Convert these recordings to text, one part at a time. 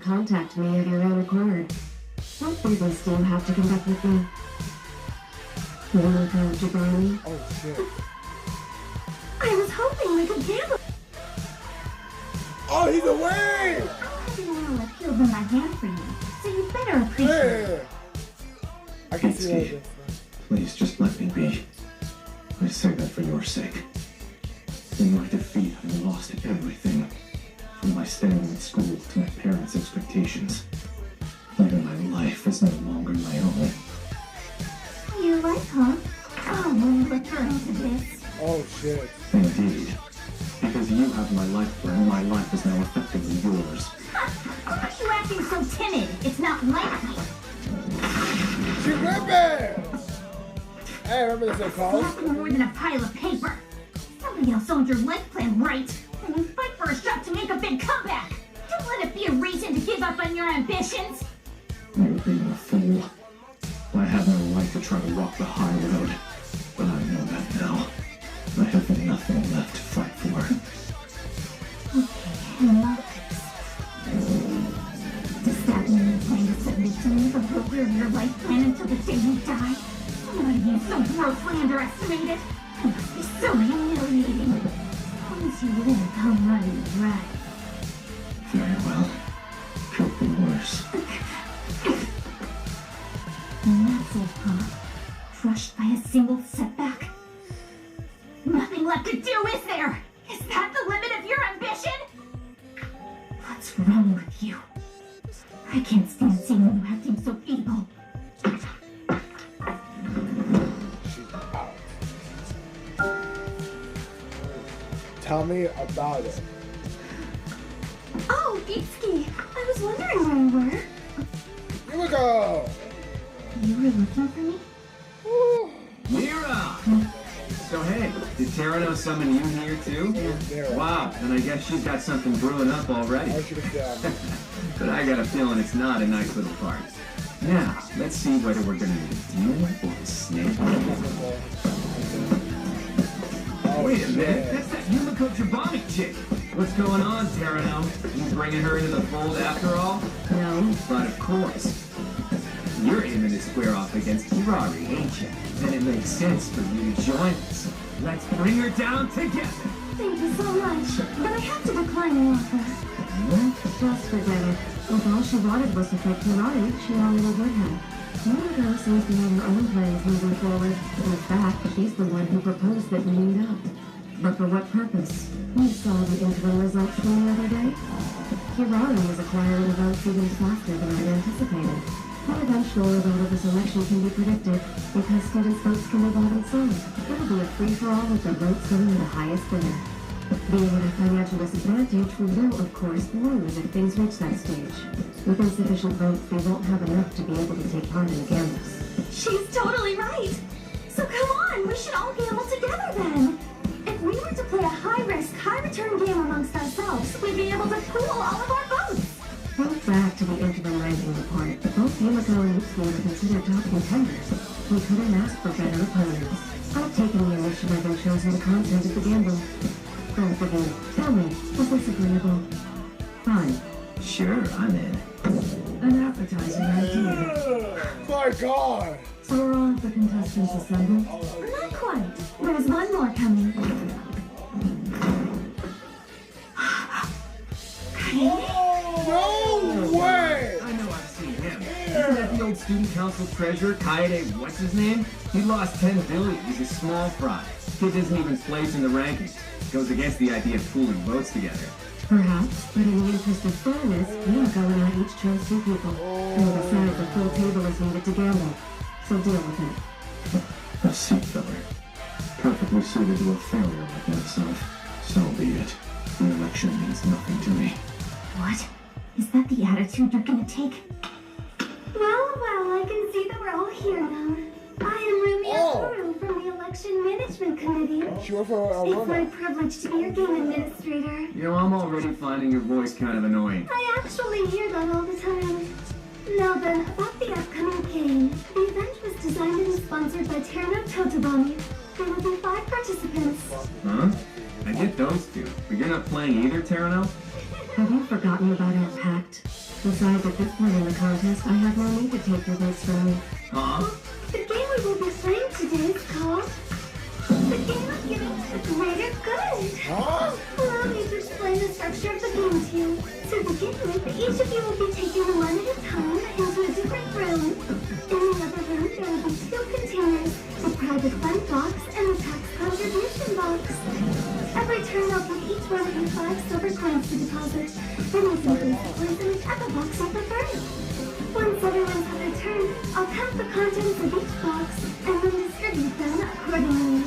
contact me of your own accord. What business do you have to conduct with me? Kakegurui? Oh shit. I was hoping we could gamble. Oh, he's away! I'm having oil peeled in my hand for you, so you better appreciate it. I can see all Itsuki, this. please just let me be. I say that for your sake. In my defeat, I lost everything. From my standing at school to my parents' expectations. Even my life is no longer my own. You like, huh? Oh, when returning to this. Oh shit. Indeed. Because you have my life plan, my life is now effectively yours. Why are you acting so timid? It's not likely. She ripping! Hey, remember this in college? Nothing more than a pile of paper. Somebody else owns your life plan, right? And you fight for a shot to make a big comeback. Don't let it be a reason to give up on your ambitions. You're being a fool. I have no right to try to walk the high road. But I know that now. I have nothing left to fight for. Okay, enough. Does that mean you plan to submit to me the broker of your life plan until the day you die? Why are you so grossly underestimated? It must be so humiliating. Once you live, come running dry. Very well. Could be worse. And that's it, huh? Crushed by a single setback? Nothing left to do, is there? Is that the limit of your ambition? What's wrong with you? I can't stand seeing you acting so feeble. She's out. Tell me about it. Oh, Itsuki! I was wondering where you were. Here we go! You were looking for me? Woo. Mira! So hey, did Terano summon you here too? There. Wow, then I guess she's got something brewing up already. I should have done. But I got a feeling it's not a nice little party. Now, let's see whether we're gonna need a demon or a snake. Oh, Wait a minute, shit. that's that Yumiko Chobani chick! What's going on, Terano? You bringing her into the fold after all? No. But of course. You're aiming to square off against Hirari, ain't you? Then it makes sense for you to join us. Let's bring her down together! Thank you so much, but I have to decline the offer. Just forget it. If all she wanted was to fight Hirari, she already would have. Yumiko seems to have her own plans moving forward. In fact, she's the one who proposed that we meet up. But for what purpose? You saw the interim results from the other day. Hirari is acquiring votes even faster than I anticipated. The eventual result of this election can be predicted because students' votes can be bought and sold. It'll be a free-for-all with the votes going to the highest bidder. Being at a financial disadvantage, we will, of course, lose if things reach that stage. With insufficient votes, we won't have enough to be able to take part in the gambles. She's totally right! So come on, we should all gamble together then! If we were to play a high-risk, high-return game amongst ourselves, we'd be able to pool all of our votes! Think back to the interim ranking report. Both Yumiko and Itsuki were considered top contenders. We couldn't ask for better opponents. I've taken the initiative and chosen the content of the gamble. Both of you, tell me, was this agreeable? Fine. Sure, I'm in. An appetizing idea. My god! So are all of the contestants assembled? Not quite. There's one more coming. No way! I know I've seen him. Isn't that the old student council treasurer, Kaede, what's his name? He lost 10 billion. He's a small fry. Kid doesn't even place in the rankings. Goes against the idea of pooling votes together. Perhaps, but in the interest of fairness, Yumiko and I each chose 2 people. And decided the full table is needed to gamble. So deal with it. A seat filler. Perfectly suited to a failure like myself. So be it. The election means nothing to me. What? Is that the attitude you're gonna take? Well, I can see that we're all here now. I am Rumi Akuru from the Election Management Committee. She went for a It's my run. privilege to be your game administrator. You know, I'm already finding your voice kind of annoying. I actually hear that all the time. Now then, about the upcoming game. The event was designed and sponsored by Terano Totobami. There will be 5 participants. Huh? I get those two, but you're not playing either, Terano? Have you forgotten about our pact? Besides, at this point in the contest, I have no need to take your votes from you. Huh? The game we will be playing today is called The Game of Getting to the Greater Good. Huh? Allow me to explain the structure of the game to you. To begin with, each of you will be taken one at a time into a different room. In the other room, there will be two containers, the private fund box and the tax contribution box. Every turn, I'll give each one of you 5 silver coins to deposit. Then you can place the coins in whichever box you prefer. Once everyone's had their turn, I'll count the contents of each box and then distribute them accordingly.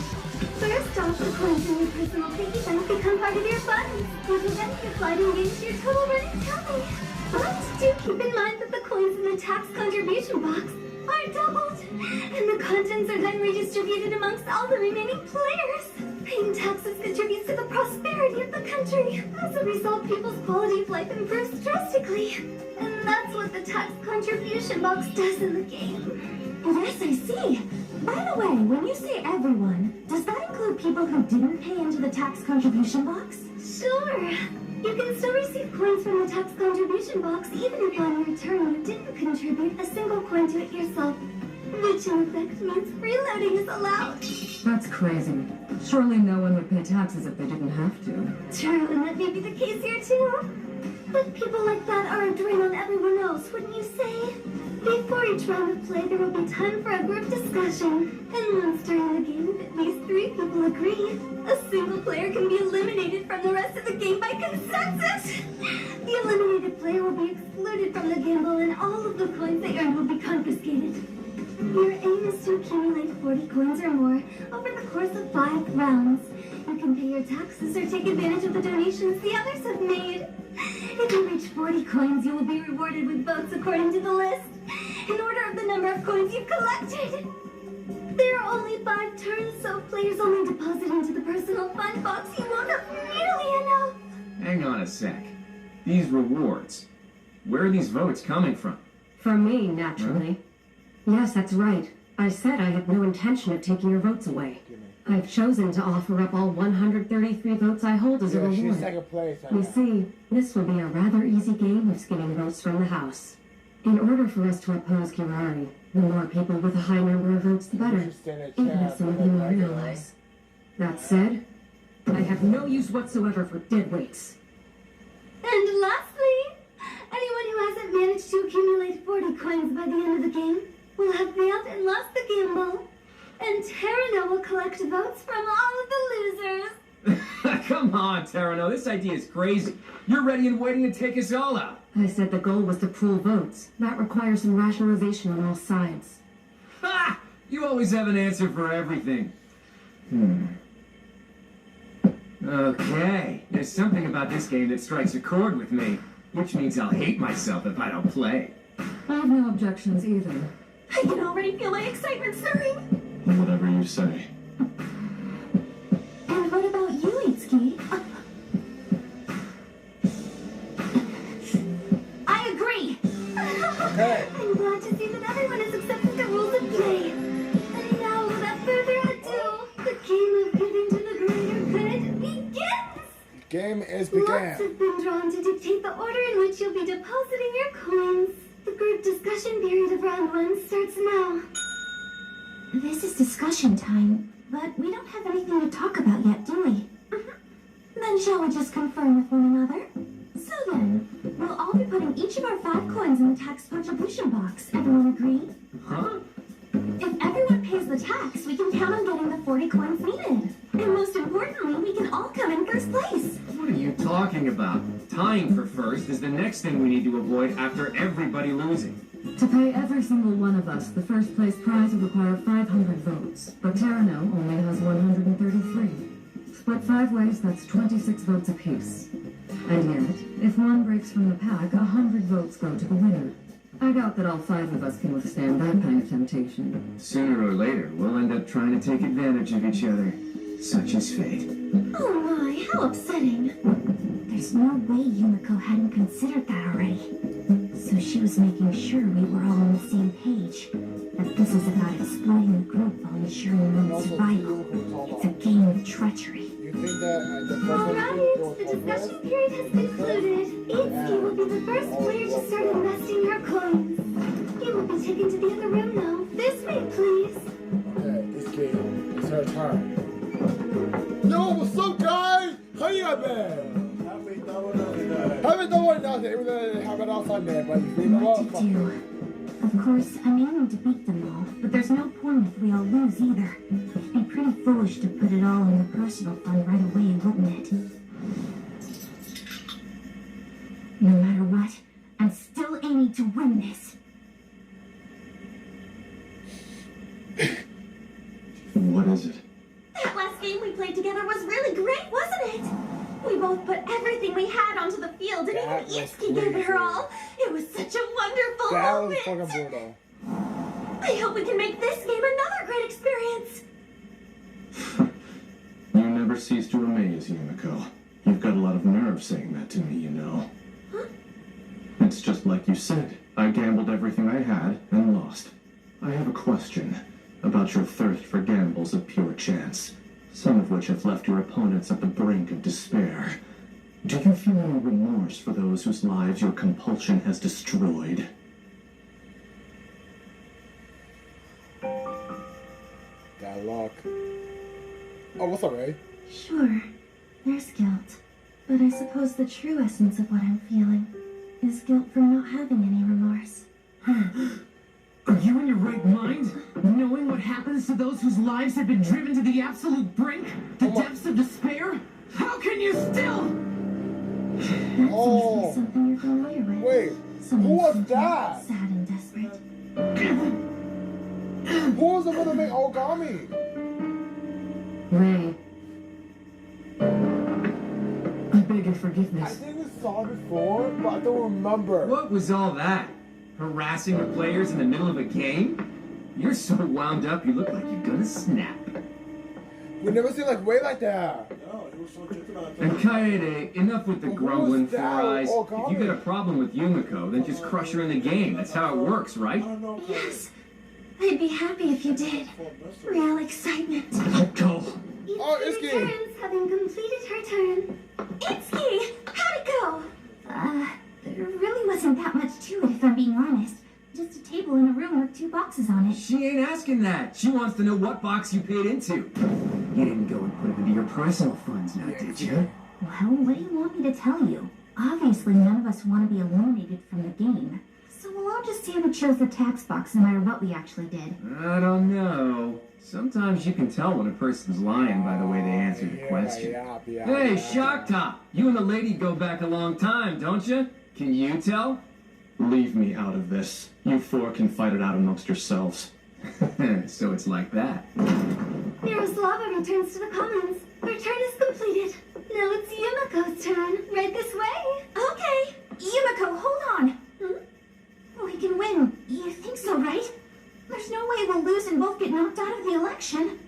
First off, the coins in your personal piggy bank become part of your funds, which will then be applied against your total running tally. But do keep in mind that the coins in the tax contribution box are doubled, and the contents are then redistributed amongst all the remaining players. Paying taxes contributes to the prosperity of the country. As a result, people's quality of life improves drastically. And that's what the tax contribution box does in the game. Yes, I see. By the way, when you say everyone, does that include people who didn't pay into the tax contribution box? Sure. You can still receive coins from the tax contribution box even if on your turn you didn't contribute a single coin to it yourself. Which in effect means freeloading is allowed. That's crazy. Surely no one would pay taxes if they didn't have to. True, and that may be the case here too. But people like that are a drain on everyone else, wouldn't you say? Before each round of play, there will be time for a group discussion. And once during the game, if at least 3 people agree, a single player can be eliminated from the rest of the game by consensus. The eliminated player will be excluded from the gamble, and all of the coins they earned will be confiscated. Your aim is to accumulate 40 coins or more over the course of 5 rounds. You can pay your taxes or take advantage of the donations the others have made. If you reach 40 coins, you will be rewarded with votes according to the list, in order of the number of coins you've collected. There are only 5 turns, so if players only deposit into the personal fund box, you won't have nearly enough. Hang on a sec. These rewards, where are these votes coming from? From me, naturally. Yes, that's right. I said I had no intention of taking your votes away. I've chosen to offer up all 133 votes I hold as a Yeah, she's reward. second place. You see, this will be a rather easy game of skimming votes from the House. In order for us to oppose Kirari, the more people with a high number of votes, the better, even if some of them are allies. That said, I have no use whatsoever for deadweights. And lastly, anyone who hasn't managed to accumulate 40 coins by the end of the game will have failed and lost the gamble. And Terrano will collect votes from all of the losers. Come on, Terrano, this idea is crazy. You're ready and waiting to take us all out. I said the goal was to pool votes. That requires some rationalization on all sides. Ha! You always have an answer for everything. Okay, there's something about this game that strikes a chord with me, which means I'll hate myself if I don't play. I have no objections either. I can already feel my excitement stirring. Whatever you say. And what about you, Itsuki? I agree. Okay. I'm glad to see that everyone has accepted the rules of play. And now, without further ado, the game of getting to the greater good begins. Game is Lots began. have been drawn to dictate the order in which you'll be depositing your coins. The group discussion period of round 1 starts now. This is discussion time, but we don't have anything to talk about yet, do we? Then shall we just confirm with one another? So then, we'll all be putting each of our 5 coins in the tax contribution box. Everyone agree? Huh? If everyone pays the tax, we can count on getting the 40 coins needed. And most importantly, we can all come in first place. What are you talking about? Tying for first is the next thing we need to avoid after everybody losing. To pay every single one of us, the first place prize would require 500 votes, but Terrano only has 133. Split 5 ways, that's 26 votes apiece. And yet, if one breaks from the pack, 100 votes go to the winner. I doubt that all 5 of us can withstand that kind of temptation. Sooner or later, we'll end up trying to take advantage of each other. Such is fate. Oh my, how upsetting. There's no way Yumiko hadn't considered that already. So she was making sure we were all on the same page. That this is about exploiting the group while ensuring And one's also survival. two who told It's a off. game of treachery. You think that the All first right, one the discussion period has concluded. Itsuki will be the first player to start her turn. Yo, what's up, guys? How you guys been? Haven't done nothing. Even though they have it on Sunday, but you know what? What to do? Of course, I'm aiming to beat them all, but there's no point if we all lose either. It'd be pretty foolish to put it all in the personal fund right away, wouldn't it? No matter what, I'm still aiming to win this. What is it? That last game we played together was really great, wasn't it? We both put everything we had onto the field, and That even was Itsuki gave it her all. It was such a wonderful That was moment. fucking brutal. I hope we can make this game another great experience. You never cease to amaze, Yumiko. You've got a lot of nerve saying that to me, you know. Huh? It's just like you said. I gambled everything I had and lost. I have a question about your thirst for gambles of pure chance, some of which have left your opponents at the brink of despair. Do you feel any remorse for those whose lives your compulsion has destroyed? Dialogue. Oh, what's up, Ray? Sure, there's guilt. But I suppose the true essence of what I'm feeling is guilt for not having any remorse. Are you in your right mind? Knowing what happens to those whose lives have been driven to the absolute brink? The depths of despair? How can you still? That seems to be something you're familiar with. Wait, Someone who was simply that? sad and desperate. Who was the one that made Ogami? Ray, I beg your I forgiveness. think we saw it before, but I don't remember. What was all that? Harassing the players in the middle of a game? You're so wound up you look like you're gonna snap. We never seen like Ray like that. And Kaede, enough with the Who grumbling was four that? eyes. Oh, If you got a problem with Yumiko, then just crush her in the game. That's how it works, right? Yes, I'd be happy if you did. Real excitement. Let go. Oh, Itsuki. returns, having completed her turn. Itsuki, how'd it go? There really wasn't that much to it, if I'm being honest. Just a table in a room with 2 boxes on it. She ain't asking that. She wants to know what box you paid into. You didn't go and put it into your personal funds now, did you? Well, what do you want me to tell you? Obviously, none of us want to be eliminated from the game. So we'll all just say who chose the tax box no matter what we actually did. I don't know. Sometimes you can tell when a person's lying by the way they answer the question. Hey, Shock Top, you and the lady go back a long time, don't you? Can you tell? Leave me out of this. You 4 can fight it out amongst yourselves. So it's like that. Miroslava returns to the commons. Her turn is completed. Now it's Yumiko's turn. Right this way. Okay. Yumiko, hold on! We can win. You think so, right? There's no way we'll lose and both get knocked out of the election.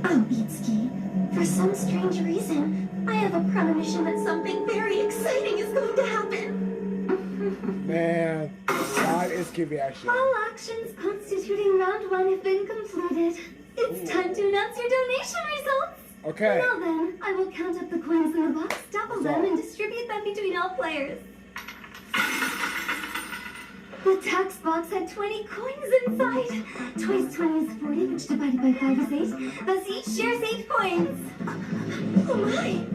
Oh, Itsuki, for some strange reason, I have a premonition that something very exciting is going to happen. Man, that is Itsuki reaction. All actions constituting round 1 have been completed. It's time to announce your donation results. Okay. Now then, I will count up the coins in the box, double them, So- and distribute them between all players. The tax box had 20 coins inside. Twice 20 is 40, which divided by 5 is 8. Thus each shares 8 coins. oh my!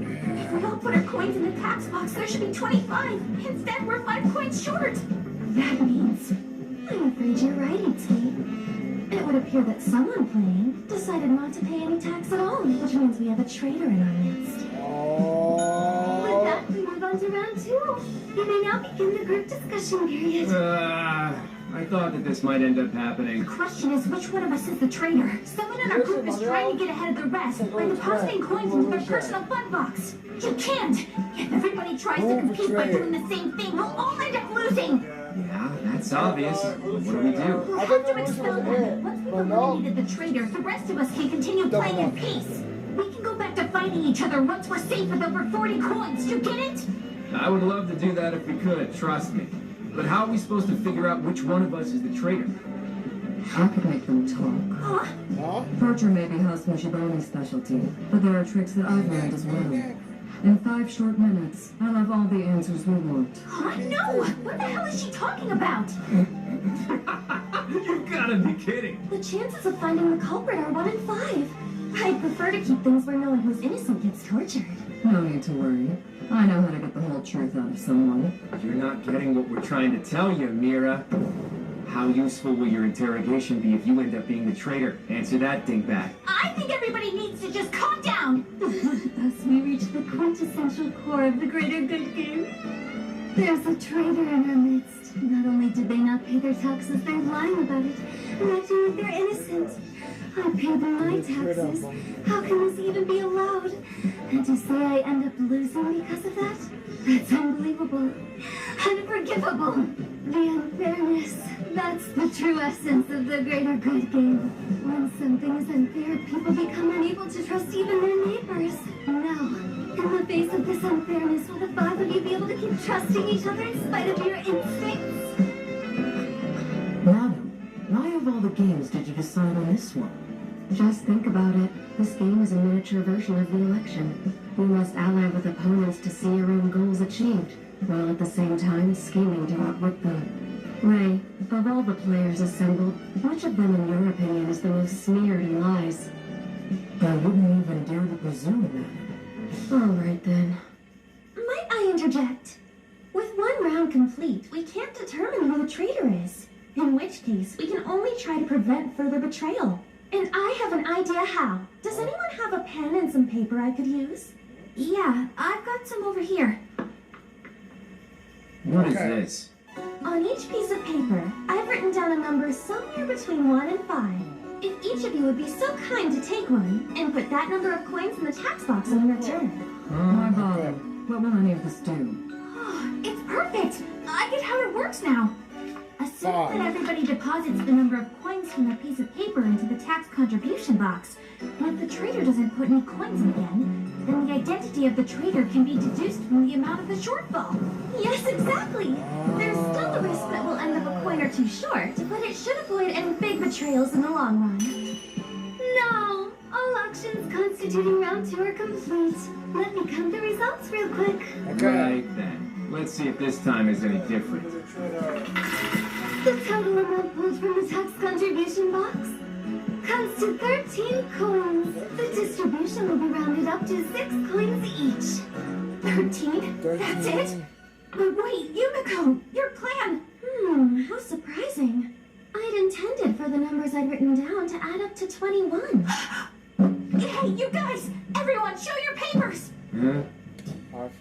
If we all put our coins in the tax box, there should be 25. Instead, we're 5 coins short. That means... I'm afraid you're right, Itsuki. It would appear that someone playing decided not to pay any tax at all, which means we have a traitor in our midst. With Oh. that, we move on to round 2. You may now begin the group discussion period. I thought that this might end up happening. The question is, which one of us is the traitor? Someone in our group is trying to get ahead of the rest by depositing coins into their personal fund box. You can't! If everybody tries to compete by doing the same thing, we'll all end up losing! Yeah, that's obvious. What do we do? We'll I have thought to that was expel it, them. Once we've but no. eliminated the traitor, the rest of us can continue playing in peace. We can go back to fighting each other once we're safe with over 40 coins. You get it? I would love to do that if we could, trust me. But how are we supposed to figure out which one of us is the traitor? I could make them talk. Huh? Huh? Torture may be House Shibani's specialty, but there are tricks that I've learned as well. In 5 short minutes, I'll have all the answers we want. Huh? No! What the hell is she talking about? You gotta be kidding. The chances of finding the culprit are 1 in 5. I'd prefer to keep things where no one who's innocent gets tortured. No need to worry. I know how to get the whole truth out of someone. You're not getting what we're trying to tell you, Mira. How useful will your interrogation be if you end up being the traitor? Answer that, dingbat. I think everybody needs to just calm down. Thus we reach the quintessential core of the greater good game. There's a traitor in our midst. Not only did they not pay their taxes, they're lying about it, and acting like they're innocent. I paid my taxes. How can this even be allowed? And to say I end up losing because of that? That's unbelievable. Unforgivable. The unfairness. That's the true essence of the greater good game. When something is unfair, people become unable to trust even their neighbors. Now, in the face of this unfairness, will the 5 of you be able to keep trusting each other in spite of your instincts? Madam, why of all the games did you decide on this one? Just think about it. This game is a miniature version of the election. You must ally with opponents to see your own goals achieved, while at the same time scheming to outwit them. Ray, of all the players assembled, which of them, in your opinion, is the most smeared in lies? I wouldn't even dare to presume that. All right, then. Might I interject? With 1 round complete, we can't determine who the traitor is. In which case, we can only try to prevent further betrayal. And I have an idea how. Does anyone have a pen and some paper I could use? Yeah, I've got some over here. What is this? On each piece of paper, I've written down a number somewhere between 1 and 5. If each of you would be so kind to take one and put that number of coins in the tax box on your return. My bother. What will any of this do? Oh, it's perfect. I get how it works now. Assume that everybody deposits the number of coins from their piece of paper into the tax contribution box. And if the traitor doesn't put any coins in again, then the identity of the traitor can be deduced from the amount of the shortfall. Yes, exactly. There's still the risk that we'll end up a coin or two short, but it should avoid any big betrayals in the long run. Now, all actions constituting round 2 are complete. Let me count the results real quick. Right then. Let's see if this time is any different. The total amount pulled from the tax contribution box comes to 13 coins. The distribution will be rounded up to 6 coins each. 13? That's it? But wait, Yumiko, your plan! How surprising. I'd intended for the numbers I'd written down to add up to 21. Hey, you guys! Everyone, show your papers! Huh?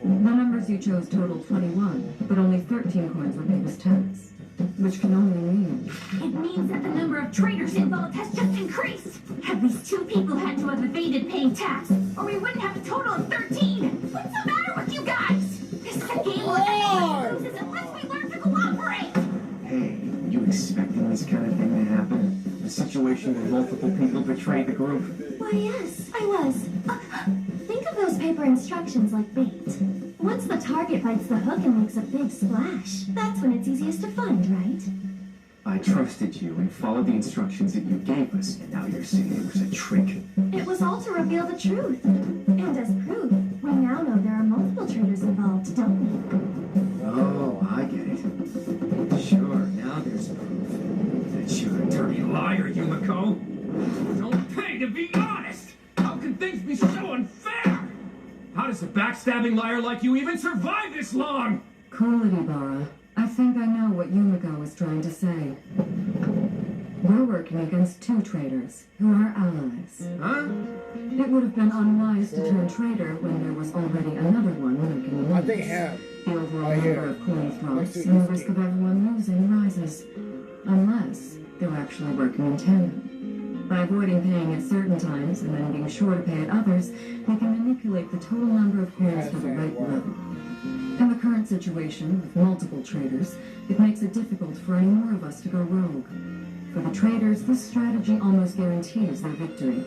The numbers you chose totaled 21, but only 13 coins were paid as tax. Which can only mean... It means that the number of traitors involved has just increased. At least 2 people had to have evaded paying tax, or we wouldn't have a total of 13. What's the matter with you guys? This is a game where anyone loses unless we learn to cooperate. Hey, were you expecting this kind of thing to happen? A situation where multiple people betray the group? Why, yes, I was. Think of those paper instructions like bait. Once the target bites the hook and makes a big splash, that's when it's easiest to find, right? I trusted you and followed the instructions that you gave us, and now you're saying it was a trick. It was all to reveal the truth. And as proof, we now know there are multiple traitors involved, don't we? Oh, I get it. Sure, now there's proof that you're a dirty liar, Yumiko. Don't pay to be honest! How can things be so unfair? How does a backstabbing liar like you even survive this long? Cool it, Ibarra. I think I know what Yumiko is trying to say. We're working against 2 traitors, who are allies. Huh? It would have been unwise to turn traitor when there was already another one making moves. I think him. The overall Right here. number of coins drops, Let's see and the this risk game. of everyone losing rises. Unless they're actually working in tandem. By avoiding paying at certain times and then being sure to pay at others, they can manipulate the total number of coins to the right level. In the current situation, with multiple traitors, it makes it difficult for any more of us to go rogue. For the traitors, this strategy almost guarantees their victory.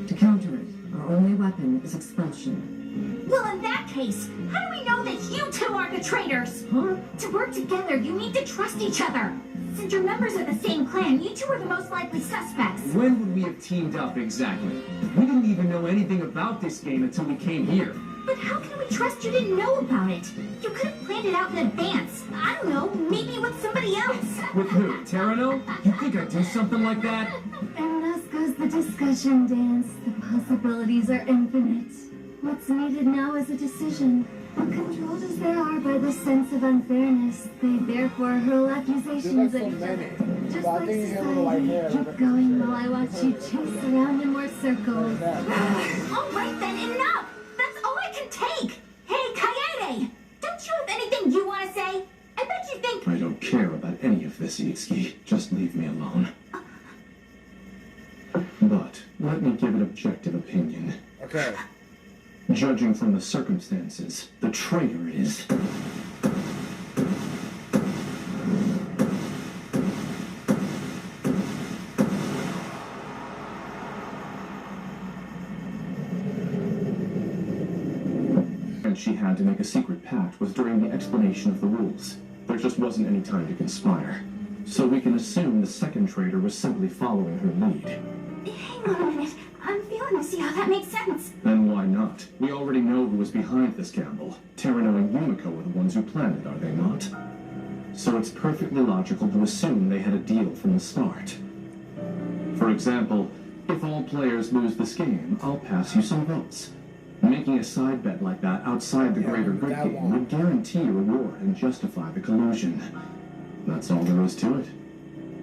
To counter it, our only weapon is expulsion. Well, in that case, how do we know that you 2 are the traitors? Huh? To work together, you need to trust each other. Since your members are the same clan, you two are the most likely suspects. When would we have teamed up exactly? We didn't even know anything about this game until we came here. But how can we trust you didn't know about it? You could have planned it out in advance. I don't know, maybe with somebody else. With who? Terrano? You think I'd do something like that? And thus goes the discussion dance. The possibilities are infinite. What's needed now is a decision. Controlled as they are by the sense of unfairness, they therefore hurl accusations at each other. Just like society, keep going while I watch you chase around in more circles. All right then, enough! That's all I can take! Hey, Kaede! Don't you have anything you want to say? I bet you think... I don't care about any of this, Itsuki. Just leave me alone. But let me give an objective opinion. Okay. Judging from the circumstances, the traitor is... And she had to make a secret pact was during the explanation of the rules. There just wasn't any time to conspire. So we can assume the second traitor was simply following her lead. Hang on a minute. I'm failing to see how that makes sense. Then why not? We already know who was behind this gamble. Terrano and Yumiko were the ones who planned it, are they not? So it's perfectly logical to assume they had a deal from the start. For example, if all players lose this game, I'll pass you some votes. Making a side bet like that outside the greater good game would guarantee a reward and justify the collusion. That's all there is to it.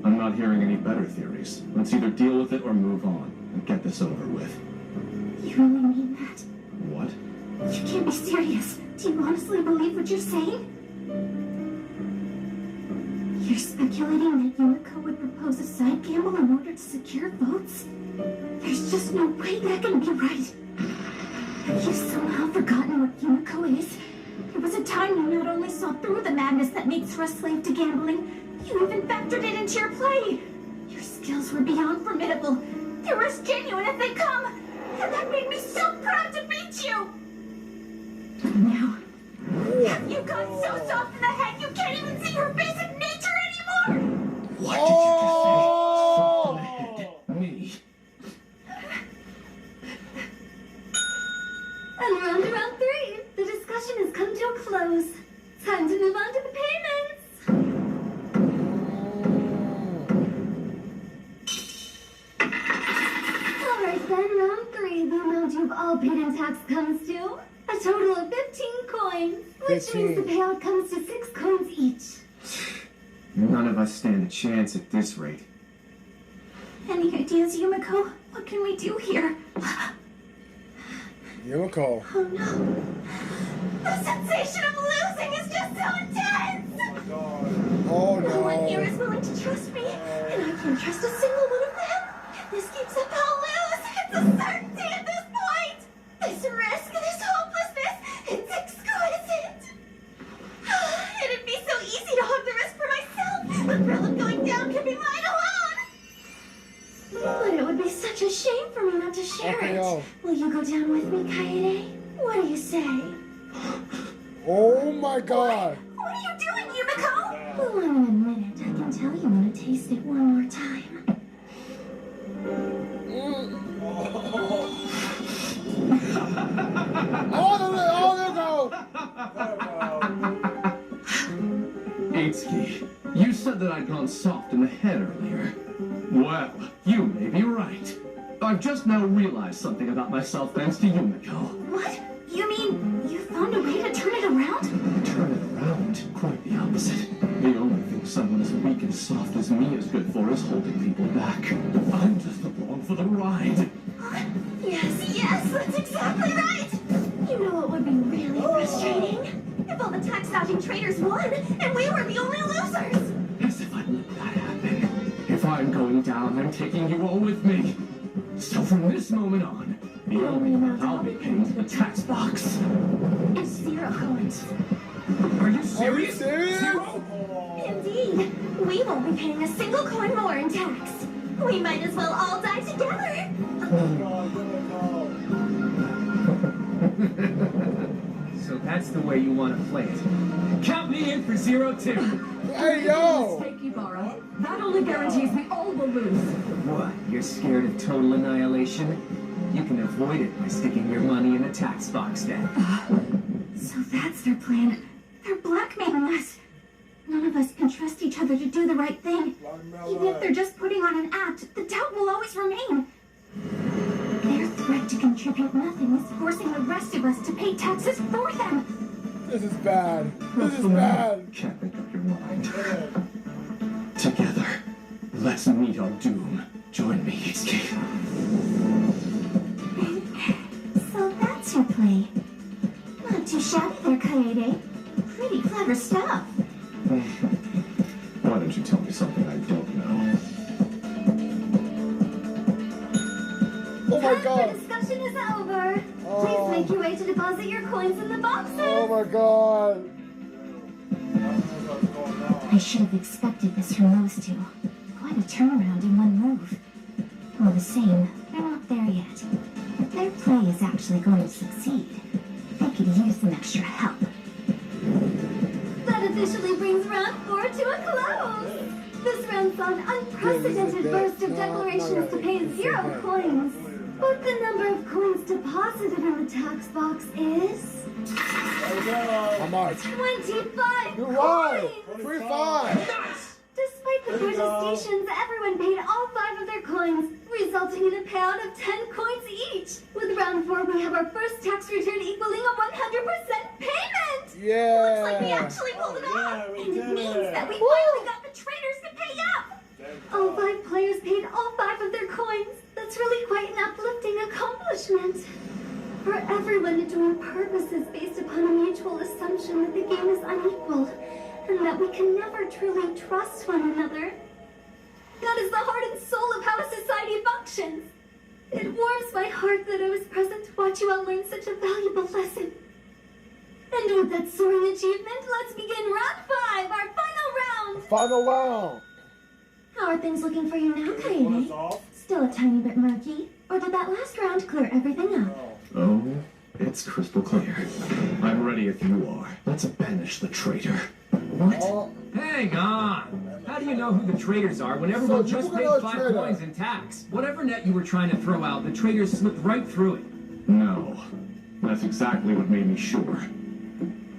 I'm not hearing any better theories. Let's either deal with it or move on and get this over with. You really mean that? What? You can't be serious. Do you honestly believe what you're saying? You're speculating that Yumiko would propose a side gamble in order to secure votes? There's just no way that can be right. Have you somehow forgotten what Yumiko is? There was a time you not only saw through the madness that makes her a slave to gambling, you even factored it into your play. Your skills were beyond formidable. They were as genuine as they come. And that made me so proud to beat you. But now, you got so soft in the head you can't even see your basic nature anymore. What did you just say? Soft in the head. Me. And round three, the discussion has come to a close. Time to move on to the payments. Alright then, round three, the amount you've all paid in tax comes to a total of 15 coins, which means the payout comes to 6 coins each. None of us stand a chance at this rate. Any ideas, Yumiko? What can we do here? Yumiko. Oh no. The sensation of losing is just so intense! Oh No one no. here is willing to trust me, and I can't trust a single one of them. If this keeps up, I'll lose. It's a certainty at this point. This risk, this hopelessness, it's exquisite. It'd be so easy to hug the risk for myself. The thrill of going down could be mine alone. But it would be such a shame for me not to share Okay, it. yo. Will you go down with me, Kaede? What do you say? Oh my god. What are you doing, Yumiko? Well, in a minute, I can tell you want to taste it one more time. Oh, there go. Itsuki, you said that I'd gone soft in the head earlier. Well, you may be right. I've just now realized something about myself thanks to Yumiko. What? You mean you found a way to turn it around? Turn it around? Quite the opposite. The only thing someone as weak and soft as me is good for is holding people back. I'm just along for the ride. Yes, that's exactly right. You know it would be really frustrating if all the tax-dodging traitors won and we were the only losers. As if I'd let that happen. If I'm going down, I'm taking you all with me. So from this moment on, the only amount I'll be paying to the tax box It's 0 coins. Are you Are you serious? serious? Zero? Indeed. We won't be paying a single coin more in tax. We might as well all die together. So that's the way you want to play it. Count me in for 0-2. Hey yo. Take you Bara. That only guarantees we all will lose. What? You're scared of total annihilation? You can avoid it by sticking your money in a tax box then. So that's their plan. They're blackmailing us. None of us can trust each other to do the right thing. Even if they're just putting on an act, the doubt will always remain. Their threat to contribute nothing is forcing the rest of us to pay taxes for them. This is bad. This is bad. Can't make up your mind. Together, let's meet our doom. Join me, Itsuki. So that's your play. Not too shabby there, Kaede. Pretty clever stuff. Why don't you tell me something I don't know? Oh my The god. discussion is over. Oh. Please make your way to deposit your coins in the boxes. Oh my god. I should have expected this from those two. Quite a turnaround in one move. All the same, they're not there yet. If their play is actually going to succeed, they could use some extra help. That officially brings round 4 to a close. This round saw an unprecedented burst of declarations to pay 0 coins. But the number of coins deposited in the tax box is... How much? 25 You're right. coins! 3-5. Despite the protestations, everyone paid all 5 of their coins, resulting in a payout of 10 coins each. With round 4, we have our first tax return equaling a 100% payment! Yeah. Looks like we actually pulled it off! And it means that we finally got the traders to pay up! All 5 players paid all 5 of their coins. That's really quite an uplifting accomplishment. For everyone to join purposes based upon a mutual assumption that the game is unequal, and that we can never truly trust one another. That is the heart and soul of how a society functions. It warms my heart that I was present to watch you all learn such a valuable lesson. And with that soaring achievement, let's begin round 5, our final round. Final round. How are things looking for you now, Kaede? Still a tiny bit murky? Or did that last round clear everything up? Oh, it's crystal clear. I'm ready if you are. Let's banish the traitor. What? Oh, Hang on! How do you know who the traitors are when everyone So you just were paid no 5 traitor. coins in tax? Whatever net you were trying to throw out, the traitors slipped right through it. No. That's exactly what made me sure.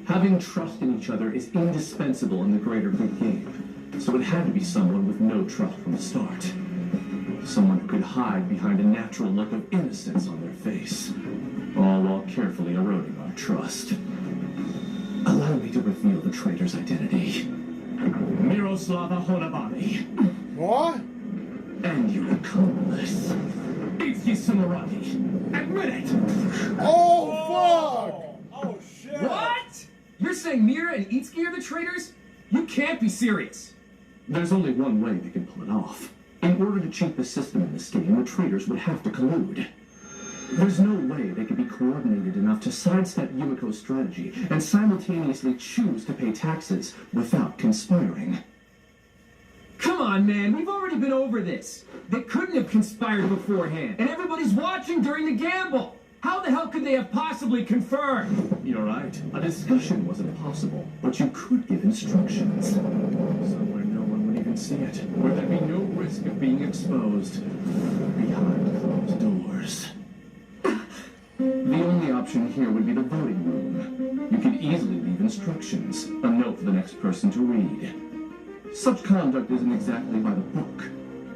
Having trust in each other is indispensable in the greater good game. So it had to be someone with no trust from the start. Someone who could hide behind a natural look of innocence on their face, all while carefully eroding our trust. Allow me to reveal the traitor's identity. Miroslava Honabami. what? And your accomplice, Itsuki Sumeragi. Admit it! Oh, Oh shit! What? You're saying Mira and Itsuki are the traitors? You can't be serious. There's only one way they can pull it off. In order to cheat the system in this game, the traitors would have to collude. There's no way they could be coordinated enough to sidestep Yumiko's strategy and simultaneously choose to pay taxes without conspiring. Come on, man, we've already been over this. They couldn't have conspired beforehand, and everybody's watching during the gamble. How the hell could they have possibly confirmed? You're right. A discussion wasn't possible, but you could give instructions. Somewhere no one would even see it, where there'd be no risk of being exposed. Behind closed doors. The only option here would be the voting room. You could easily leave instructions, a note for the next person to read. Such conduct isn't exactly by the book,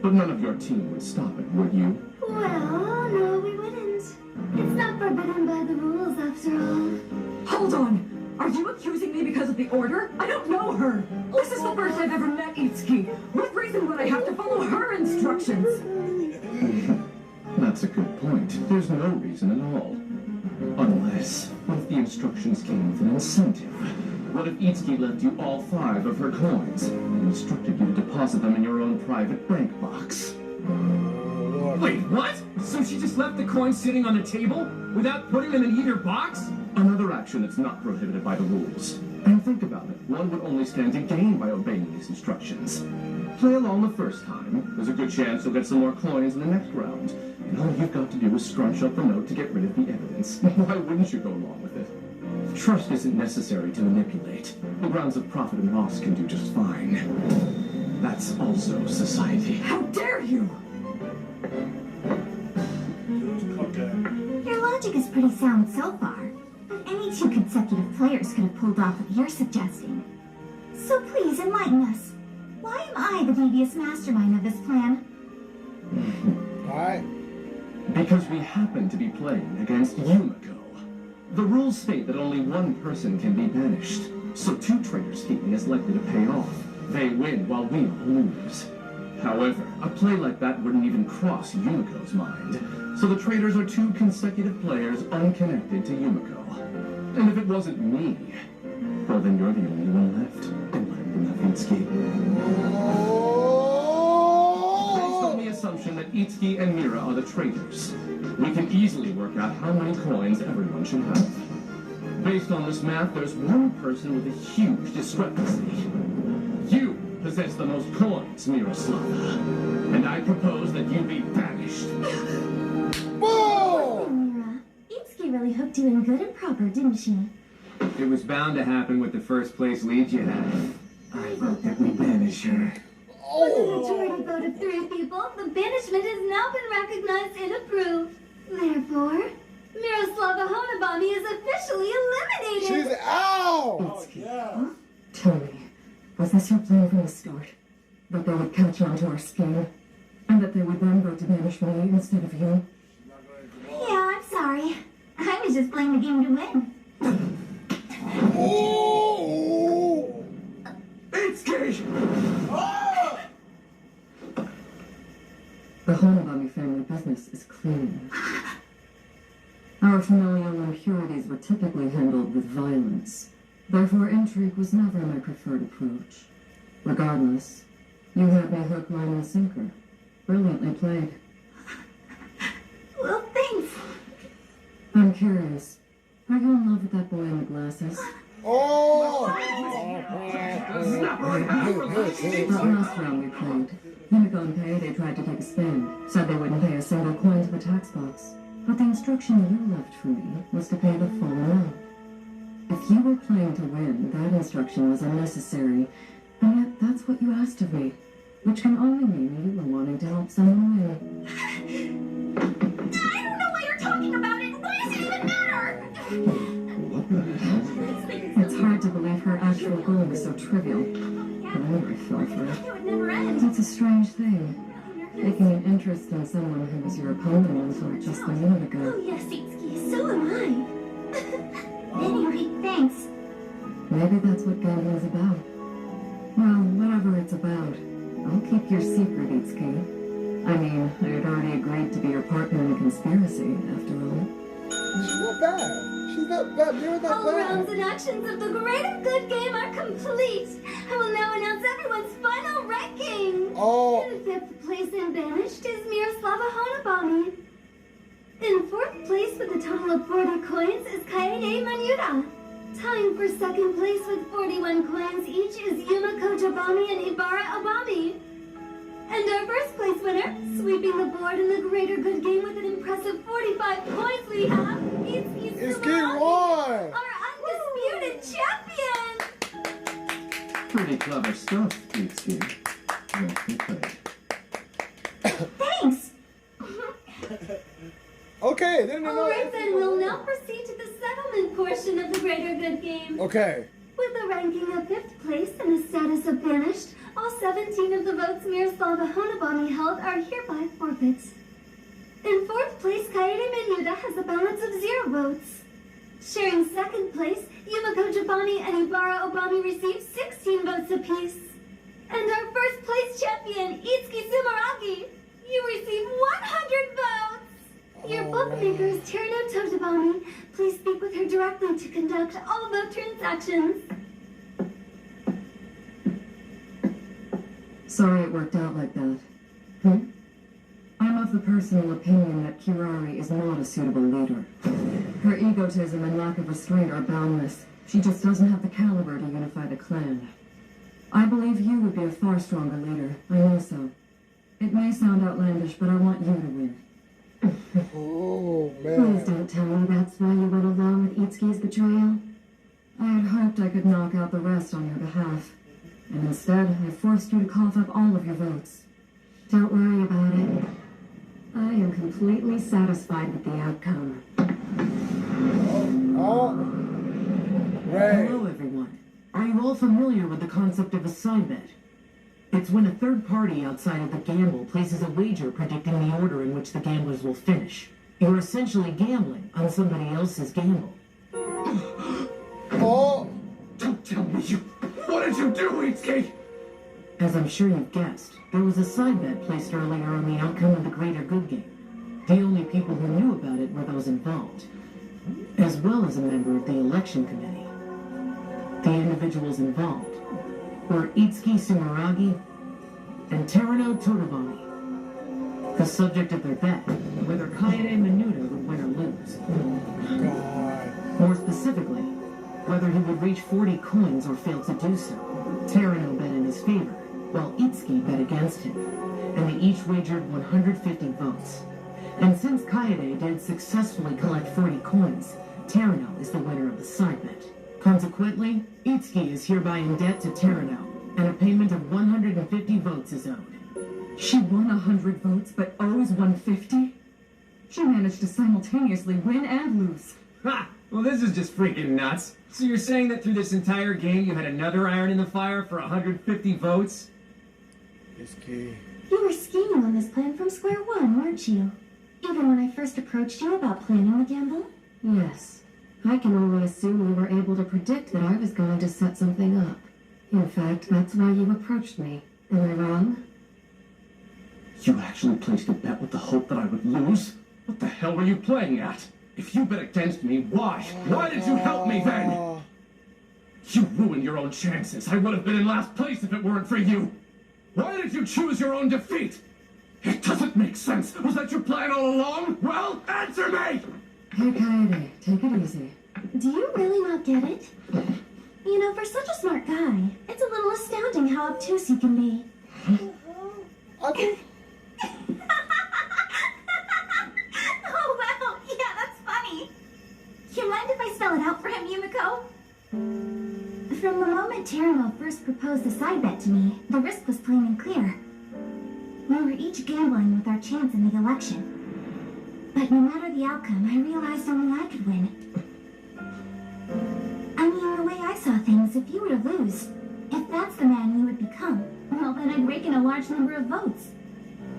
but none of your team would stop it, would you? Well, no, we wouldn't. It's not forbidden by the rules, after all. Hold on! Are you accusing me because of the order? I don't know her! This is the first I've ever met Itsuki. What reason would I have to follow her instructions? That's a good point. There's no reason at all. Unless, what if the instructions came with an incentive? What if Itsuki left you all 5 of her coins and instructed you to deposit them in your own private bank box? Wait, what? So she just left the coins sitting on the table without putting them in either box? Another action that's not prohibited by the rules. And think about it, one would only stand to gain by obeying these instructions. Play along the first time. There's a good chance you'll get some more coins in the next round. And all you've got to do is scrunch up the note to get rid of the evidence. Why wouldn't you go along with it? Trust isn't necessary to manipulate. The grounds of profit and loss can do just fine. That's also society. How dare you! Your logic is pretty sound so far, but any two consecutive players could have pulled off what you're suggesting. So please enlighten us. Why am I the devious mastermind of this plan? Alright. Because we happen to be playing against Yumiko. The rules state that only one person can be banished, so two traitors scheming is likely to pay off. They win while we all lose. However, a play like that wouldn't even cross Yumiko's mind, so the traitors are two consecutive players unconnected to Yumiko. And if it wasn't me, well then you're the only one left, and I'm Itsuki. Based on the assumption that Itsuki and Mira are the traitors, we can easily work out how many coins everyone should have. Based on this math, there's one person with a huge discrepancy. You possess the most coins, Miroslava. And I propose that you be banished. Whoa! Mira, Itsuki really hooked you in good and proper, didn't she? It was bound to happen with the first place lead you had. I vote that we banish her. With a Oh! majority vote of 3 people, the banishment has now been recognized and approved. Therefore, Miroslava Honobami is officially eliminated! She's out! Itsuki, tell me, was this your plan from the start? That they would catch on to our scheme? And that they would then vote to banish me instead of you? Yeah, I'm sorry. I was just playing the game to win. Oh! Itsuki! The Honobami family business is clean. Our familial impurities were typically handled with violence. Therefore, intrigue was never my preferred approach. Regardless, you had me hook, line, and sinker. Brilliantly played. Well, thanks. I'm curious. Are you in love with that boy in the glasses? Oh! That last round we played, Yumiko and Kaede tried to take a stand, said they wouldn't pay a single coin to the tax box. But the instruction you left for me was to pay the full amount. If you were playing to win, that instruction was unnecessary, and yet that's what you asked of me, which can only mean you were wanting to help someone win. I don't know why you're talking about it. Why does it even matter? What the hell? It's hard to believe her actual goal was so trivial, but I never fell for it. It would never end. It's a strange thing, taking an interest in someone who was your opponent until just a minute ago. Oh, yes, Itsuki. So am I. Anyway, thanks. Maybe that's what gambling's about. Well, whatever it's about, I'll keep your secret, Itsuki. I mean, I had already agreed to be your partner in a conspiracy, after all. She's not bad. She's not bad. Mira's not All bad. rounds and actions of the greater good game are complete. I will now announce everyone's final ranking. Oh. In 5th place and banished is Miroslava Honobami. In 4th place with a total of 40 coins is Kaede Manuda. Tying for 2nd place with 41 coins each is Yumiko Jabami and Ibara Abami. And our 1st place winner, sweeping the board in the greater good game with an impressive 45 points, we have Itsuki Itsuki won! our undisputed champion! Pretty clever stuff, Itsuki. Well played. Thanks! Okay, then you know. Alright then, we'll now proceed to the settlement portion of the greater good game. Okay. With a ranking of 5th place and a status of banished, all 17 of the votes Miroslava Honobami held are hereby forfeits. In 4th place, Kaede Menuda has a balance of 0 votes. Sharing 2nd place, Yumiko Jabami and Ibara Obami received 16 votes apiece. And our 1st place champion, Itsuki Sumeragi, you received 100 votes! Your bookmaker is Terno Totabami. Please speak with her directly to conduct all vote transactions. Sorry it worked out like that. I'm of the personal opinion that Kirari is not a suitable leader. Her egotism and lack of restraint are boundless. She just doesn't have the caliber to unify the clan. I believe you would be a far stronger leader. I know so. It may sound outlandish, but I want you to win. Oh, Please man. don't tell me that's why you went along with Itsuki's betrayal. I had hoped I could knock out the rest on your behalf. and instead I forced you to cough up all of your votes. Don't worry about it. I am completely satisfied with the outcome. Oh. Right. Hello, everyone. Are you all familiar with the concept of a side bet? It's when a third party outside of the gamble places a wager predicting the order in which the gamblers will finish. You're essentially gambling on somebody else's gamble. Oh. Don't tell me you... What did you do, Itsuki? As I'm sure you've guessed, there was a side bet placed earlier on the outcome of the greater good game. The only people who knew about it were those involved, as well as a member of the election committee. The individuals involved were Itsuki Sumeragi and Terano Todobami. The subject of their bet, whether Kaede Menuda would win or lose. God. More specifically, whether he would reach 40 coins or fail to do so. Terano bet in his favor, while Itsuki bet against him, and they each wagered 150 votes. And since Kaede did successfully collect 40 coins, Terano is the winner of the side bet. Consequently, Itsuki is hereby in debt to Terano, and a payment of 150 votes is owed. She won 100 votes, but owes 150? She managed to simultaneously win and lose. Ha! Well, this is just freaking nuts. So you're saying that through this entire game you had another iron in the fire for 150 votes? It's key. You were scheming on this plan from square one, weren't you? Even when I first approached you about planning the gamble? Yes. I can only assume you were able to predict that I was going to set something up. In fact, that's why you approached me. Am I wrong? You actually placed a bet with the hope that I would lose? What the hell were you playing at? If you bet against me, why? Why did you help me then? You ruined your own chances. I would have been in last place if it weren't for you. Why did you choose your own defeat? It doesn't make sense. Was that your plan all along? Well, answer me! Hey, Kaede, take it easy. Do you really not get it? You know, for such a smart guy, it's a little astounding how obtuse he can be. Okay. Oh, wow. Yeah, that's funny. You mind if I spell it out for him, Yumiko? From the moment Teramo first proposed the side bet to me, the risk was plain and clear. We were each gambling with our chance in the election. But no matter the outcome, I realized only I could win. I mean, the way I saw things, if you were to lose, if that's the man you would become, well, then I'd rake in a large number of votes.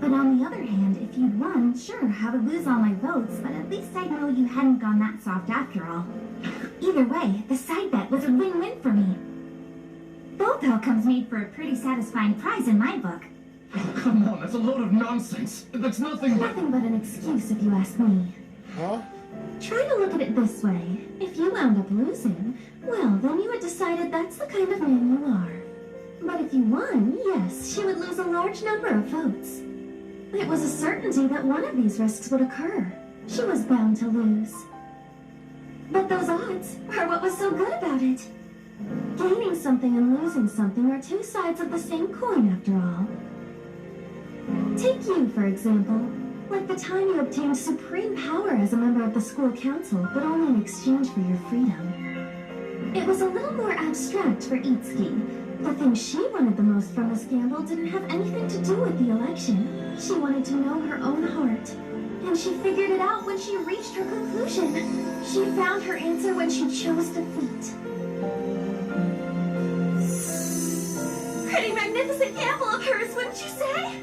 But on the other hand, if you'd won, sure, I would lose all my votes, but at least I'd know you hadn't gone that soft after all. Either way, the side bet was a win-win for me. Both outcomes made for a pretty satisfying prize in my book. Oh, come on, that's a load of nonsense. That's nothing but... Nothing but an excuse if you ask me. Huh? Try to look at it this way. If you wound up losing, well, then you had decided that's the kind of man you are. But if you won, yes, she would lose a large number of votes. It was a certainty that one of these risks would occur. She was bound to lose. But those odds are what was so good about it. Gaining something and losing something are two sides of the same coin, after all. Take you, for example. Like the time you obtained supreme power as a member of the school council, but only in exchange for your freedom. It was a little more abstract for Itsuki. The thing she wanted the most from this gamble didn't have anything to do with the election. She wanted to know her own heart. And she figured it out when she reached her conclusion. She found her answer when she chose defeat. Pretty magnificent gamble of hers, wouldn't you say?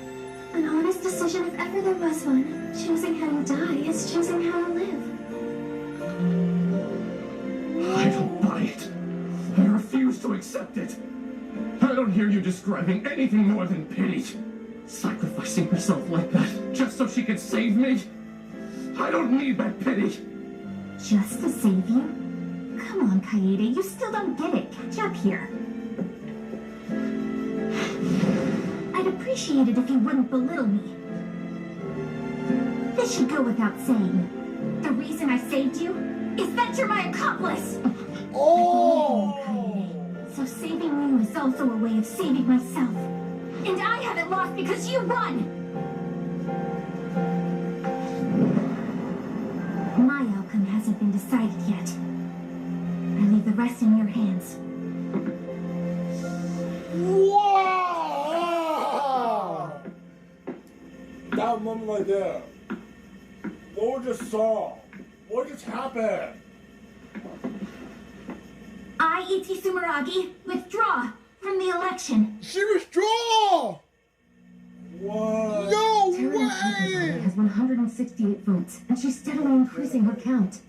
An honest decision if ever there was one. Choosing how to die is choosing how to live. I don't buy it. I refuse to accept it. I don't hear you describing anything more than pity. Sacrificing herself like that just so she could save me? I don't need that pity. Just to save you? Come on, Kaede, you still don't get it. Catch up here. I'd appreciate it if you wouldn't belittle me. This should go without saying. The reason I saved you is that you're my accomplice. Oh! So saving you is also a way of saving myself. And I haven't lost because you won! My outcome hasn't been decided yet. I leave the rest in your hands. all? What just happened? I, E.T. Sumeragi, withdraw from the election. She withdraw! What? No Terra way! has 168 votes, and she's steadily increasing her count.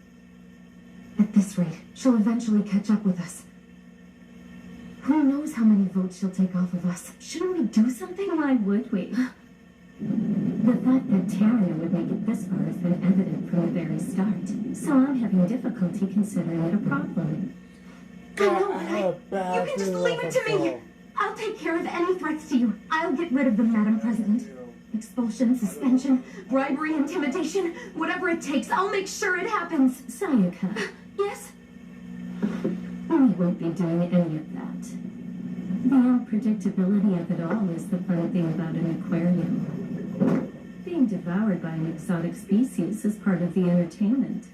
At this rate, she'll eventually catch up with us. Who knows how many votes she'll take off of us? Shouldn't we do something? Why would we? The fact that Terra would make it this far has been evident from the very start, so I'm having difficulty considering it a problem. I know, but you can just leave it to me. I'll take care of any threats to you. I'll get rid of them, Madam President. Expulsion, suspension, bribery, intimidation, whatever it takes, I'll make sure it happens. Sayaka. Yes? We won't be doing any of that. The unpredictability of it all is the fun thing about an aquarium. Being devoured by an exotic species is part of the entertainment.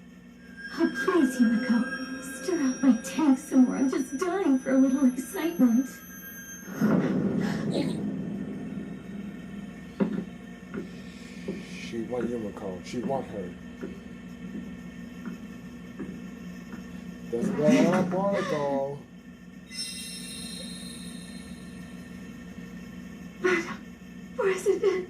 Oh, please, Yumiko. Stir out my tank some more. I'm just dying for a little excitement. She want Yumiko. She want her. That's where I want to go. Madam President.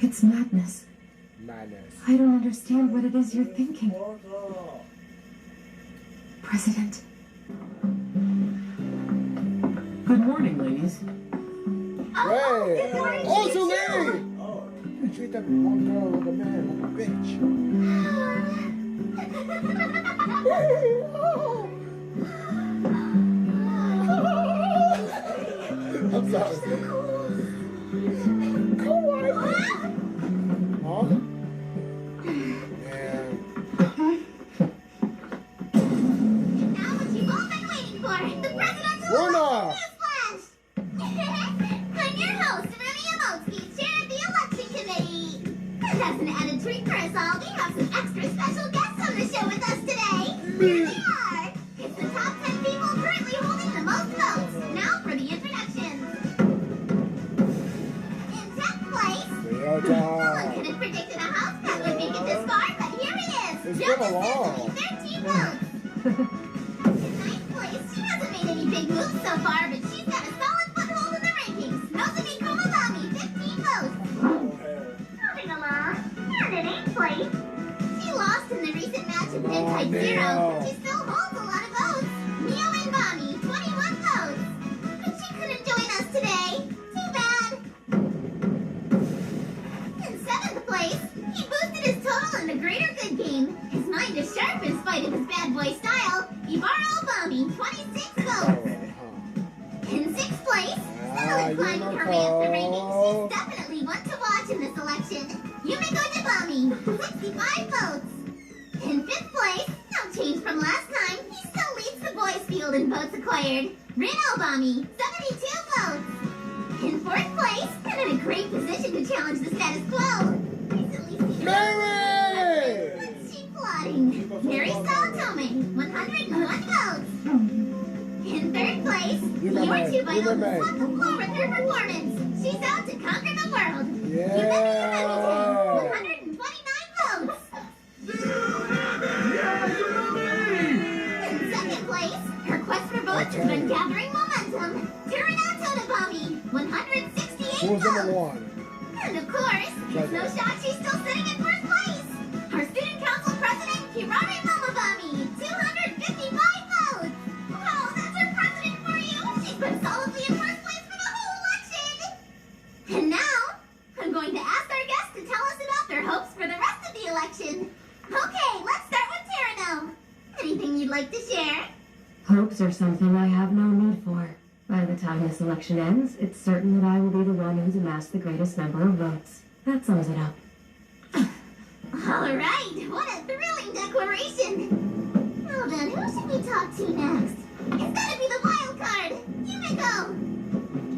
It's madness. Madness. I don't understand what it is you're thinking. President. Good morning, ladies. Hey! good morning Oh, to it's a you, lady! You treat that one girl like a man, like a bitch. I'm sorry. Huh? Man. Now what you've all been waiting for, the presidential Luna! newsflash! I'm your host, Remy Emotsuki, chair of the election committee. And as an added treat for us all, we have some extra special guests on the show with us today. Here they are. It's the top 10 people currently holding the most votes. Now for the introductions. In 10th place, no one could have predicted a house that would make it this far, but here he is. It's Jonas been a while. Sesame, 13 votes. In 9th place, she hasn't made any big moves so far, but she's got a solid foothold in the rankings. Nozomi Komazami, 15 votes. Moving along, and in 8th place, she lost in the recent match of Pin Type Zero, but she still holds a lot of votes. Mio Inbami, 21 votes. But she couldn't join us today. Too bad. In 7th place, he boosted his total in the Greater Good game. His mind is sharp in spite of his bad boy style. Ibara Obami, 26 votes. In 6th place, steadily climbing her way up the rankings, she's definitely one to watch in this election. Yumiko Jabami, 65 votes. In 5th place, no change from last time, he still leads the boys' field in votes acquired. Rin Obami, 72 votes. In 4th place, and in a great position to challenge the status quo, recently seen Mary! she plotting. Mary Saotome, 101 votes. In 3rd place, your two Mary. swept the floor with her performance. She's out to conquer the world. Yeah! 129 votes. In 2nd place, her quest for votes has been gathering momentum. Terinato Nabami, 168 Who was number votes. 1? And of course, it's no shock she's still sitting in 1st place. Our student council president, Kirari Momobami, 255 votes. Oh, that's our president for you. She's been solidly in 1st place for the whole election. And now, I'm going to ask our guests to tell us about their hopes for the rest of the election. Okay, let's start with Terano. Anything you'd like to share? Hopes are something I have no need for. By the time this election ends, it's certain that I will be the one who's amassed the greatest number of votes. That sums it up. All right, what a thrilling declaration. Well then, who should we talk to next? It's gotta be the wild card. Yumiko.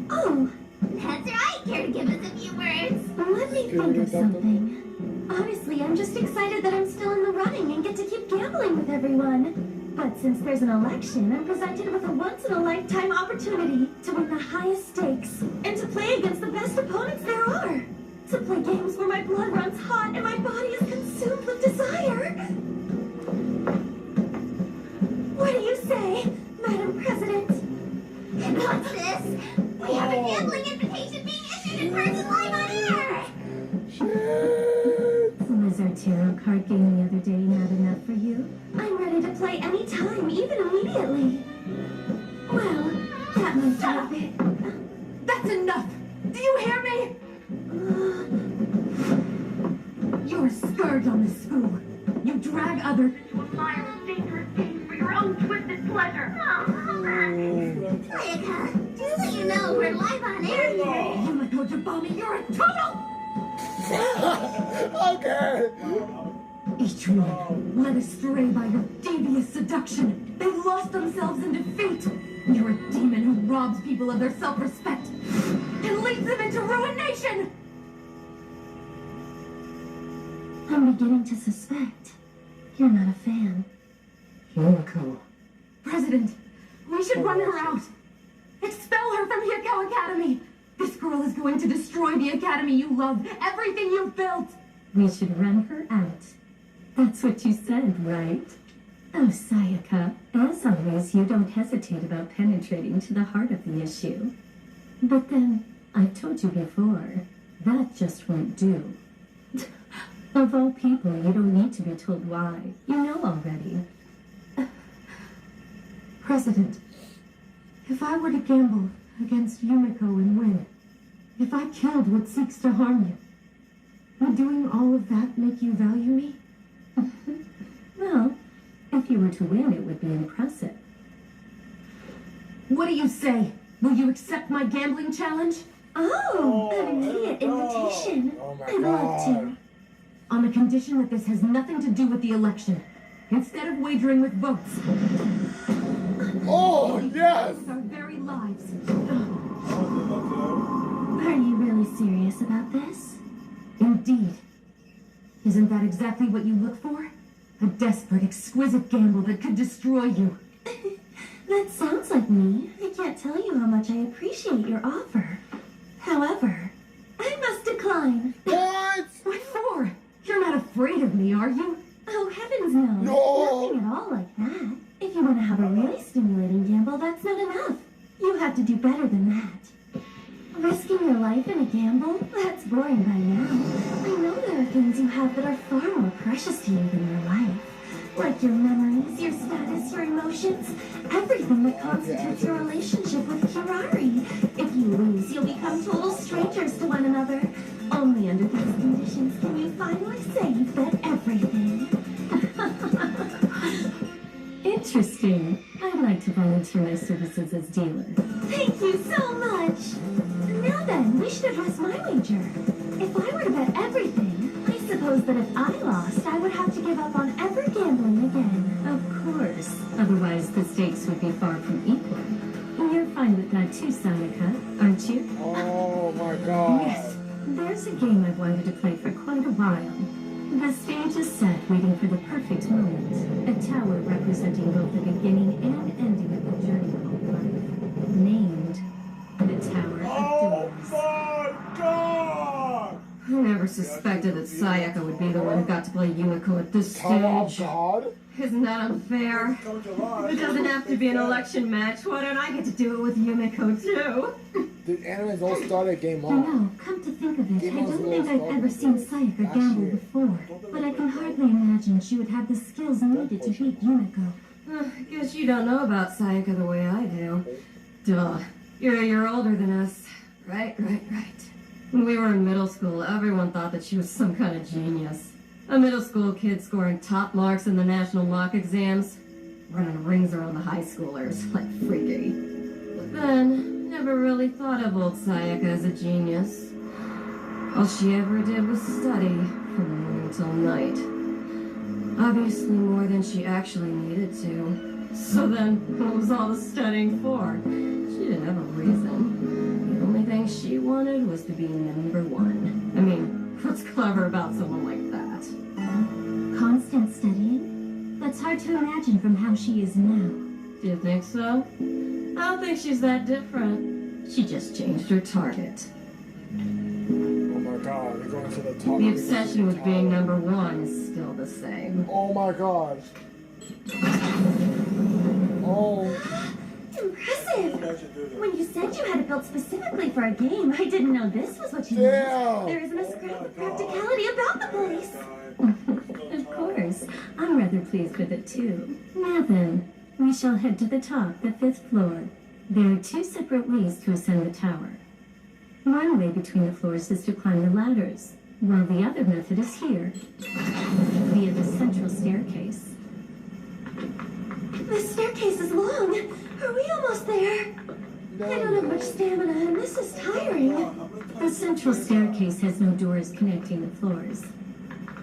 Oh, that's right. Care to give us a few words? Let me think of something. Honestly, I'm just excited that I'm still in the running and get to keep gambling with everyone. But since there's an election, I'm presented with a once-in-a-lifetime opportunity to win the highest stakes and to play against the best opponents there are. To play games where my blood runs hot and my body is consumed with desire. What do you say, Madam President? What's this? We have a gambling invitation being issued in person live on air! Was our tarot card game the other day not enough for you? I'm ready to play anytime, even immediately. Well, that might be a bit... That's enough! Do you hear me? You're a scourge on this school. You drag others into a mire of dangerous games for your own twisted pleasure. Sayaka, just so you know, we're live on air here. Yumiko Jabami, you're a total... Okay. Each one led astray by your devious seduction. They lost themselves in defeat. You're a demon who robs people of their self-respect and leads them into ruination. I'm beginning to suspect you're not a fan. Yumiko. President, we should run her out. Expel her from Hiko Academy. This girl is going to destroy the academy you love, everything you've built. We should run her out. That's what you said, right? Oh, Sayaka, as always, you don't hesitate about penetrating to the heart of the issue. But then, I've told you before, that just won't do. Of all people, you don't need to be told why. You know already. President, if I were to gamble against Yumiko and win, if I killed what seeks to harm you, would doing all of that make you value me? Well, if you were to win, it would be impressive. What do you say? Will you accept my gambling challenge? Oh, an immediate invitation. Oh my I'd love God. to. On the condition that this has nothing to do with the election. Instead of wagering with votes, Oh, yes. with our very lives. Are you really serious about this? Indeed. Isn't that exactly what you look for? A desperate, exquisite gamble that could destroy you. That sounds like me. I can't tell you how much I appreciate your offer. However, I must decline. What? What for? You're not afraid of me, are you? Oh, heavens no. No. Nothing at all like that. If you want to have a really stimulating gamble, that's not enough. You have to do better than that. Risking your life in a gamble? That's boring by now. I know there are things you have that are far more precious to you than your life. Like your memories, your status, your emotions, everything that constitutes your relationship with Kirari. If you lose, you'll become total strangers to one another. Only under these conditions can you finally say you've bet everything. Interesting. I'd like to volunteer my services as dealer. Thank you so much. Now then, we should address my wager. If I were to bet everything, I suppose that if I lost, I would have to give up on ever gambling again. Of course. Otherwise, the stakes would be far from equal. You're fine with that too, Sayaka, aren't you? Oh my God. Yes. There's a game I've wanted to play for quite a while. The stage is set, waiting for the perfect moment. A tower representing both the beginning and ending of the journey called life. Named the Tower of Oh Doors. my God. I never suspected that Sayaka would be the one who got to play Yumiko at this Oh stage. God. Isn't that unfair? It doesn't have to be an election match. Why don't I get to do it with Yumiko too? The animes all started Game I On. know, come to think of it, I Game On's don't really think I've started ever seen Sayaka last gamble year. before. But I can hardly imagine she would have the skills needed to beat Yumiko. Guess you don't know about Sayaka the way I do. Duh. You're a year older than us. Right. When we were in middle school, everyone thought that she was some kind of genius. A middle school kid scoring top marks in the national mock exams, running rings around the high schoolers, like freaky. But then, never really thought of old Sayaka as a genius. All she ever did was study, from morning till night. Obviously more than she actually needed to. So then, what was all the studying for? She didn't have a reason. The only thing she wanted was to be number one. I mean, what's clever about someone like that? Constant studying? That's hard to imagine from how she is now. Do you think so? I don't think she's that different. She just changed her target. Oh my god, they're going to the top. The obsession with being number one is still the same. Oh my god. Oh. Impressive! When you said you had it built specifically for a game, I didn't know this was what you Damn. meant. There isn't a scrap of practicality about the place. Of course. I'm rather pleased with it too. Now then, we shall head to the top, the 5th floor. There are 2 separate ways to ascend the tower. One way between the floors is to climb the ladders, while the other method is here, via the central staircase. The staircase is long. Are we almost there? I don't have much stamina, and this is tiring. The central staircase has no doors connecting the floors.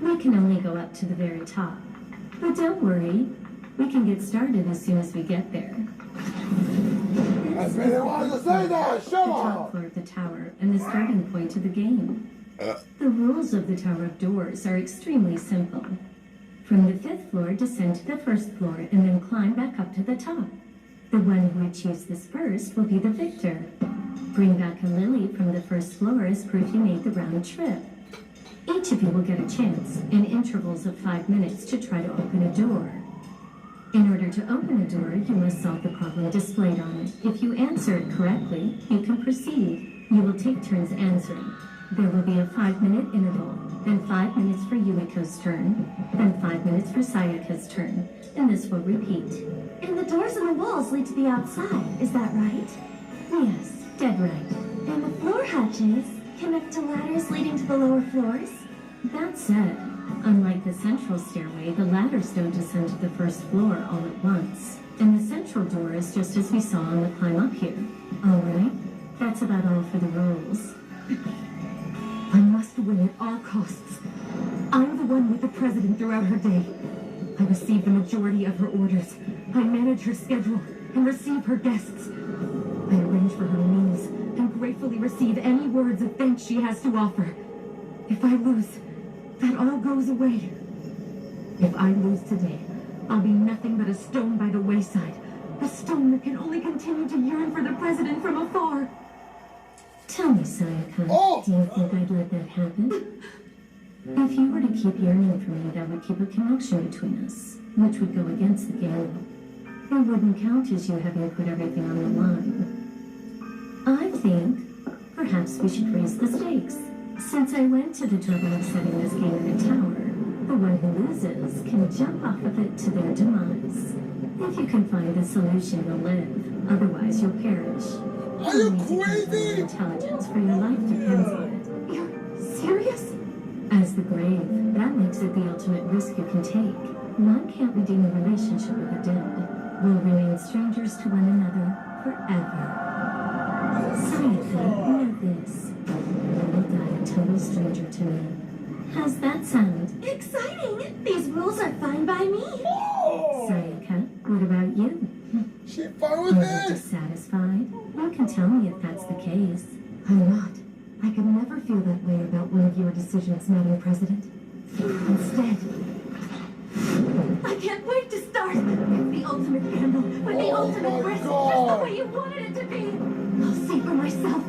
We can only go up to the very top. But don't worry, we can get started as soon as we get there. I really wanted to say that! Shut The top up! floor of the tower and the starting point of the game. The rules of the Tower of Doors are extremely simple. From the 5th floor, descend to the 1st floor and then climb back up to the top. The one who achieves this first will be the victor. Bring back a lily from the 1st floor as proof you made the round trip. Each of you will get a chance, in intervals of 5 minutes, to try to open a door. In order to open a door, you must solve the problem displayed on it. If you answer it correctly, you can proceed. You will take turns answering. There will be a 5-minute interval, then 5 minutes for Yumiko's turn, then 5 minutes for Sayaka's turn, and this will repeat. And the doors and the walls lead to the outside, is that right? Yes, dead right. And the floor hatches connect to ladders leading to the lower floors? That said, unlike the central stairway, the ladders don't descend to the 1st floor all at once. And the central door is just as we saw on the climb up here. Alright, that's about all for the rules. I must win at all costs. I'm the one with the president throughout her day. I receive the majority of her orders. I manage her schedule and receive her guests. I arrange for her meals and gratefully receive any words of thanks she has to offer. If I lose, that all goes away. If I lose today, I'll be nothing but a stone by the wayside. A stone that can only continue to yearn for the president from afar. Tell me, Sayaka, Oh! do you think I'd let that happen? If you were to keep yearning for me, that would keep a connection between us, which would go against the game. It wouldn't count as you having put everything on the line. I think perhaps we should raise the stakes. Since I went to the trouble of setting this game in a tower, the one who loses can jump off of it to their demise. If you can find the solution, you'll live. Otherwise, you'll perish. Are you You'll need to control crazy? intelligence, for your life depends on it. You're serious? As the grave, that makes it the ultimate risk you can take. One can't redeem a relationship with the dead. We'll remain strangers to one another forever. Sayaka, know this. You will die a total stranger to me. How's that sound? Exciting! These rules are fine by me. Oh! Sayaka, what about you? She fine Are with you it? dissatisfied? You can tell me if that's the case. I'm not. I could never feel that way about one of your decisions, Madam President. Instead, I can't wait to start. It's the ultimate gamble with the Oh ultimate my risk, just God. the way you wanted it to be. I'll see for myself.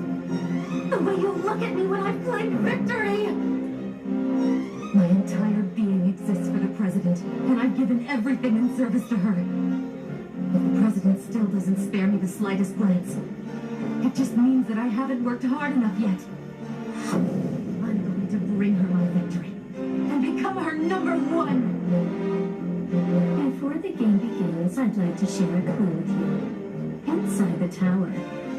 The way you'll look at me when I claim victory. my entire being exists for the president, and I've given everything in service to her. If the president still doesn't spare me the slightest glance, it just means that I haven't worked hard enough yet. I'm going to bring her my victory and become her #1. Before the game begins, I'd like to share a clue with you. Inside the tower,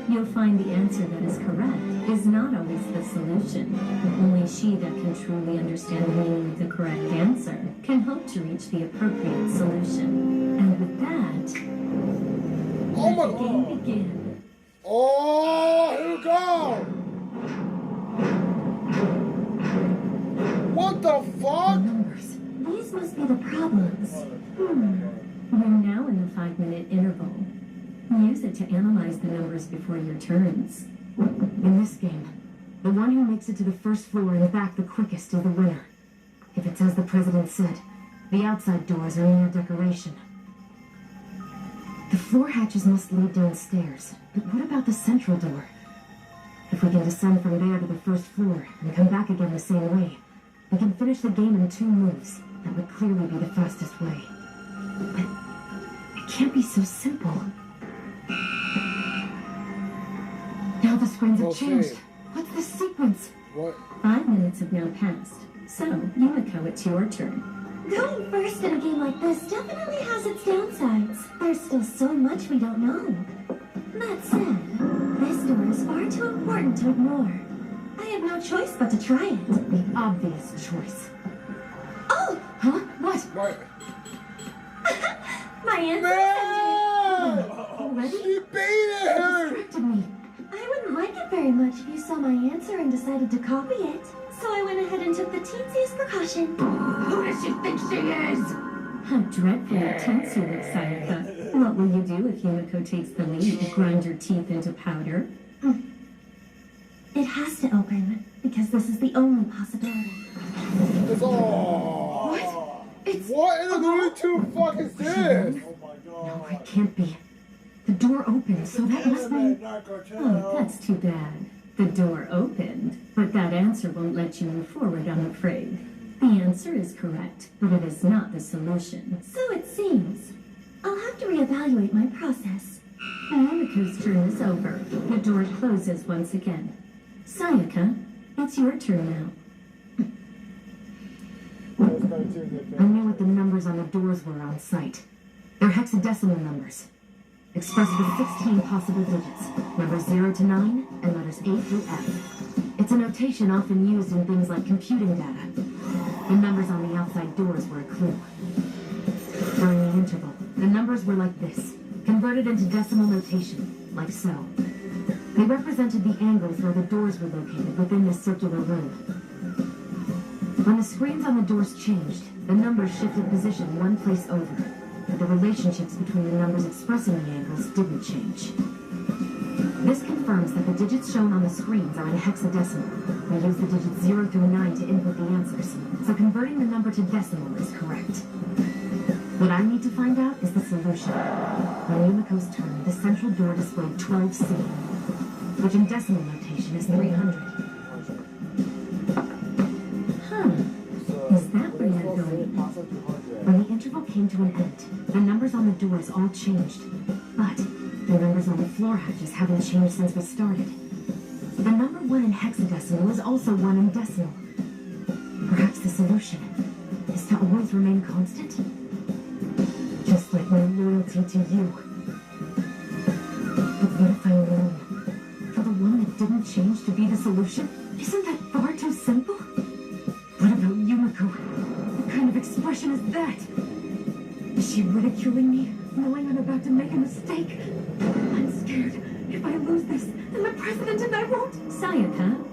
you'll find the answer that is correct is not always the solution. Only she that can truly understand the meaning of the correct answer can hope to reach the appropriate solution. And with that, Oh my let the game god! begin. Oh, here we go! What the fuck? Numbers. These must be the problems. We're now in the 5-minute interval. Use it to analyze the numbers before your turns. In this game, the one who makes it to the first floor and back the quickest is the winner. If it's as the president said, the outside doors are mere decoration. The floor hatches must lead downstairs, but what about the central door? If we can descend from there to the first floor and come back again the same way, we can finish the game in 2 moves. That would clearly be the fastest way. But it can't be so simple. Now the screens have changed. What's the sequence? What? 5 minutes have now passed. So, Yumiko, it's your turn. Going first in a game like this definitely has its downsides. There's still so much we don't know. That said, this door is far too important to ignore. I have no choice but to try it. The obvious choice. Oh! Huh? What? What? My answer Man! Already? She baited her! Distracted me. I wouldn't like it very much if you saw my answer and decided to copy it. So I went ahead and took the teensiest precaution. Who does she think she is? How dreadfully teensy you look, Sayaka. What will you do if Yumiko takes the lead? Grind your teeth into powder? It has to open, because this is the only possibility. It's all. What? It's... What in the Looney Tunes fuck is this? No, it can't be. The door opened, so that must mean... Oh, that's too bad. The door opened, but that answer won't let you move forward, I'm afraid. The answer is correct, but it is not the solution. So it seems. I'll have to reevaluate my process. Yumiko's turn is over. The door closes once again. Sayaka, it's your turn now. I knew what the numbers on the doors were on sight. They're hexadecimal numbers, expressed with 16 possible digits, numbers 0 to 9, and letters A through F. It's a notation often used in things like computing data. The numbers on the outside doors were a clue. During the interval, the numbers were like this, converted into decimal notation, like so. They represented the angles where the doors were located within this circular room. When the screens on the doors changed, the numbers shifted position one place over, but the relationships between the numbers expressing the angles didn't change. This confirms that the digits shown on the screens are in hexadecimal. We use the digits 0 through 9 to input the answers, so converting the number to decimal is correct. What I need to find out is the solution. On Yumiko's turn, the central door displayed 12C, which in decimal notation is 300. Is that where you're going? When the interval came to an end, the numbers on the doors all changed. But the numbers on the floor hatches haven't changed since we started. The number 1 in hexadecimal is also 1 in decimal. Perhaps the solution is to always remain constant? Just like my loyalty to you. But what if I'm wrong? For the one that didn't change to be the solution? Isn't that far too simple? What about Yumiko? What kind of expression is that? Is she ridiculing me, knowing I'm about to make a mistake? I'm scared. If I lose this, then the president and I won't... Sayaka,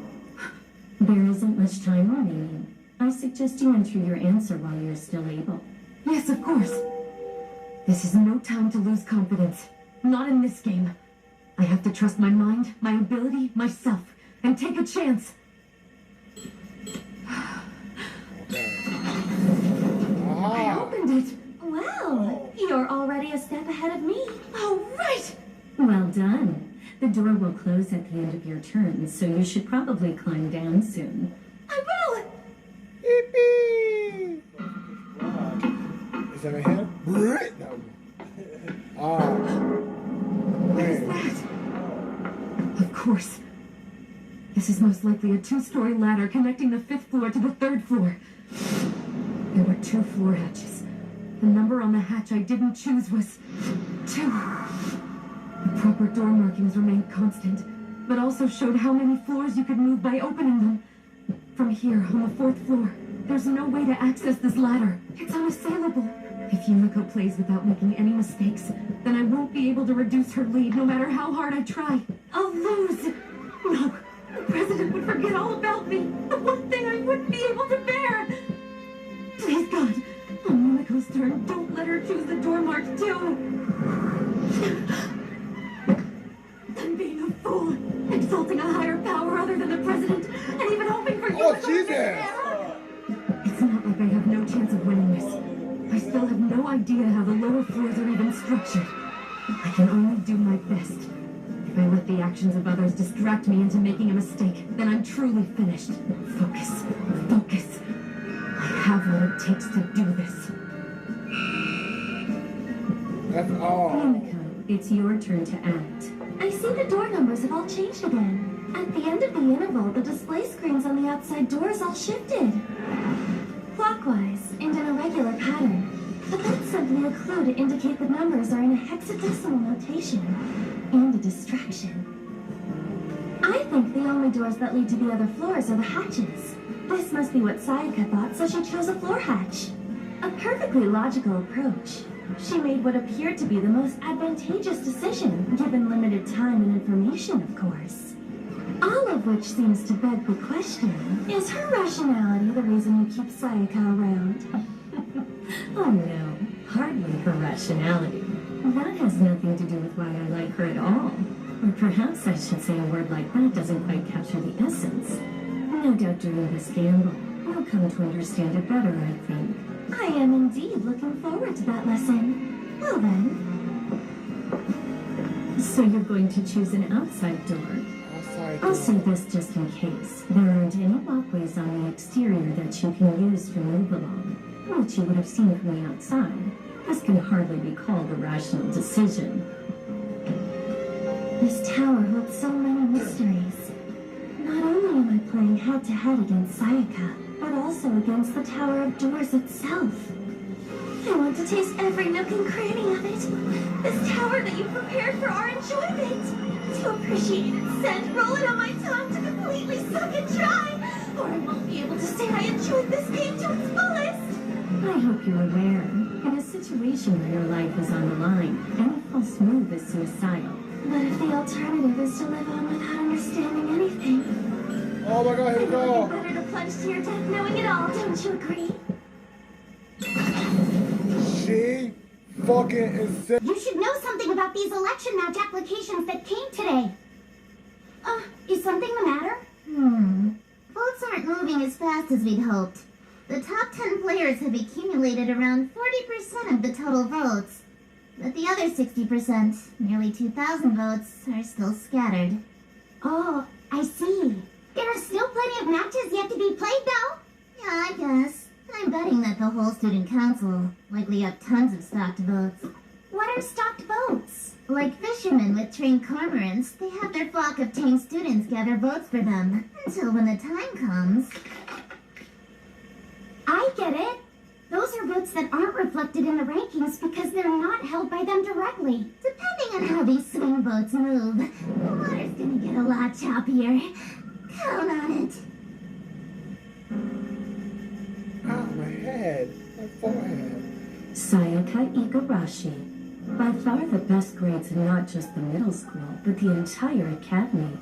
there isn't much time remaining. I suggest you enter your answer while you're still able. Yes, of course. This is no time to lose confidence. Not in this game. I have to trust my mind, my ability, myself, and take a chance. I opened it. Wow, you're already a step ahead of me. All right. Well done. The door will close at the end of your turn, so you should probably climb down soon. I will. Yippee! Is that my hand? Brit! No. What is that? Of course. This is most likely a 2-story ladder connecting the 5th floor to the 3rd floor. There were 2 floor hatches. The number on the hatch I didn't choose was 2. The proper door markings remained constant, but also showed how many floors you could move by opening them. From here, on the 4th floor, there's no way to access this ladder. It's unassailable. If Yumiko plays without making any mistakes, then I won't be able to reduce her lead no matter how hard I try. I'll lose. No, the president would forget all about me. The one thing I wouldn't be able to bear. Please, God, on Yumiko's turn, don't let her choose the door marked 2. I'm being a fool, exalting a higher power other than the president, and even hoping for Yumiko to Jesus! get It's not like I have no chance of winning this. I still have no idea how the lower floors are even structured. I can only do my best. If If I let the actions of others distract me into making a mistake, then I'm truly finished. Focus. Focus. I have what it takes to do this. That's all. Yumiko, it's your turn to act. I see the door numbers have all changed again. At the end of the interval, the display screens on the outside doors all shifted. Clockwise and in a regular pattern. But that's simply a clue to indicate the numbers are in a hexadecimal notation. And a distraction. I think the only doors that lead to the other floors are the hatches. This must be what Sayaka thought, so she chose a floor hatch. A perfectly logical approach. She made what appeared to be the most advantageous decision, given limited time and information, of course. All of which seems to beg the question, is her rationality the reason you keep Sayaka around? Oh no, hardly her rationality. That has nothing to do with why I like her at all. Or perhaps I should say a word like that doesn't quite capture the essence. No doubt during this gamble, you'll come to understand it better, I think. I am indeed looking forward to that lesson. Well then. So you're going to choose an outside door? I'll say this just in case. There aren't any walkways on the exterior that you can use to move along, which you would have seen from the outside. This can hardly be called a rational decision. This tower holds so many mysteries. Not only am I playing head-to-head against Sayaka, but also against the Tower of Doors itself. I want to taste every nook and cranny of it. This tower that you prepared for our enjoyment. To appreciate its scent, roll it on my tongue to completely suck it dry. Or I won't be able to say I enjoyed this game to its fullest. I hope you're aware, in a situation where your life is on the line, any false move is suicidal. But if the alternative is to live on without understanding anything, Oh my god, here we it would go. be better to plunge to your death knowing it all, don't you agree? She fucking insane. You should know something about these election match applications that came today. Is something the matter? Votes aren't moving as fast as we'd hoped. The top 10 players have accumulated around 40% of the total votes. But the other 60%, nearly 2,000 votes, are still scattered. Oh, I see. There are still plenty of matches yet to be played, though? Yeah, I guess. I'm betting that the whole student council likely have tons of stocked votes. What are stocked votes? Like fishermen with trained cormorants, they have their flock of tame students gather votes for them, until when the time comes... I get it. Those are votes that aren't reflected in the rankings because they're not held by them directly. Depending on how these swing votes move, the water's gonna get a lot choppier. Count on it. Ow, my head. My forehead. Sayaka Igarashi. By far the best grades in not just the middle school, but the entire academy.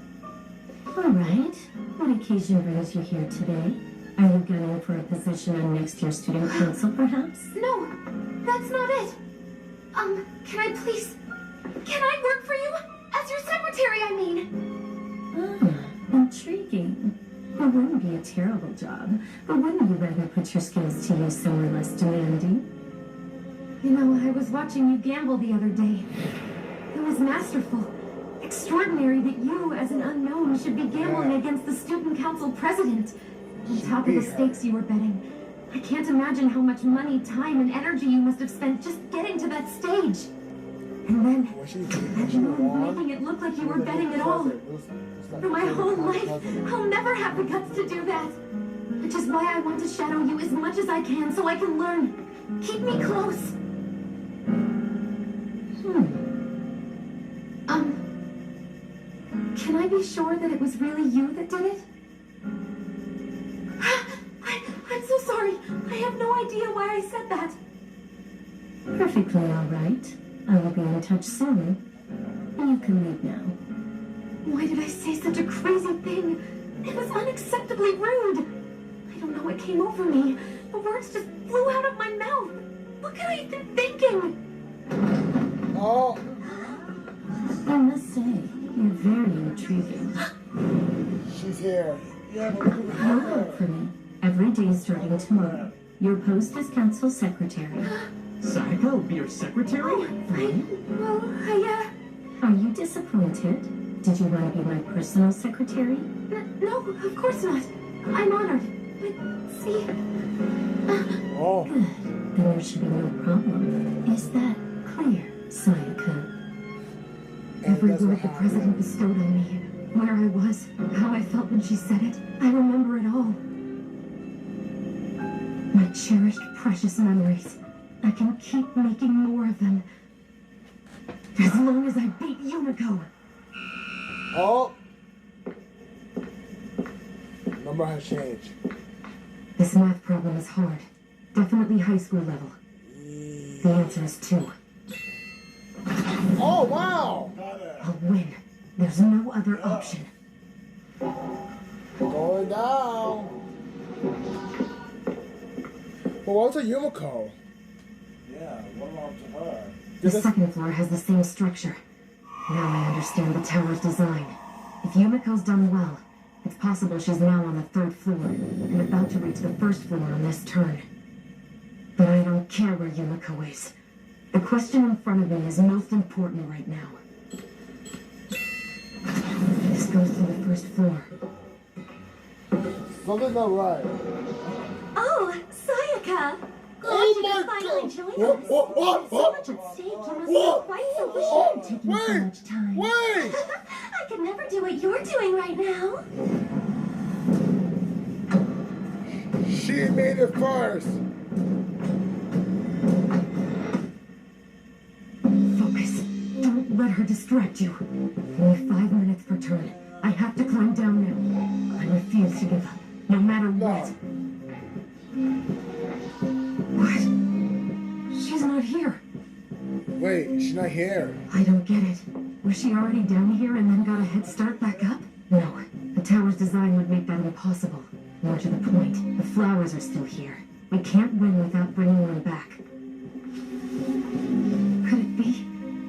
Alright, what occasion brings you here today? Are you gunning for a position on next year's student council, perhaps? No, that's not it. Can I please... Can I work for you? As your secretary, I mean. Intriguing. It wouldn't be a terrible job, but wouldn't you rather put your skills to use somewhere less demanding? You know, I was watching you gamble the other day. It was masterful. Extraordinary that you, as an unknown, should be gambling against the student council president. On top of the stakes you were betting. I can't imagine how much money, time, and energy you must have spent just getting to that stage. And then, that moon making it look like you were betting it all. For my whole life, I'll never have the guts to do that. Which is why I want to shadow you as much as I can so I can learn. Keep me close. Can I be sure that it was really you that did it? I'm so sorry. I have no idea why I said that. Perfectly all right. I will be in touch soon. You can leave now. Why did I say such a crazy thing? It was unacceptably rude. I don't know what came over me. The words just flew out of my mouth. What could I have been thinking? Oh. I must say, you're very intriguing. She's here. You'll work for me. Every day starting tomorrow. Your post as council secretary. Sayaka will be your secretary? Well, Are you disappointed? Did you want to be my personal secretary? No, of course not. I'm honored. But, see... Oh. Good. Then there should be no problem. Is that clear? Sayaka. Every that's word what the president bestowed on me, where I was, how I felt when she said it, I remember it all. My cherished, precious memories. I can keep making more of them. As long as I beat Yumiko. Oh. Number has changed. This math problem is hard. Definitely high school level. The answer is 2. Oh, wow. I'll win. There's no other option. Going down. Well, what's a Yumiko? Yeah, what about to her? The second floor has the same structure. Now I understand the tower's design. If Yumiko's done well, it's possible she's now on the 3rd floor and about to reach the 1st floor on this turn. But I don't care where Yumiko is. The question in front of me is most important right now. This goes to the 1st floor. Something's not right. Oh, Sayaka! Oh Glad you my could finally God. join What, us. what, what, With so what? much at stake, you must What? be quite selfish. Taking so much time. Wait! I could never do what you're doing right now. She made it first. Focus. Don't let her distract you. Only 5 minutes per turn. I have to climb down now. I refuse to give up, no matter what. What? She's not here. Wait, she's not here. I don't get it. Was she already down here and then got a head start back up? No. The tower's design would make that impossible. More to the point, the flowers are still here. We can't win without bringing them back. Could it be?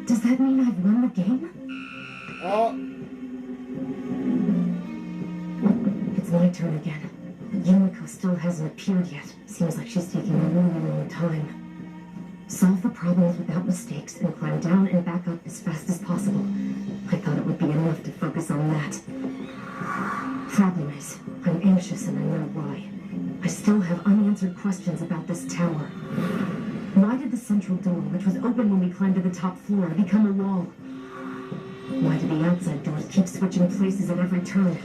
Does that mean I've won the game? Oh, It's my turn again. Yumiko still hasn't appeared yet. Seems like she's taking a really long time. Solve the problems without mistakes and climb down and back up as fast as possible. I thought it would be enough to focus on that. Problem is, I'm anxious and I know why. I still have unanswered questions about this tower. Why did the central door, which was open when we climbed to the top floor, become a wall? Why do the outside doors keep switching places at every turn?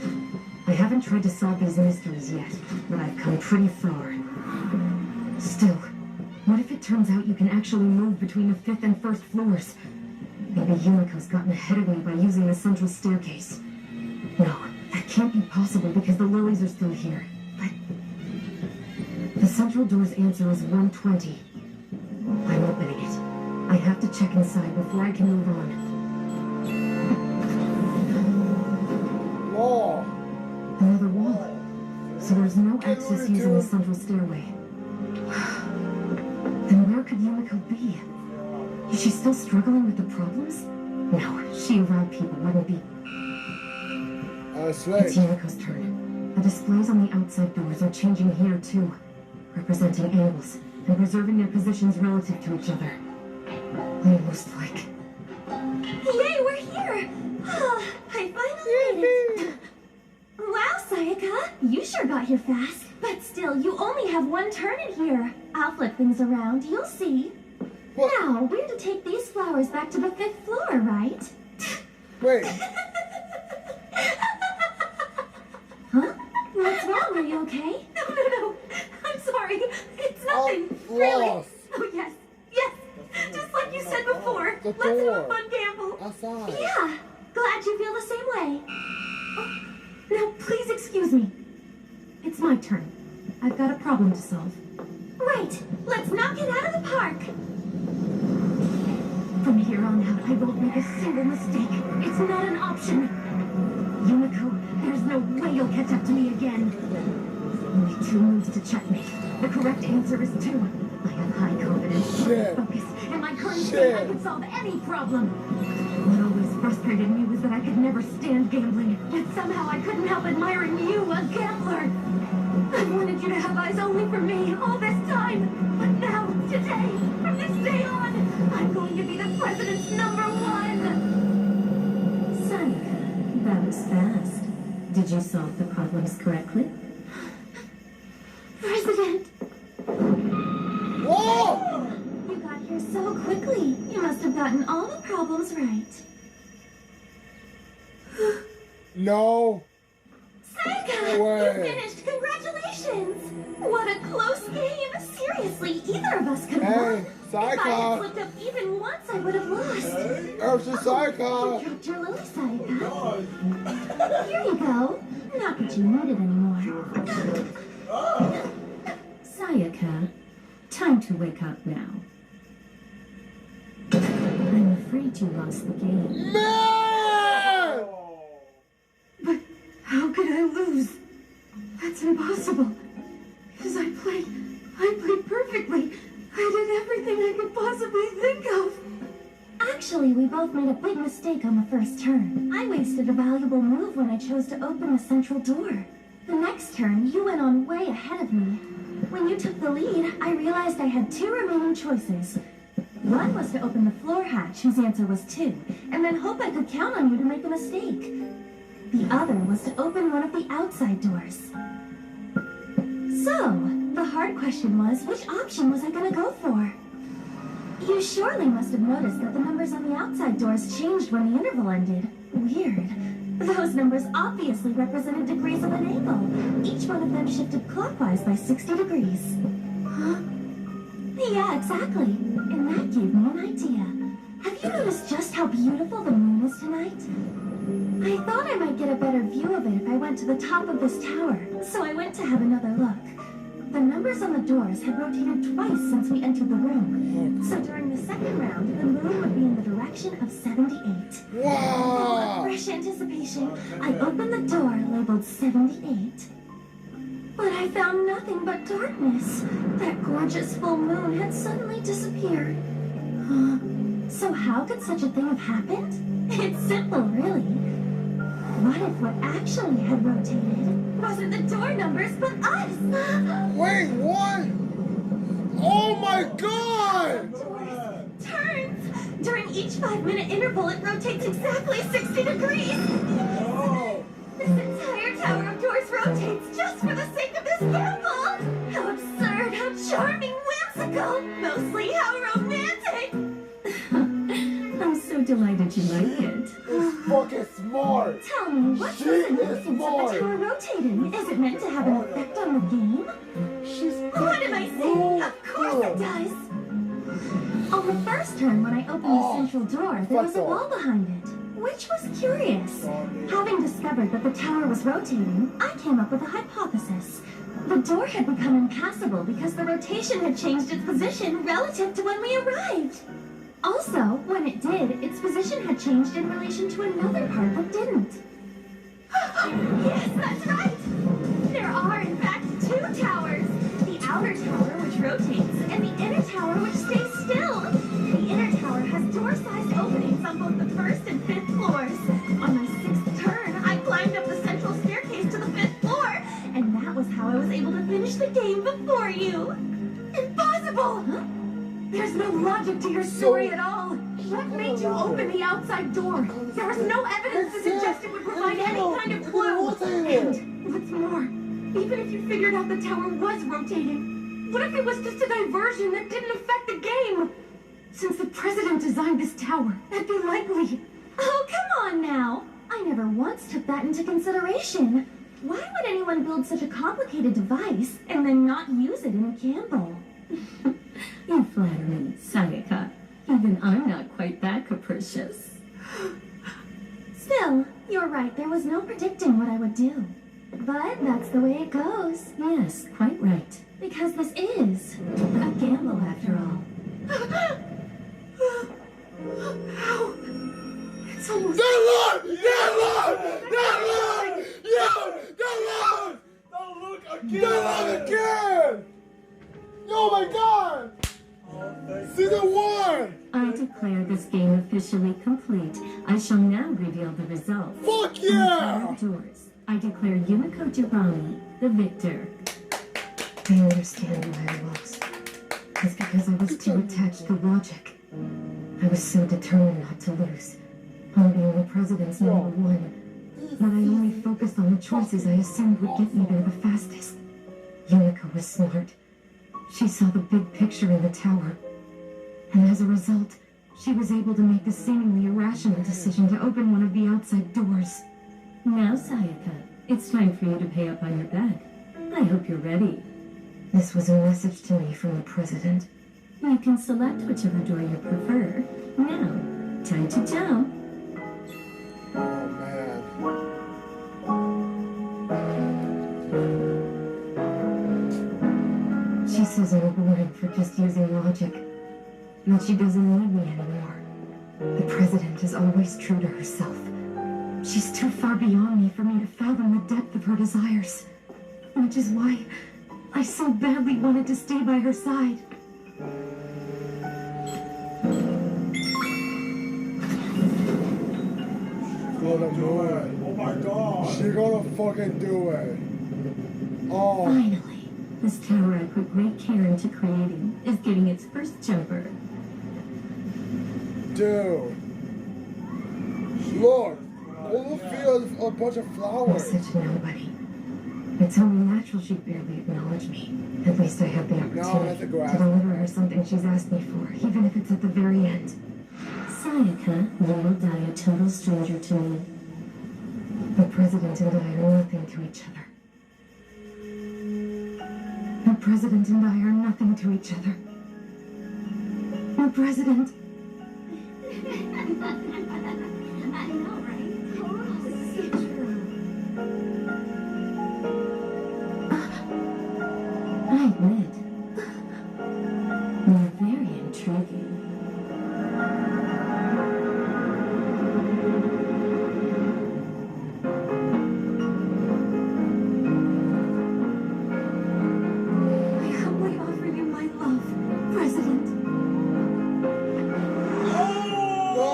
I haven't tried to solve these mysteries yet, but I've come pretty far. Still, what if it turns out you can actually move between the 5th and 1st floors? Maybe Yumiko's gotten ahead of me by using the central staircase. No, that can't be possible because the lilies are still here. But the central door's answer is 120. I'm opening it. I have to check inside before I can move on. wall. Another wall. So there's no access using the central stairway. Then where could Yumiko be? Is she still struggling with the problems? No, she of all people wouldn't be. That's right. It's Yumiko's turn. The displays on the outside doors are changing here too, representing angles and preserving their positions relative to each other. Almost like... Yay, we're here! Ah, I finally made it. Wow, Sayaka, you sure got here fast. But still, you only have one turn in here. I'll flip things around, you'll see. What? Now, we're to take these flowers back to the 5th floor, right? Wait. Huh? What's wrong? Are you okay? No. I'm sorry. It's nothing. Really. Lost. Oh, yes. Yes. Just like you said before. The Let's have door. a fun gamble. Outside. Yeah. Glad you feel the same way. Oh, now, please excuse me. It's my turn. I've got a problem to solve. Right. Let's knock it out of the park. From here on out, I won't make a single mistake. It's not an option. Yumiko, there's no way you'll catch up to me again. Only 2 moves to checkmate. The correct answer is 2. I have high confidence, Shit. focus, and my current state Shit. I can solve any problem. What always frustrated me was that I could never stand gambling, yet somehow I couldn't help admiring you, a gambler. I wanted you to have eyes only for me all this time. But now, today, from this day on, I'm going to be the president's #1. Sayaka, was fast. Did you solve the problems correctly? President! Whoa! You got here so quickly. You must have gotten all the problems right. No. Sayaka! No way. You finished! Congratulations! What a close game! Seriously, either of us could have Hey, won. If I had Sayaka. slipped up even once, I would have lost. Ursa You Sayaka. dropped your lily, Sayaka. Here you go. Not that you need it anymore. Sayaka, time to wake up now. I'm afraid you lost the game. Man! But how could I lose? That's impossible. Because I played perfectly. I did everything I could possibly think of. Actually, we both made a big mistake on the first turn. I wasted a valuable move when I chose to open the central door. The next turn, you went on way ahead of me. When you took the lead, I realized I had two remaining choices. One was to open the floor hatch, whose answer was 2, and then hope I could count on you to make a mistake. The other was to open one of the outside doors. So, the hard question was, which option was I gonna go for? You surely must have noticed that the numbers on the outside doors changed when the interval ended. Weird. Those numbers obviously represented degrees of an angle. Each one of them shifted clockwise by 60 degrees. Huh? Yeah, exactly. And that gave me an idea. Have you noticed just how beautiful the moon is tonight? I thought I might get a better view of it if I went to the top of this tower, so I went to have another look. The numbers on the doors had rotated twice since we entered the room. So during the second round, the moon would be in the direction of 78. Full Wow! of fresh anticipation, I opened the door labeled 78. But I found nothing but darkness. That gorgeous full moon had suddenly disappeared. Huh? So how could such a thing have happened? It's simple, really. What if what actually had rotated wasn't the door numbers, but us? Wait, what? Oh my god! Doors, turns. During each 5-minute interval, it rotates exactly 60 degrees. This entire tower of doors rotates just for the sake of this gamble. How absurd, how charming, whimsical, mostly how romantic. I'm so delighted you like it. She's fucking smart! Tell me, what's She the is significance of the smart. tower rotating? Is it meant to have an effect on the game? She's What am I saying? Of course it does. On the first turn, when I opened the central door, there was a wall behind it, which was curious. Having discovered that the tower was rotating, I came up with a hypothesis. The door had become impassable because the rotation had changed its position relative to when we arrived. Also, when it did, its position had changed in relation to another part that didn't. Yes, that's right! There are, in fact, 2 towers. The outer tower, which rotates, and the inner tower, which stays still. The inner tower has door-sized openings on both the 1st and 5th floors. On my 6th turn, I climbed up the central staircase to the 5th floor, and that was how I was able to finish the game before you. Impossible! Huh? There's no logic to your story at all. What made you open the outside door? There was no evidence to suggest it would provide any kind of clue. And what's more, even if you figured out the tower was rotating, what if it was just a diversion that didn't affect the game? Since the president designed this tower, that'd be likely. Oh, come on now. I never once took that into consideration. Why would anyone build such a complicated device and then not use it in a gamble? You flatter me, Sayaka. Even I'm not quite that capricious. Still, you're right. There was no predicting what I would do. But that's the way it goes. Yes, quite right. Because this is a gamble, after all. How? It's almost... That Lord! That Lord! That Lord! Yo! That Lord! Don't look again! That Lord again! Oh my god! Season 1! I declare this game officially complete. I shall now reveal the results. Fuck On the yeah! side of doors, I declare Yumiko Jabami the victor. I understand why I lost. It's because I was too attached to logic. I was so determined not to lose. On being the president's #1. but I only focused on the choices I assumed would get me there the fastest. Yumiko was smart. She saw the big picture in the tower. And as a result, she was able to make the seemingly irrational decision to open one of the outside doors. Now, Sayaka, it's time for you to pay up on your bet. I hope you're ready. This was a message to me from the president. You can select whichever door you prefer. Now, time to jump. Oh, man. She says I'm boring for just using logic. That she doesn't need me anymore. The president is always true to herself. She's too far beyond me for me to fathom the depth of her desires. Which is why I so badly wanted to stay by her side. Gonna do it. Oh my god. She gonna fucking do it. Oh. Finally, this tower I put great care into creating is getting its first jumper. Dude. Look. All the field is a bunch of I'm flowers. such a nobody. It's only natural she'd barely acknowledge me. At least I have the No, that's a opportunity to grass. deliver her something she's asked me for, even if it's at the very end. Sayaka, you will die a total stranger to me. The president and I are nothing to each other. The president and I are nothing to each other. The president... I know, right? I admit, you're very intriguing. I humbly offer you my love, President. No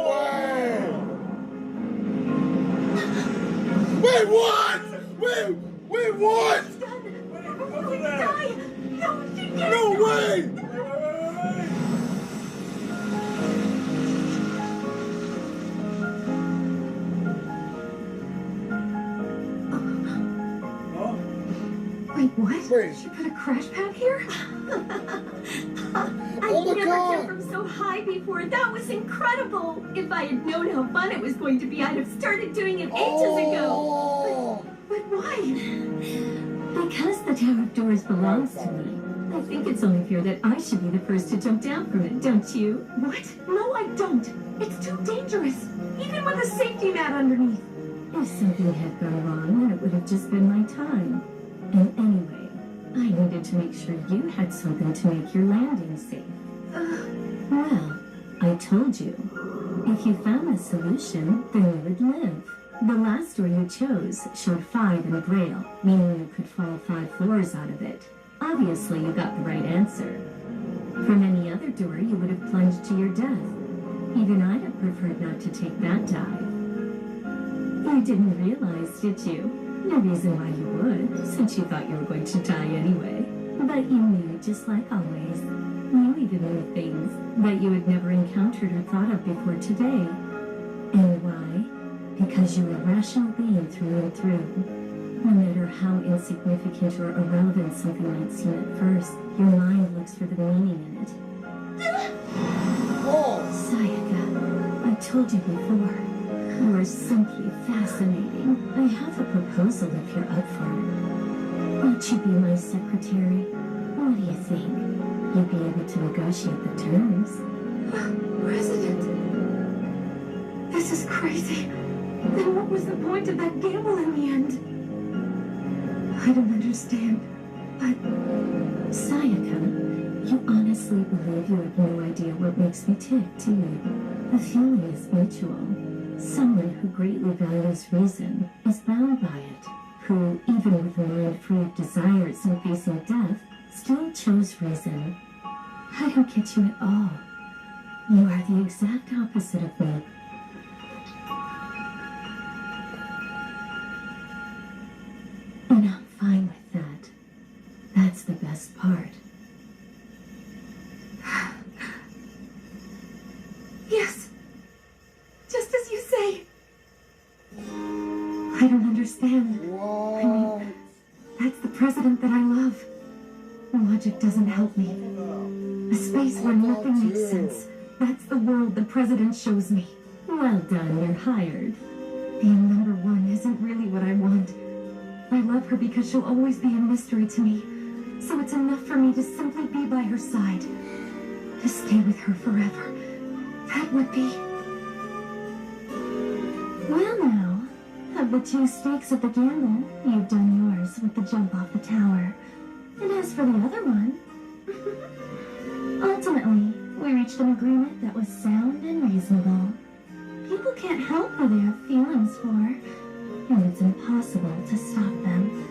way! Wait, what? Wait, what? Before you die! No, she can't! No way! Wait, what? Wait. She put a crash pad here? Oh my I've never God. jumped from so high before. That was incredible. If I had known how fun it was going to be, I'd have started doing it ages ago. Oh. But why? Because the Tower of Doors belongs to me, I think it's only fair that I should be the first to jump down from it, don't you? What? No, I don't. It's too dangerous. Even with a safety mat underneath. If something had gone wrong, then it would have just been my time. And anyway, I needed to make sure you had something to make your landing safe. Well, I told you. If you found the solution, then you would live. The last door you chose showed 5 in a braille, meaning you could fall 5 floors out of it. Obviously, you got the right answer. From any other door, you would have plunged to your death. Even I'd have preferred not to take that dive. You didn't realize, did you? No reason why you would, since you thought you were going to die anyway. But you knew, just like always. You even knew things that you had never encountered or thought of before today. And why? Because you're a rational being through and through. No matter how insignificant or irrelevant something might seem at first, your mind looks for the meaning in it. Oh. Sayaka, I told you before. You are simply fascinating. I have a proposal if you're up for it. Won't you be my secretary? What do you think? You'd be able to negotiate the terms. President. This is crazy. Then what was the point of that gamble in the end? I don't understand. But... Sayaka, you honestly believe you have no idea what makes me tick, do you? The feeling is mutual. Someone who greatly values reason is bound by it, who, even with a mind free of desires and facing death, still chose reason. I don't get you at all. You are the exact opposite of me. And I'm fine with that. That's the best part. Yes. Just as you say. understand. What? I mean, that's the president that I love. Logic doesn't help me. A space where nothing makes sense. That's the world the president shows me. Well done, you're hired. Being number one isn't really what I want. I love her because she'll always be a mystery to me. So it's enough for me to simply be by her side. To stay with her forever. That would be... Well now, of the two stakes at the gamble, you've done yours with the jump off the tower. And as for the other one... Ultimately, we reached an agreement that was sound and reasonable. People can't help who they have feelings for, and it's impossible to stop them.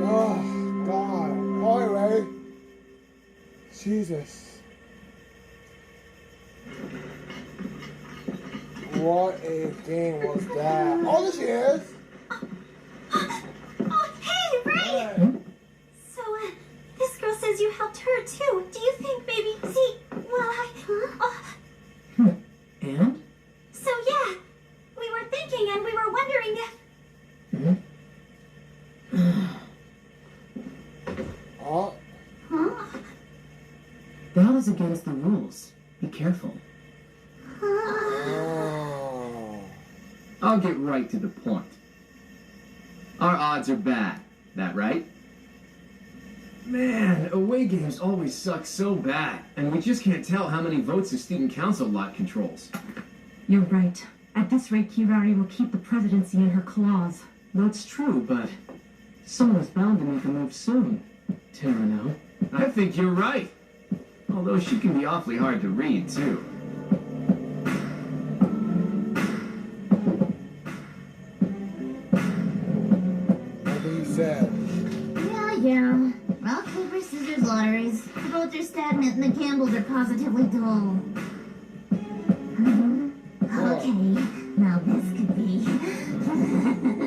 Oh, God. Anyway. Jesus. What a game was that? Oh, there she is! Oh, hey, RWBY! So, this girl says you helped her too. Do you think maybe... See, well, And? So, yeah. We were thinking and we were wondering if... Oh. Huh? That was against the rules. Be careful. Oh. I'll get right to the point. Our odds are bad. That right? Man, away games always suck so bad, and we just can't tell how many votes the student council lot controls. You're right. At this rate, Kirari will keep the presidency in her claws. That's true, but someone is bound to make a move soon. Tara, now. I think you're right. Although she can be awfully hard to read, too. What did he say? Yeah. Rock, paper, scissors, lotteries. The votes are stagnant and the gambles are positively dull. Okay, now this could be...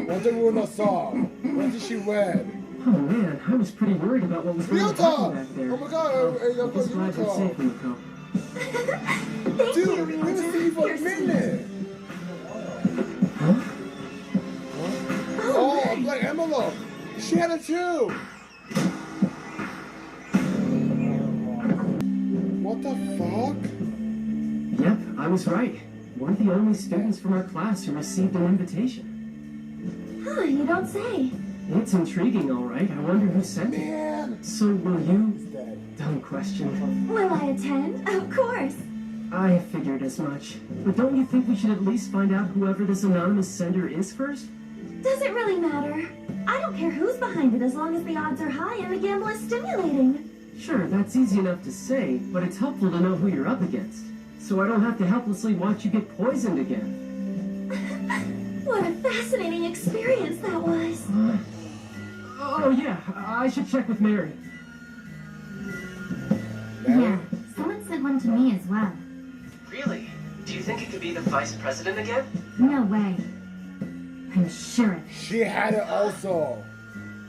What did Runa saw? What did she win? Oh man, I was pretty worried about what was going to happen Ryota! back there. Oh my God, Just glad you're safe, Miko. Thank Dude, you, we haven't seen you Ryota. for a You're minute. Huh? Oh, a black envelope. She had it too. What the fuck? Yep, I was right. We're the only students from our class who received an invitation. Huh, you don't say. It's intriguing, all right. I wonder who sent it. Man. So will you... He's dead. Dumb question. Will I attend? Of course. I figured as much. But don't you think we should at least find out whoever this anonymous sender is first? Does it really matter? I don't care who's behind it as long as the odds are high and the gamble is stimulating. Sure, that's easy enough to say, but it's helpful to know who you're up against. So I don't have to helplessly watch you get poisoned again. What a fascinating experience that was. Oh yeah, I should check with Mary. Yeah, someone sent one to me as well. Really? Do you think it could be the vice president again? No way. I'm sure of it. She had it also.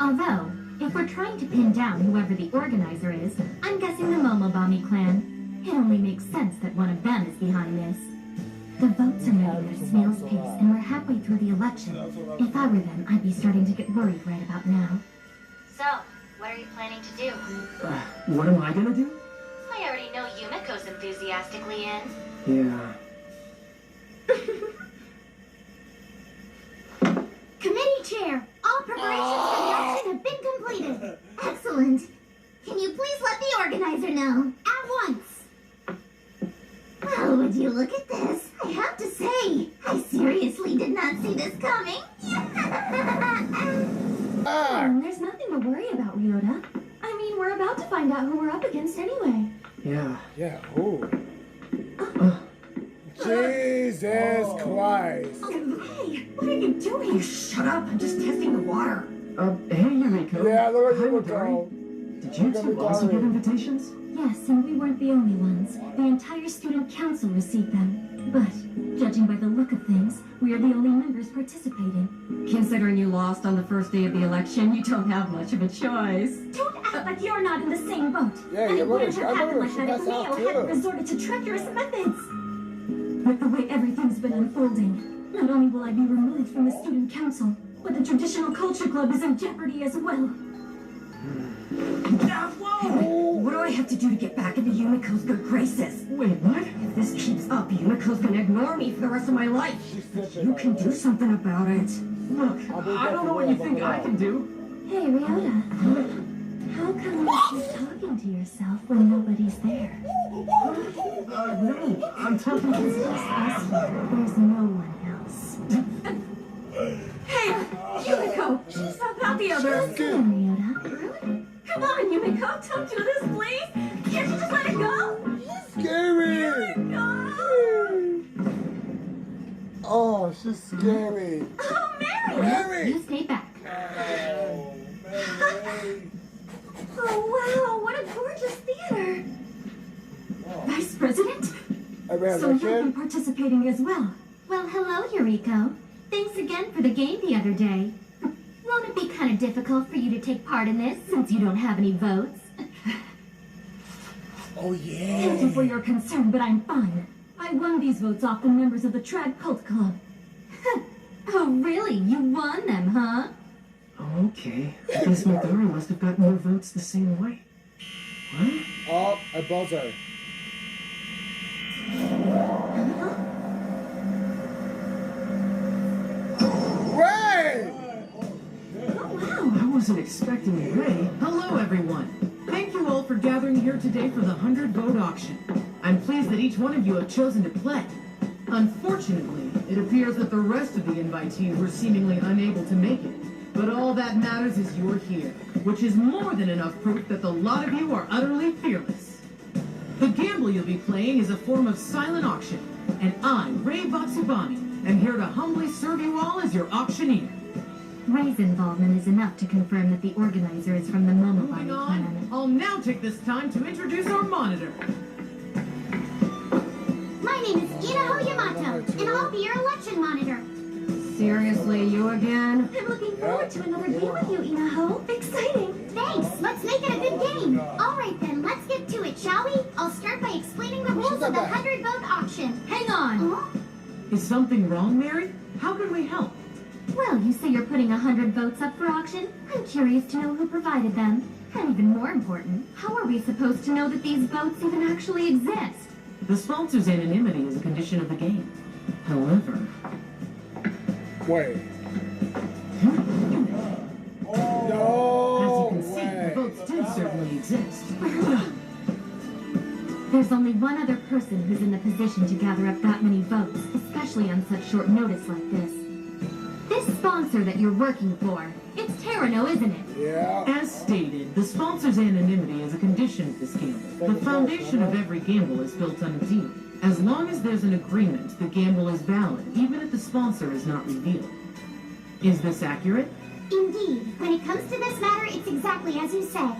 Although, if we're trying to pin down whoever the organizer is, I'm guessing the Momobami clan. It only makes sense that one of them is behind this. The votes are moving at a snail's pace, and we're halfway through the election. If I were them, I'd be starting to get worried right about now. So, what are you planning to do? What am I gonna do? I already know Yumiko's enthusiastically in. Yeah. Committee chair, all preparations for the action have been completed. Excellent. Can you please let the organizer know at once? Well, would you look at this? I have to say, I seriously did not see this coming. There's nothing to worry about, Ryota. I mean, we're about to find out who we're up against anyway. Yeah. Yeah, who? Jesus Christ. Oh, hey, what are you doing? Shut up, I'm just testing the water. Hey, Yuriko. Yeah, look at Hi, you Midori. go. Did you two also get invitations? Yes, and we weren't the only ones. The entire student council received them. But, judging by the look of things, we are the only members participating. Considering you lost on the first day of the election, you don't have much of a choice. Don't act like you're not in the same boat. Yeah, and you it wouldn't remember, have I happened remember like she that if passed out Leo hadn't too. resorted to treacherous methods. With the way everything's been unfolding, not only will I be removed from the student council, but the traditional culture club is in jeopardy as well. Whoa! What do I have to do to get back into Yumiko's good graces? Wait, what? If this keeps up, Yumiko's gonna ignore me for the rest of my life. You can do something about it. Look, I don't know what you think I can do. Hey, Ryota. How come you keep talking to yourself when nobody's there? No, I'm talking to It's just us here. There's no one else. Hey, Yumiko! She's not the other. Just kidding, Ryota. Come on, Yumiko! Don't do this, please! Can't you just let it go? Scary! Oh, she's scary. Oh, Mary! Mary! You stay back. Oh, Mary. Oh, wow. What a gorgeous theater. Vice President? So you've been participating as well. Well, hello, Yuriko. Thanks again for the game the other day. Won't it be kind of difficult for you to take part in this since you don't have any votes? Oh, yeah. Thank you for your concern, but I'm fine. I won these votes off the members of the Trad Cult Club. Oh, really? You won them, huh? Okay, I guess Midori must have gotten more votes the same way. What? Oh, a buzzer. Ray! I wasn't expecting Ray. Hello, everyone. Thank you all for gathering here today for the 100-vote auction. I'm pleased that each one of you have chosen to play. Unfortunately, it appears that the rest of the invitees were seemingly unable to make it. But all that matters is you're here, which is more than enough proof that the lot of you are utterly fearless. The gamble you'll be playing is a form of silent auction, and I, Ray Batsubami, am here to humbly serve you all as your auctioneer. Ray's involvement is enough to confirm that the organizer is from the Momobody Moving clan. on, I'll now take this time to introduce our monitor. My name is Inaho Yamato, and I'll be your election monitor. Seriously, you again? I'm looking forward to another game with you, Inaho. Exciting. Thanks, let's make it a good game. All right then, let's get to it, shall we? I'll start by explaining the rules of the 100-vote auction. Hang on. Huh? Is something wrong, Mary? How can we help? Well, you say you're putting 100 votes up for auction. I'm curious to know who provided them. And even more important, how are we supposed to know that these votes even actually exist? The sponsor's anonymity is a condition of the game. However... Wait. As you No can see, the votes did certainly exist. There's only one other person who's in the position to gather up that many votes, especially on such short notice like this. This sponsor that you're working for, it's Terrano, isn't it? Yeah. As stated, the sponsor's anonymity is a condition of this gamble. The foundation of every gamble is built on a deal. As long as there's an agreement, the gamble is valid, even if the sponsor is not revealed. Is this accurate? Indeed. When it comes to this matter, it's exactly as you said.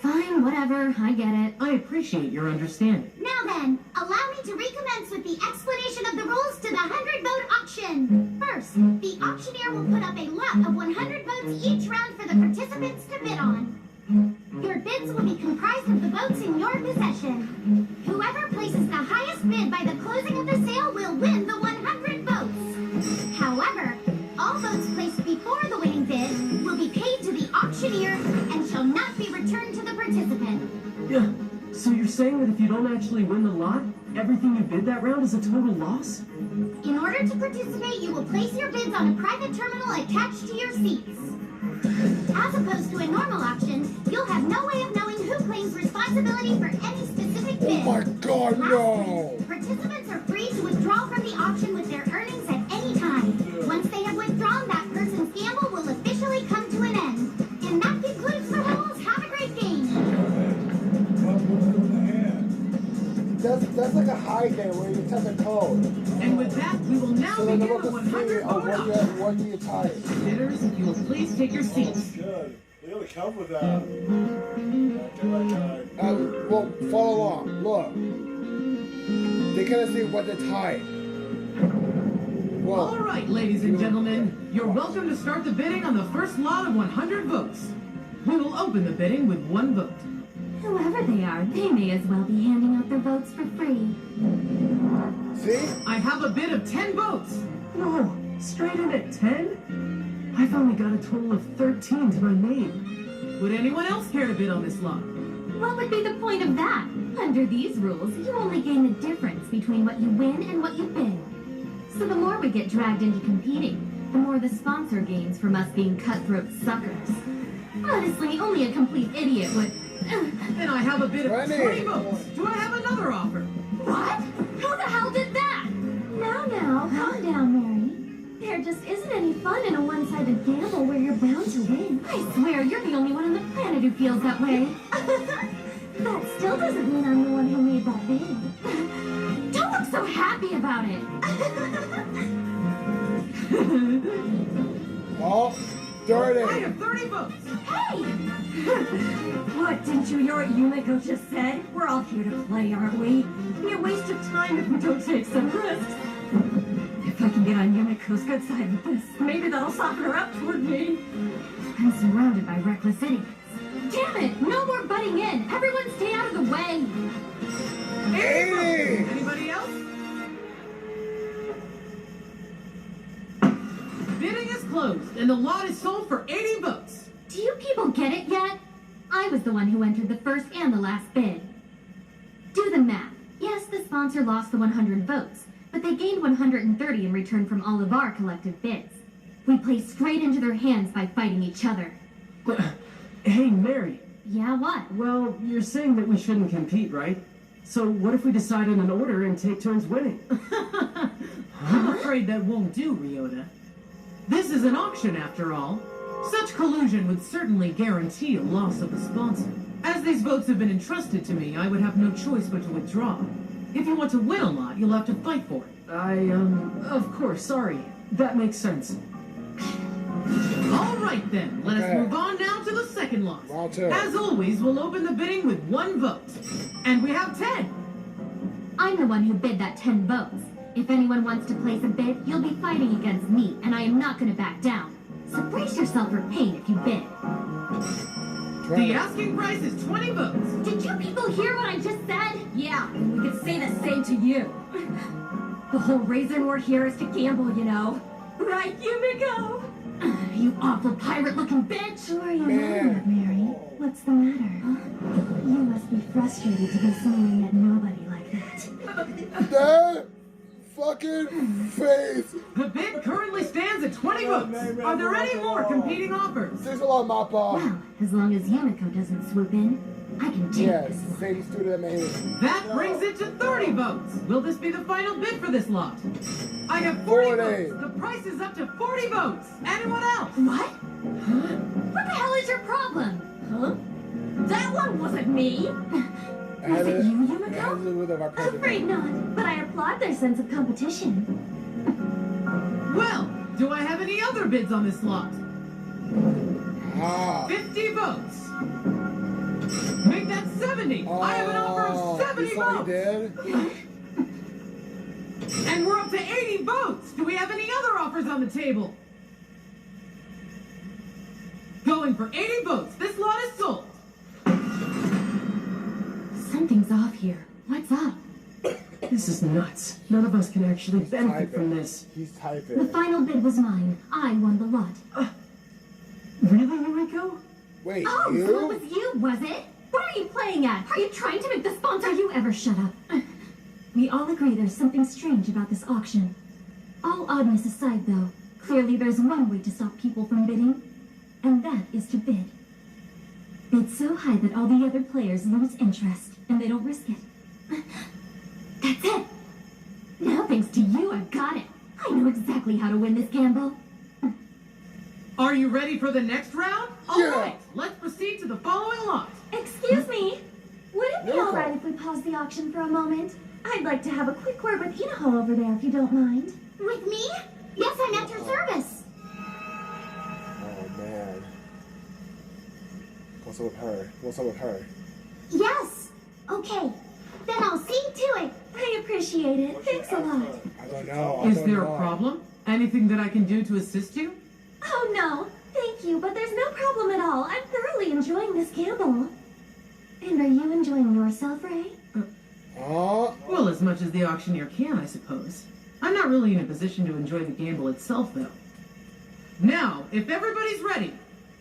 Fine, whatever, I get it. I appreciate your understanding. Now then, allow me to recommence with the explanation of the rules to the 100-vote auction. First, the auctioneer will put up a lot of 100 votes each round for the participants to bid on. Your bids will be comprised of the votes in your possession. Whoever places the highest bid by the closing of the sale will win the 100 votes. However, all votes placed before the winning bid will be paid to the auctioneer and shall not be returned to the participant. Yeah. So you're saying that if you don't actually win the lot, everything you bid that round is a total loss? In order to participate, you will place your bids on a private terminal attached to your seats. As opposed to a normal auction, you'll have no way of knowing who claims responsibility for any specific bid. Oh my God, no! Lastly, participants are free to withdraw from the auction with their earnings at any time. Once they have withdrawn, that person's gamble will officially come to an end. And that concludes the rules. Have a great game. That's like a high game where you test a code. And with that, we will now So the begin number the of 100 vote auction. what you tie. Bidders, if you will please take your seats. Good. They only come with that. Okay, my time. Well, follow along. Look. They gotta see what they tied. Well, All right, ladies and gentlemen, you're welcome to start the bidding on the first lot of 100 votes. We will open the bidding with one vote. Whoever they are, they may as well be handing out their votes for free. See? I have a bid of 10 votes. Whoa, straight in at 10? I've only got a total of 13 to my name. Would anyone else care to bid on this lot? What would be the point of that? Under these rules, you only gain the difference between what you win and what you bid. So the more we get dragged into competing, the more the sponsor gains from us being cutthroat suckers. Honestly, only a complete idiot would... Then I have a bid of 20 votes. Do I have another offer? What? Who the hell did that? Now, calm down, Mary. There just isn't any fun in a one-sided gamble where you're bound to win. I swear, you're the only one on the planet who feels that way. That still doesn't mean I'm the one who made that bid. Don't look so happy about it. Oh, dirty. I have 30 votes. Hey! What, didn't you hear what Yumiko just said? We're all here to play, aren't we? It'd be a waste of time if we don't take some risks. If I can get on Yumiko's good side with this, maybe that'll soften her up toward me. I'm surrounded by reckless idiots. Damn it! No more butting in! Everyone stay out of the way! 80 votes. Anybody else? Bidding is closed, and the lot is sold for 80 votes. Do you people get it yet? I was the one who entered the first and the last bid. Do the math. Yes, the sponsor lost the 100 votes, but they gained 130 in return from all of our collective bids. We play straight into their hands by fighting each other. Hey, Mary. Yeah, what? Well, you're saying that we shouldn't compete, right? So what if we decide on an order and take turns winning? I'm afraid that won't do, Ryota. This is an auction, after all. Such collusion would certainly guarantee a loss of the sponsor. As these votes have been entrusted to me, I would have no choice but to withdraw. If you want to win a lot, you'll have to fight for it. Of course, sorry. That makes sense. All right, then. Let us move on now to the second lot. As always, we'll open the bidding with 1 vote. And we have 10. I'm the one who bid that 10 votes. If anyone wants to place a bid, you'll be fighting against me, and I am not going to back down. So brace yourself for pain if you bid. The asking price is 20 votes. Did you people hear what I just said? Yeah, and we could say the same to you. The whole reason we're here is to gamble, you know. Right, Yumiko? You awful pirate-looking bitch! Who are you mad at, Mary? What's the matter? You must be frustrated to be singing at nobody like that. That fucking face. The bid currently stands at 20 votes. Are there any more competing offers? Thanks a lot, Mappa. Well, as long as Yumiko doesn't swoop in, I can take Yes, this one. same student at That brings it to 30 votes. Will this be the final bid for this lot? I have 40 votes. The price is up to 40 votes. Anyone else? What? What the hell is your problem? Huh? That one wasn't me. Was it you, Yumiko? Afraid not, but I applaud their sense of competition. Well, do I have any other bids on this lot? 50 votes. Make that 70. I have an offer of 70 votes. And we're up to 80 votes. Do we have any other offers on the table? Going for 80 votes. This lot is sold. Something's off here. What's up? This is nuts. None of us can actually benefit from this. He's typing. The final bid was mine. I won the lot. Really, Yumiko? Wait, Oh, you? so it was you, was it? What are you playing at? Are you trying to make the sponsor you ever shut up? We all agree there's something strange about this auction. All oddness aside, though, clearly there's one way to stop people from bidding, and that is to bid. Bid so high that all the other players lose interest, and they don't risk it. That's it. Now, thanks to you, I've got it. I know exactly how to win this gamble. Are you ready for the next round? All right, let's proceed to the following lot. Excuse me, would it be Yumiko. alright if we pause the auction for a moment? I'd like to have a quick word with Inaho over there, if you don't mind. With me? Yes, I'm at your service. Oh, man. What's up with her? What's up with her? Yes! Okay, then I'll see to it. I appreciate it. Thanks a lot. I don't know. Is there a problem? Anything that I can do to assist you? Oh no, thank you, but there's no problem at all. I'm thoroughly enjoying this gamble. And are you enjoying yourself, Ray? Well, as much as the auctioneer can, I suppose. I'm not really in a position to enjoy the gamble itself, though. Now, if everybody's ready,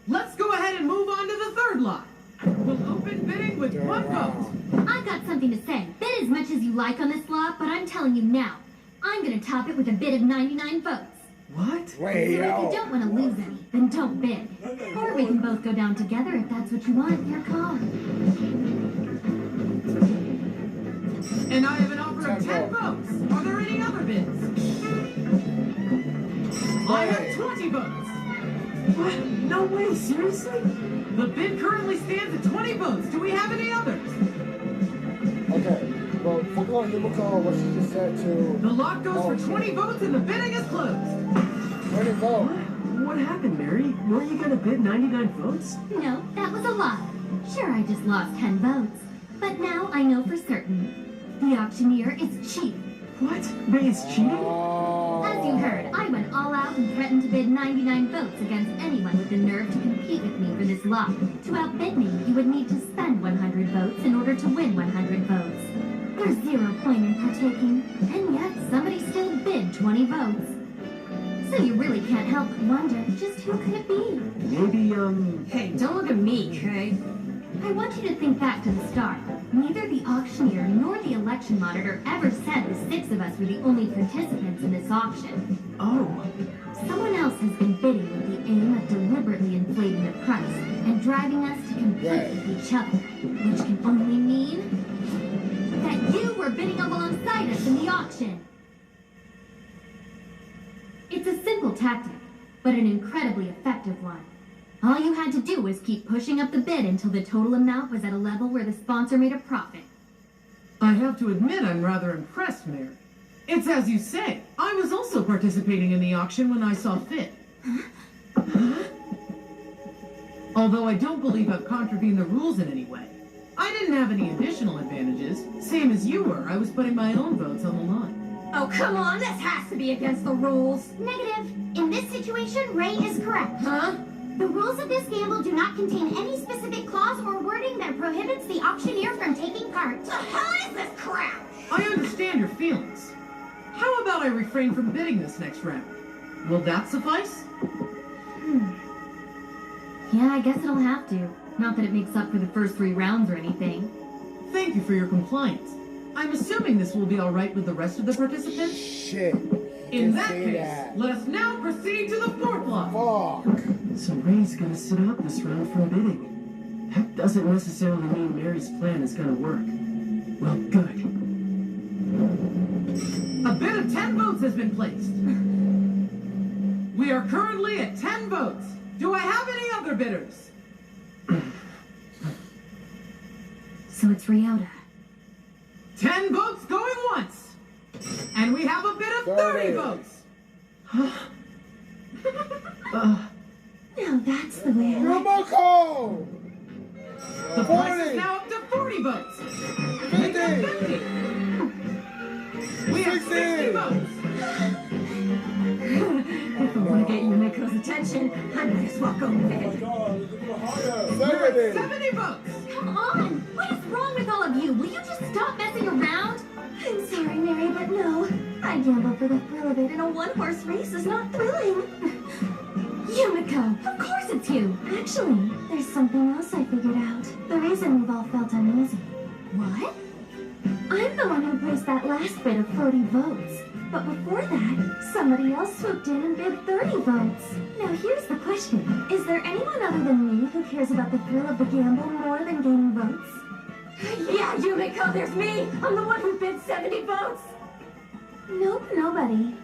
let's go ahead and move on to the third lot. We'll open bidding with one vote. I've got something to say. Bid as much as you like on this lot, but I'm telling you now, I'm gonna top it with a bid of 99 votes. What? So if you don't want to lose any, then don't bid. Or we can both go down together if that's what you want. Your call. And I have an offer of 10 votes. Are there any other bids? I have 20 votes. What? No way, seriously? The bid currently stands at 20 votes. Do we have any others? Okay, well, focus on Yumiko, what she just said to... The lot goes for 20 votes and the bidding is closed. 20 votes. What happened, Mary? Weren't you gonna bid 99 votes? No, that was a lie. Sure, I just lost 10 votes. But now I know for certain. The auctioneer is cheap. What? Ray is cheating? As you heard, I went all out and threatened to bid 99 votes against anyone with the nerve to compete with me for this lot. To outbid me, you would need to spend 100 votes in order to win 100 votes. There's zero point in partaking, and yet somebody still bid 20 votes. So you really can't help but wonder just who could it be? Maybe, Hey, don't look at me, Kay. I want you to think back to the start. Neither the auctioneer nor the election monitor ever said the 6 of us were the only participants in this auction. Oh. Someone else has been bidding with the aim of deliberately inflating the price and driving us to compete with each other, which can only mean that you were bidding alongside us in the auction. It's a simple tactic, but an incredibly effective one. All you had to do was keep pushing up the bid until the total amount was at a level where the sponsor made a profit. I have to admit I'm rather impressed, Mary. It's as you say. I was also participating in the auction when I saw fit. Although I don't believe I've contravened the rules in any way. I didn't have any additional advantages. Same as you were, I was putting my own votes on the line. Oh, come on, this has to be against the rules. Negative. In this situation, Ray is correct. Huh? The rules of this gamble do not contain any specific clause or wording that prohibits the auctioneer from taking part. The hell is this crap? I understand your feelings. How about I refrain from bidding this next round? Will that suffice? Yeah, I guess it'll have to. Not that it makes up for the first 3 rounds or anything. Thank you for your compliance. I'm assuming this will be all right with the rest of the participants? Shit. In that case, let us now proceed to the 4th lot. Fuck. So Ray's gonna sit out this round from bidding. That doesn't necessarily mean Mary's plan is gonna work. Well, good. A bid of 10 votes has been placed. We are currently at 10 votes. Do I have any other bidders? So it's Ryota. 10 votes going once. And we have a bid of 30 votes. Now that's the way I like it. Yumiko! The price is now up to 40 votes. 50! We have 60 votes. If I want to get Yumiko's attention, I might as well go bid. God, it's a little higher. 70 votes. Come on! What is wrong with all of you? Will you just stop messing around? I'm sorry, Mary, but no. I gamble for the thrill of it, and a one-horse race is not thrilling. Yumiko, of course it's you. Actually, there's something else I figured out. The reason we've all felt uneasy. What? I'm the one who placed that last bid of 40 votes. But before that, somebody else swooped in and bid 30 votes. Now here's the question. Is there anyone other than me who cares about the thrill of the gamble more than gaining votes? Yeah, Yumiko, there's me. I'm the one who bid 70 votes. Nope, nobody.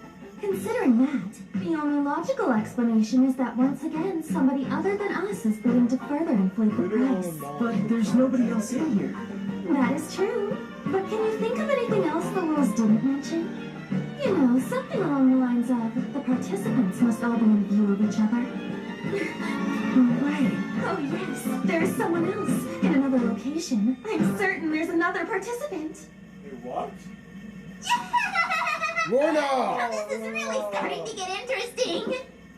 Considering that, the only logical explanation is that once again, somebody other than us is bidding to further inflate the price. But there's nobody else in here. That is true. But can you think of anything else the rules didn't mention? You know, something along the lines of, the participants must all be in view of each other. No way. Oh yes, there's someone else in another location. I'm certain there's another participant. Wait, what? Lorna! This is really starting to get interesting.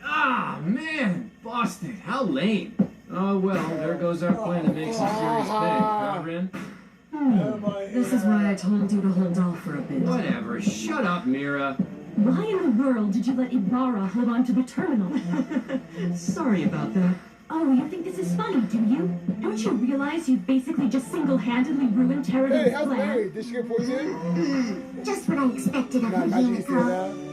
Ah, man. Busted. How lame. Oh, well, there goes our plan to make some serious bidding, huh, Rin? This is why I told you to hold off for a bit. Whatever. Shut up, Mira. Why in the world did you let Ibarra hold on to the terminal? Sorry about that. Oh, you think this is funny, do you? Don't you realize you basically just single-handedly ruined Hey, Terradon's how's plan? Mary? Did she get poisoned? Just what I expected of Nah, you, imagine you see Yumiko. that.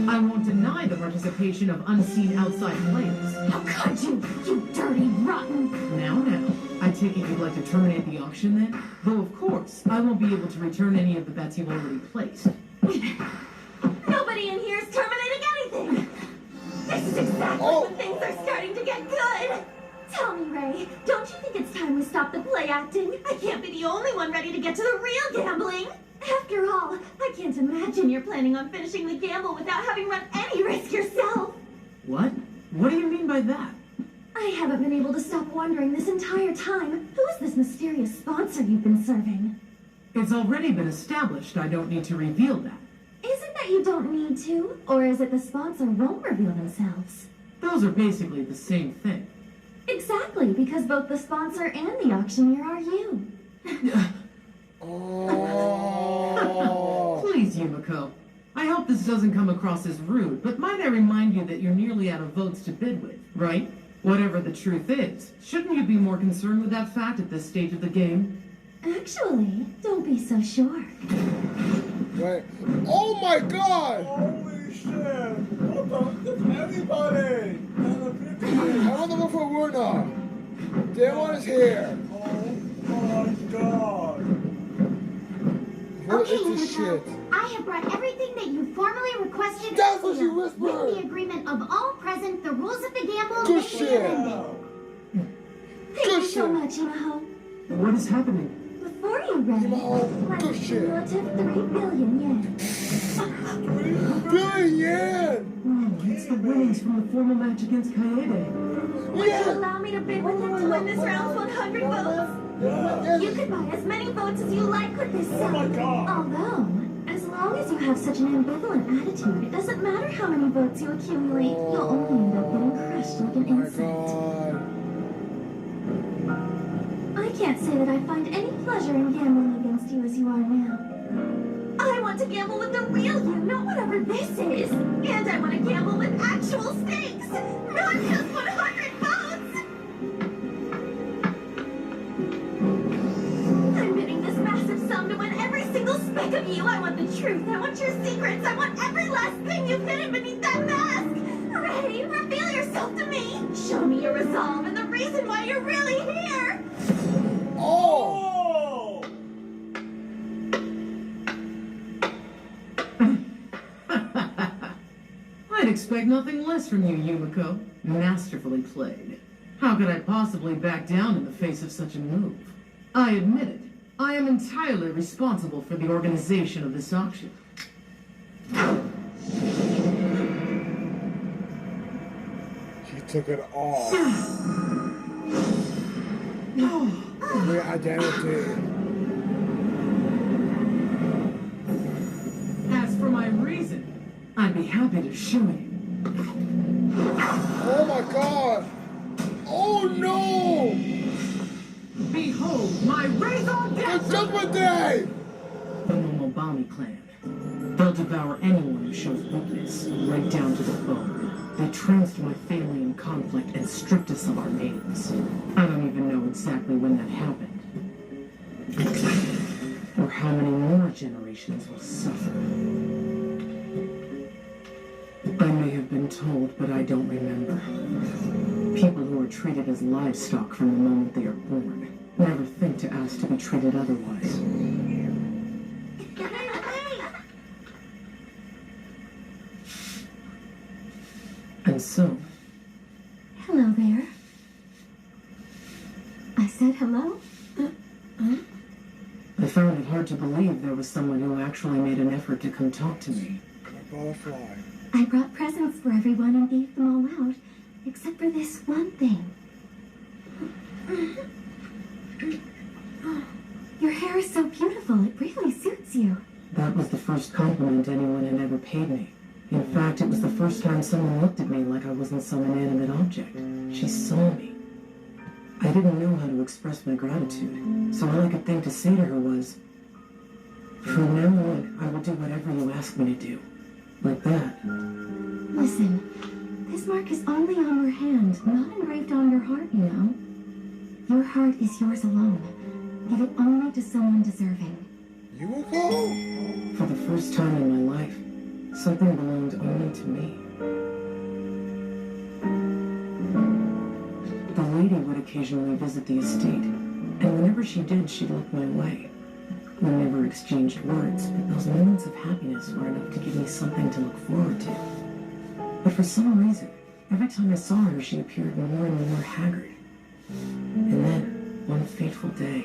I won't deny the participation of unseen outside players. How could you, you dirty, rotten... Now, I take it you'd like to terminate the auction then? Though, of course, I won't be able to return any of the bets you've already placed. Nobody in here is terminating anything! This is exactly when things are starting to get good! Tell me, Ray, don't you think it's time we stop the play acting? I can't be the only one ready to get to the real gambling! After all, I can't imagine you're planning on finishing the gamble without having run any risk yourself! What? What do you mean by that? I haven't been able to stop wondering this entire time, who is this mysterious sponsor you've been serving? It's already been established I don't need to reveal that. Is it that you don't need to, or is it the sponsor won't reveal themselves? Those are basically the same thing. Exactly, because both the sponsor and the auctioneer are you. Please, Yumiko. I hope this doesn't come across as rude, but might I remind you that you're nearly out of votes to bid with, right? Whatever the truth is, shouldn't you be more concerned with that fact at this stage of the game? Actually, don't be so sure. Right. Oh my god! Holy shit! What the? That's everybody! I want to look for Werner. Damon is here. Oh my god! What Okay, is this shit? I have brought everything that you formally requested. That's what you with whispered. the agreement of all present, the rules of the gamble Good may be shit. amended. Thank you so much, Imaho. What is happening? Before you read Imaho, good shit. cumulative 3 billion yen. Billion yen! It's the winnings from the formal match against Kaede. Would you allow me to bid with him to win this round's 100 votes? Yeah! You could buy as many votes as you like with this Oh my sum. god! Although, as long as you have such an ambivalent attitude, it doesn't matter how many votes you accumulate, you'll only end up getting crushed like an Oh my insect. god. I can't say that I find any pleasure in gambling against you as you are now. I want to gamble with the real you, not whatever this is. And I want to gamble with actual stakes, not just 100 votes! I'm bidding this massive sum to win every single speck of you. I want the truth. I want your secrets. I want every last thing you've hidden beneath that mask. Ray, reveal yourself to me. Show me your resolve and the reason why you're really here. Oh! I'd expect nothing less from you, Yumiko. Masterfully played. How could I possibly back down in the face of such a move? I admit it. I am entirely responsible for the organization of this auction. She took it off. Your identity. As for my reason, I'd be happy to show you. Oh my god! Oh no! Behold my raison The d'etre! Judgment Day! The Momobami clan. They'll devour anyone who shows weakness, right down to the bone. They trounced my family in conflict and stripped us of our names. I don't even know exactly when that happened. Or how many more generations will suffer. I may have been told, but I don't remember. People who are treated as livestock from the moment they are born never think to ask to be treated otherwise. And so, Hello there. I said hello? I found it hard to believe there was someone who actually made an effort to come talk to me. Butterfly. I brought presents for everyone and gave them all out, except for this one thing. Your hair is so beautiful, it really suits you. That was the first compliment anyone had ever paid me. In fact, it was the first time someone looked at me like I wasn't some inanimate object. She saw me. I didn't know how to express my gratitude, so all I could think to say to her was, from now on, I will do whatever you ask me to do. Like that. Listen, this mark is only on your hand, not engraved on your heart, you know. Your heart is yours alone. Give it only to someone deserving. You will go? For the first time in my life, something belonged only to me. The lady would occasionally visit the estate, and whenever she did, she'd look my way. We never exchanged words, but those moments of happiness were enough to give me something to look forward to. But for some reason, every time I saw her, she appeared more and more haggard. And then, one fateful day...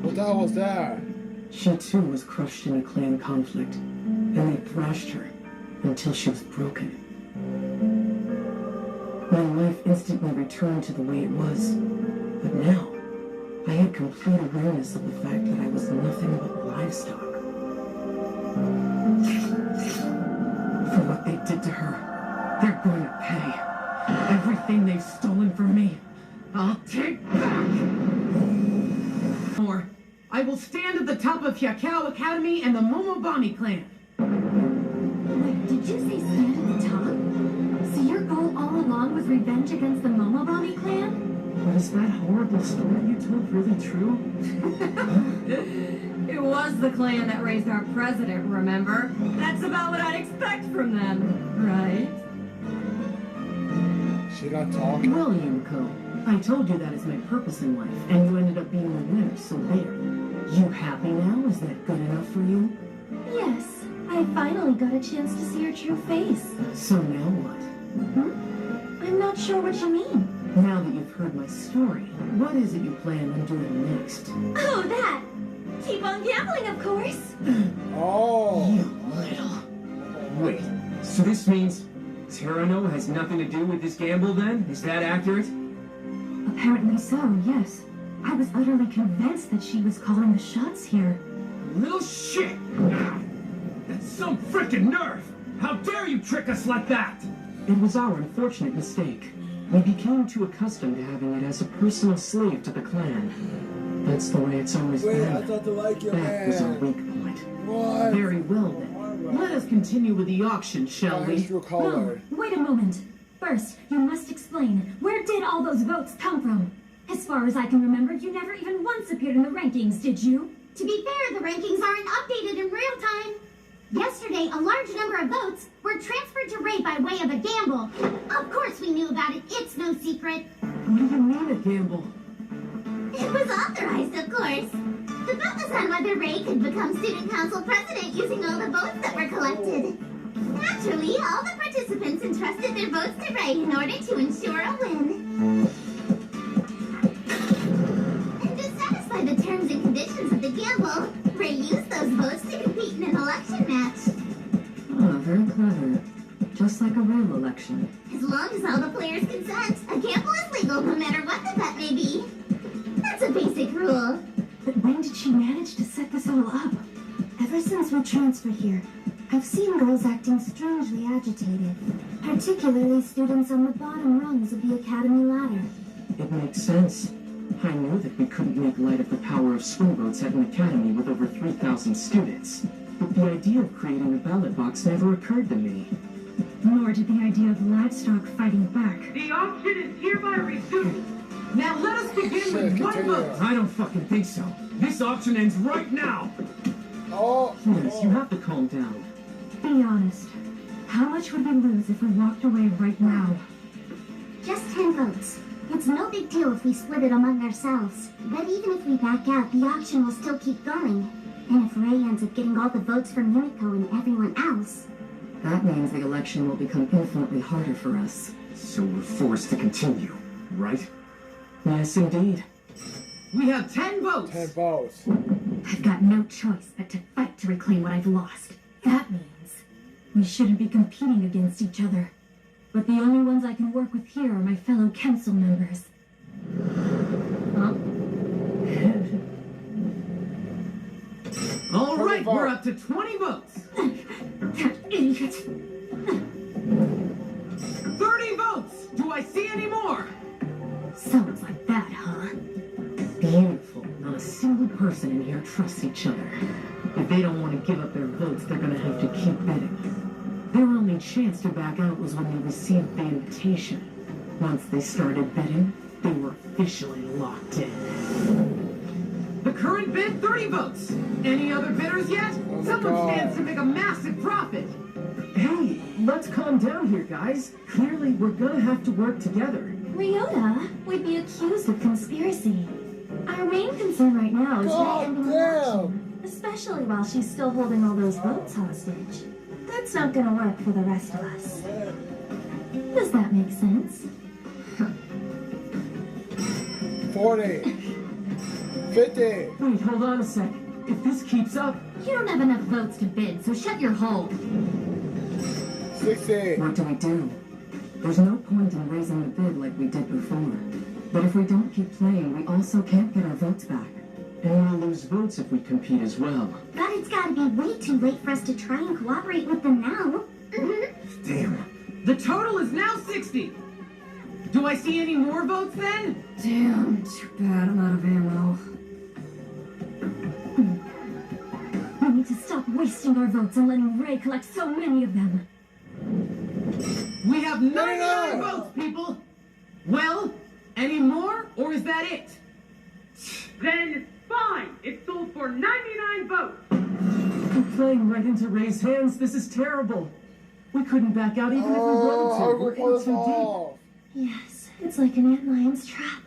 What the hell was that? She too was crushed in a clan conflict, and they thrashed her until she was broken. My life instantly returned to the way it was, but now I had complete awareness of the fact that I was nothing but livestock. For what they did to her, they're going to pay. Everything they've stolen from me, I'll take back. Or I will stand at the top of Hyakao Academy and the Momobami clan. Wait, did you say stand at the top? So your goal all along was revenge against the Momobami clan? But is that horrible story you told really true? It was the clan that raised our president, remember? That's about what I'd expect from them, right? She not talking? Well, Yumiko, I told you that is my purpose in life, and you ended up being the winner, so there. You happy now? Is that good enough for you? Yes, I finally got a chance to see her true face. So now what? I'm not sure what you mean. Now that you've heard my story, what is it you plan on doing next? Oh, that! Keep on gambling, of course! Oh. You little... Wait, so this means Terano has nothing to do with this gamble then? Is that accurate? Apparently so, yes. I was utterly convinced that she was calling the shots here. Little shit! That's some frickin' nerve! How dare you trick us like that? It was our unfortunate mistake. We became too accustomed to having it as a personal slave to the clan. That's the way it's always Wait, been. I thought to like your That was our man. weak point. What? Very well then. Let us continue with the auction, shall we? True color. No, wait a moment. First, you must explain, where did all those votes come from? As far as I can remember, you never even once appeared in the rankings, did you? To be fair, the rankings aren't updated in real time. Yesterday, a large number of votes were transferred to RWBY by way of a gamble. Of course we knew about it. It's no secret. What do you mean a gamble? It was authorized, of course. The vote was on whether RWBY could become student council president using all the votes that were collected. Naturally, all the participants entrusted their votes to RWBY in order to ensure a win. And to satisfy the terms and conditions of the gamble, RWBY used those votes to compete in an election match. Oh, very clever. Just like a real election. As long as all the players consent, a gamble is legal no matter what the bet may be. That's a basic rule. But when did she manage to set this all up? Ever since we transferred here, I've seen girls acting strangely agitated. Particularly students on the bottom rungs of the academy ladder. It makes sense. I knew that we couldn't make light of the power of swing votes at an academy with over 3,000 students. But the idea of creating a ballot box never occurred to me. Nor did the idea of livestock fighting back. The auction is hereby resumed. Now let us begin with one continue. vote. I don't fucking think so. This auction ends right now! Oh. Yes, you have to calm down. Be honest. How much would we lose if we walked away right now? Just 10 votes. It's no big deal if we split it among ourselves. But even if we back out, the auction will still keep going. And if RWBY ends up getting all the votes from Yumiko and everyone else... That means the election will become infinitely harder for us. So we're forced to continue, right? Yes, indeed. We have 10 votes. 10 votes. I've got no choice but to fight to reclaim what I've lost. That means we shouldn't be competing against each other. But the only ones I can work with here are my fellow council members. Huh? All right, vote. we're up to 20 votes. That idiot! 30 votes. Do I see any more? Sounds like that, huh? Beautiful. Not a single person in here trusts each other. If they don't want to give up their votes, they're gonna have to keep bidding. Their only chance to back out was when they received the invitation. Once they started bidding, they were officially locked in. The current bid, 30 votes. Any other bidders yet? Someone stands to make a massive profit. Hey, let's calm down here, guys. Clearly, we're gonna have to work together. Ryota would be accused of conspiracy. Our main concern right now is her ending the election, especially while she's still holding all those votes hostage. That's not gonna work for the rest of us. Does that make sense? 40. 50. Wait, hold on a sec. If this keeps up... You don't have enough votes to bid, so shut your hole. 60. What do we do? There's no point in raising the bid like we did before. But if we don't keep playing, we also can't get our votes back. And we'll lose votes if we compete as well. But it's gotta be way too late for us to try and cooperate with them now. Damn. The total is now 60. Do I see any more votes then? Damn, too bad I'm out of ammo. We need to stop wasting our votes and letting Ray collect so many of them. We have 99 99 votes, people. Well, any more, or is that it? Then fine. It's sold for 99 votes. We're playing right into Ray's hands. This is terrible. We couldn't back out even if we wanted to. We're in too deep. Yes, it's like an antlion's trap.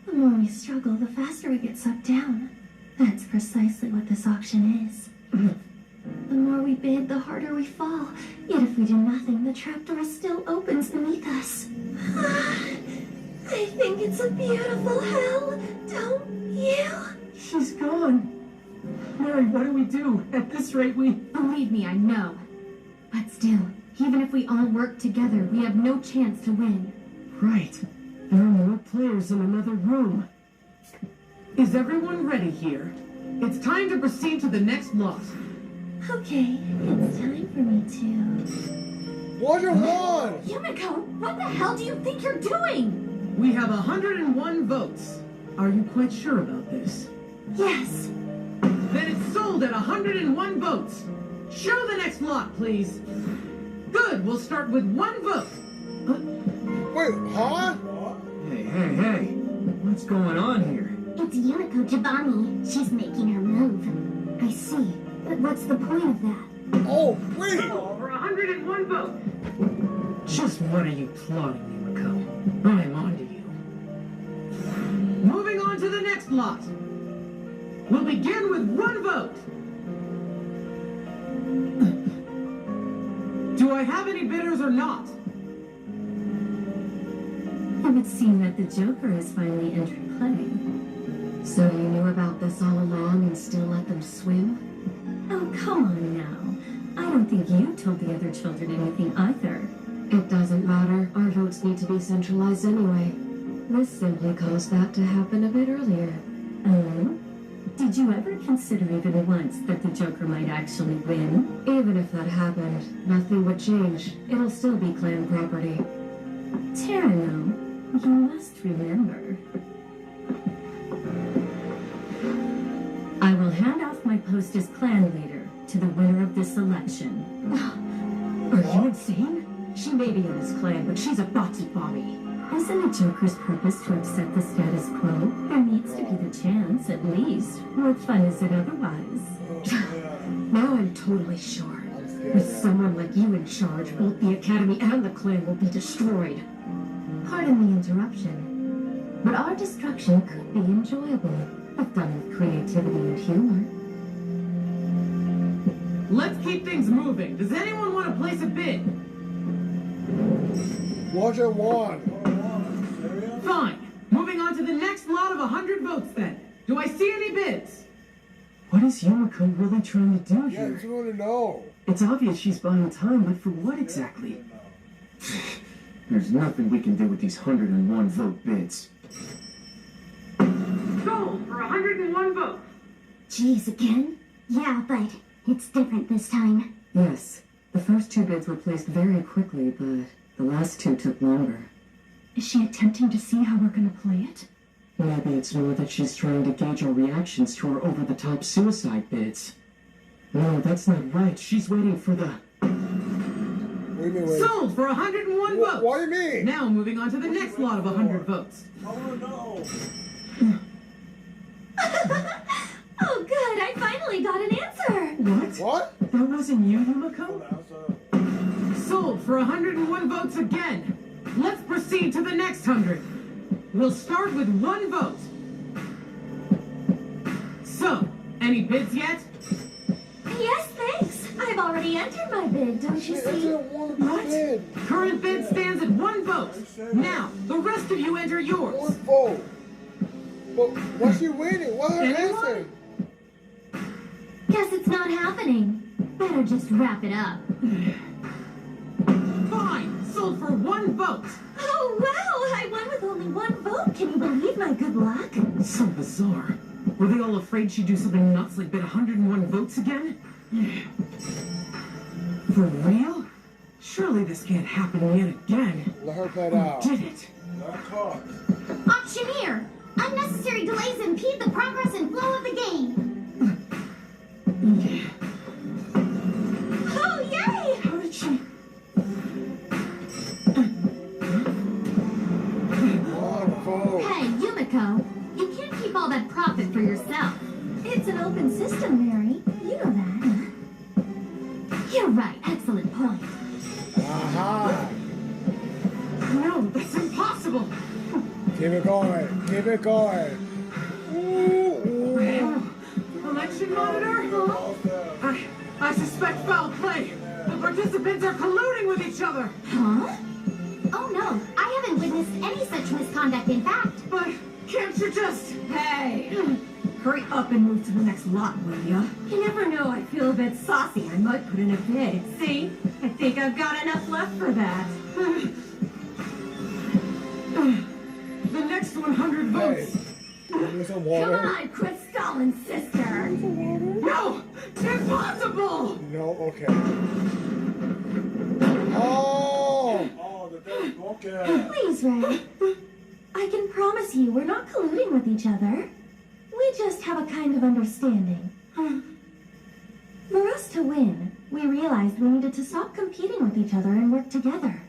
The more we struggle, the faster we get sucked down. That's precisely what this auction is. The more we bid, the harder we fall. Yet if we do nothing, the trapdoor still opens beneath us. I think it's a beautiful hell, don't you? She's gone. Mary, what do we do? At this rate, we... Believe me, I know. But still, even if we all work together, we have no chance to win. Right. There are more players in another room. Is everyone ready here? It's time to proceed to the next lot. Okay, it's time for me to... Watch your one. Yumiko, what the hell do you think you're doing? We have 101 votes. Are you quite sure about this? Yes. Then it's sold at 101 votes. Show the next lot, please. Good, we'll start with 1 vote. Wait, huh? Hey. What's going on here? It's Yumiko Jabami. She's making her move. I see. But what's the point of that? Oh, wait. For 101 votes. Just what are you plotting, Yumiko? I'm on to you. Moving on to the next lot. We'll begin with 1 vote. Do I have any bidders or not? It would seem that the Joker has finally entered play. So you knew about this all along and still let them swim? Oh, come on now. I don't think you told the other children anything either. It doesn't matter. Our votes need to be centralized anyway. This simply caused that to happen a bit earlier. Oh? Did you ever consider even once that the Joker might actually win? Even if that happened, nothing would change. It'll still be clan property. Terrano, you must remember. I will hand off my post as clan leader to the winner of this election. Are you insane? She may be in this clan, but she's a Botty-Bobby. Isn't a Joker's purpose to upset the status quo? There needs to be the chance, at least. What fun is it otherwise? Now I'm totally sure. With someone like you in charge, both the Academy and the clan will be destroyed. Pardon the interruption, but our destruction could be enjoyable, if done with creativity and humor. Let's keep things moving. Does anyone want to place a bid? Watch your one. Fine. Moving on to the next lot of 100 votes then. Do I see any bids? What is Yumiko really trying to do Yeah, I here? just want to know. It's obvious she's buying time, but for what exactly? There's nothing we can do with these 101 vote bids. Sold for 101 votes. Geez, again? Yeah, but it's different this time. Yes, the first 2 bids were placed very quickly, but the last 2 took longer. Is she attempting to see how we're gonna play it? Maybe it's more that she's trying to gauge our reactions to her over-the-top suicide bids. No, that's not right. She's waiting for the... What do you mean, wait? Sold for 101 votes! What do you mean? Now moving on to the next lot of 100 votes. Oh no! Oh, good. I finally got an answer. What? What? That wasn't you, Yumiko? That's Sold for 101 votes again. Let's proceed to the next 100. We'll start with 1 vote. So, any bids yet? Yes, thanks. I've already entered my bid, don't you see? What? Current bid stands at 1 vote. Now, the rest of you enter yours. One vote. But what's she waiting? What's her Anyone? answer? Guess it's not happening. Better just wrap it up. Fine. Sold for 1 vote. Oh, wow! I won with only 1 vote. Can you believe my good luck? So bizarre. Were they all afraid she'd do something nuts like bid 101 votes again? For real? Surely this can't happen yet again. Let her play it out. Who did it? not talk. Auctioneer! Unnecessary delays impede the progress and flow of the game. Oh, yay! How did she... One vote. Hey, Yumiko, you can't keep all that profit for yourself. It's an open system, Mary. You know that. You're right, excellent point. Aha. No, that's impossible. Keep it going. Keep it going. Ooh, ooh. Election monitor? I suspect foul play. The participants are colluding with each other. Huh? Oh no, I haven't witnessed any such misconduct in fact. But can't you just... Hey! Hurry up and move to the next lot, will ya? You never know, I feel a bit saucy. I might put in a bid. See? I think I've got enough left for that. The next 100 votes. Hey, give me some Come water. on, quit stalling, sister! No! Impossible! No, okay. Oh! Oh, the thing's broken. Please, Ray. I can promise you we're not colluding with each other. We just have a kind of understanding. For us to win, we realized we needed to stop competing with each other and work together.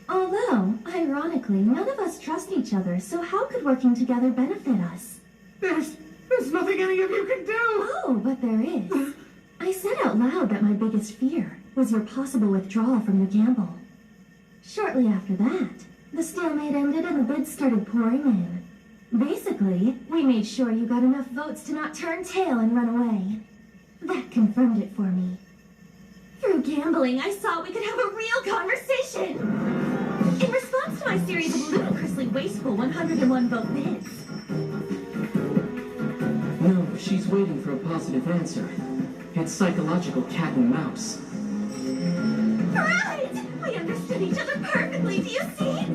Although, ironically, none of us trust each other, so how could working together benefit us? There's nothing any of you can do! Oh, but there is. I said out loud that my biggest fear was your possible withdrawal from the gamble. Shortly after that, the stalemate ended and the bids started pouring in. Basically, we made sure you got enough votes to not turn tail and run away. That confirmed it for me. Through gambling, I saw we could have a real conversation. In response to my series of ludicrously wasteful 101 vote bids. No, she's waiting for a positive answer. It's psychological cat and mouse. Right! We understood each other perfectly, do you see?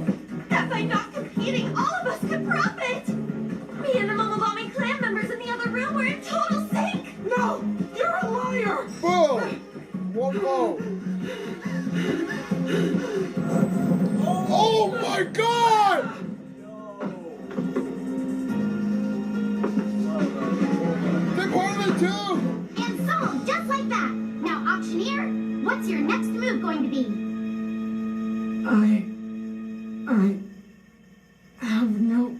That by not competing, all of us could profit! Me and the Momobami clan members in the other room were in total sync! No! You're a liar! Boom! One vote. Oh my God! They're part of it too! And sold, just like that. Now, auctioneer, what's your next move going to be? I have no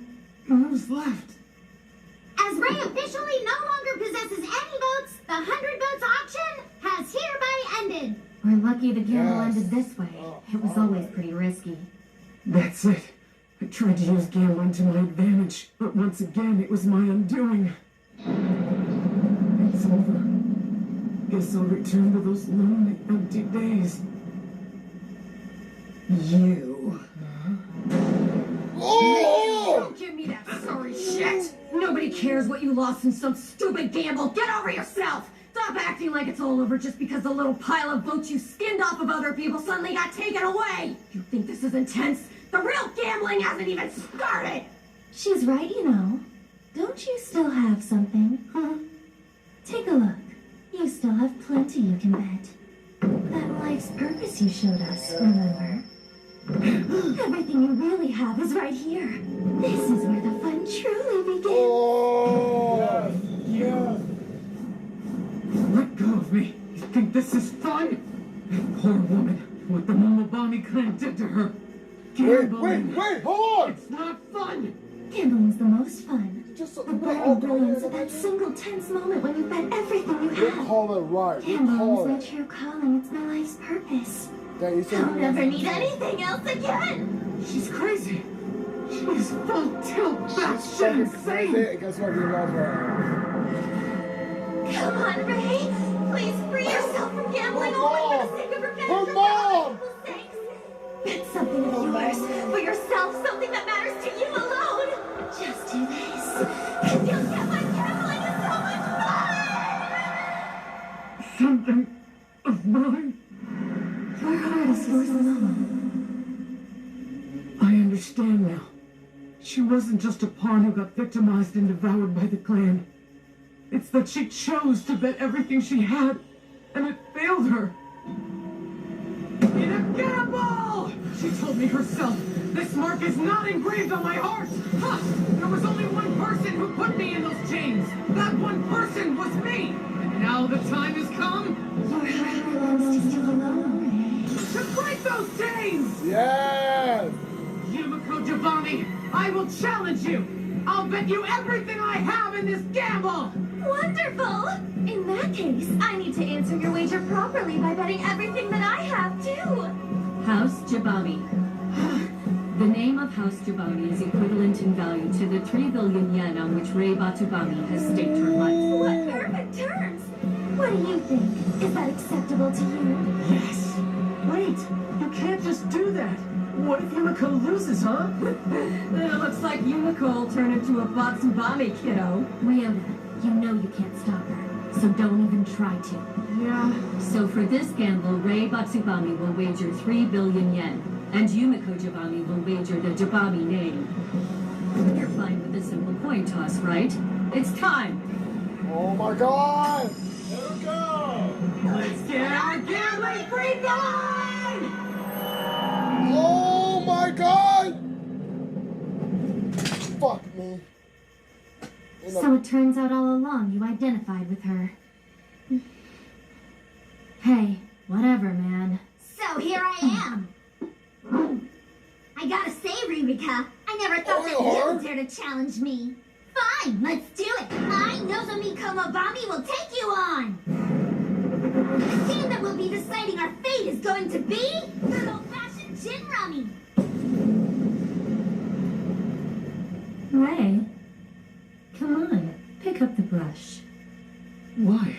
moves left. As Ray officially no longer possesses any votes, the 100 votes auction has hereby ended. We're lucky the gamble Yes. ended this way. It was always pretty risky. That's it. I tried to use gambling to my advantage, but once again it was my undoing. It's over. Guess I'll return to those lonely, empty days. You. Oh! Don't give me that sorry shit! Nobody cares what you lost in some stupid gamble. Get over yourself! Stop acting like it's all over just because the little pile of votes you skinned off of other people suddenly got taken away! You think this is intense? The real gambling hasn't even started! She's right, you know. Don't you still have something? Huh? Take a look. You still have plenty you can bet. That life's purpose you showed us, remember? Everything you really have is right here. This is where the fun truly begins. Oh! Yes. Let go of me. You think this is fun? That poor woman. What the Momobami clan did to her. Gambling. Wait, hold on! It's not fun. Gambling's the most fun. Just The burning brilliance of that single tense moment when you bet everything you You have. call it right. You Gambling's call my it. true calling. It's my life's purpose. That you said I'll you never wanted need to do. anything else again. She's crazy. She's full tilt She's batshit fucking insane. crazy, and guess what? You love her. Come on, Ray. Please free yourself from gambling Her only for mom. the sake of revenge. Her for mom. other people's sakes. Bet something of yours for yourself, something that matters to you alone. Just do this, and you'll get what gambling is so much fun. Something of mine. Your heart is yours alone. I understand now. She wasn't just a pawn who got victimized and devoured by the clan. It's that she chose to bet everything she had, and it failed her. In a gamble! She told me herself, this mark is not engraved on my heart! Ha! There was only one person who put me in those chains! That one person was me! And now the time has come Your heart belongs to you alone. to break those chains! Yes! Yumiko Jabami, I will challenge you! I'll bet you everything I have in this gamble! Wonderful! In that case, I need to answer your wager properly by betting everything that I have, too. House Jabami. The name of House Jabami is equivalent in value to the 3 billion yen on which Rei Batsubami has staked her life. What perfect terms! What do you think? Is that acceptable to you? Yes! Wait! You can't just do that! What if Yumiko loses, huh? It looks like Yumiko will turn into a Batsubami, kiddo. Ryoma, you know you can't stop her, so don't even try to. Yeah. So for this gamble, Rei Batsubami will wager 3 billion yen, and Yumiko Jabami will wager the Jabami name. You're fine with a simple coin toss, right? It's time! Oh my god! There we go. Let's get our gambling freak on! Oh my god! Fuck me. So it turns out all along you identified with her. Hey, whatever, man. So here I am. I gotta say, Rubika, I never thought that you would dare to challenge me. Fine, let's do it. I, Nozomi Komobami, will take you on. The team that will be deciding our fate is going to be good old-fashioned gin rummy. Ray, come on, pick up the brush. Why?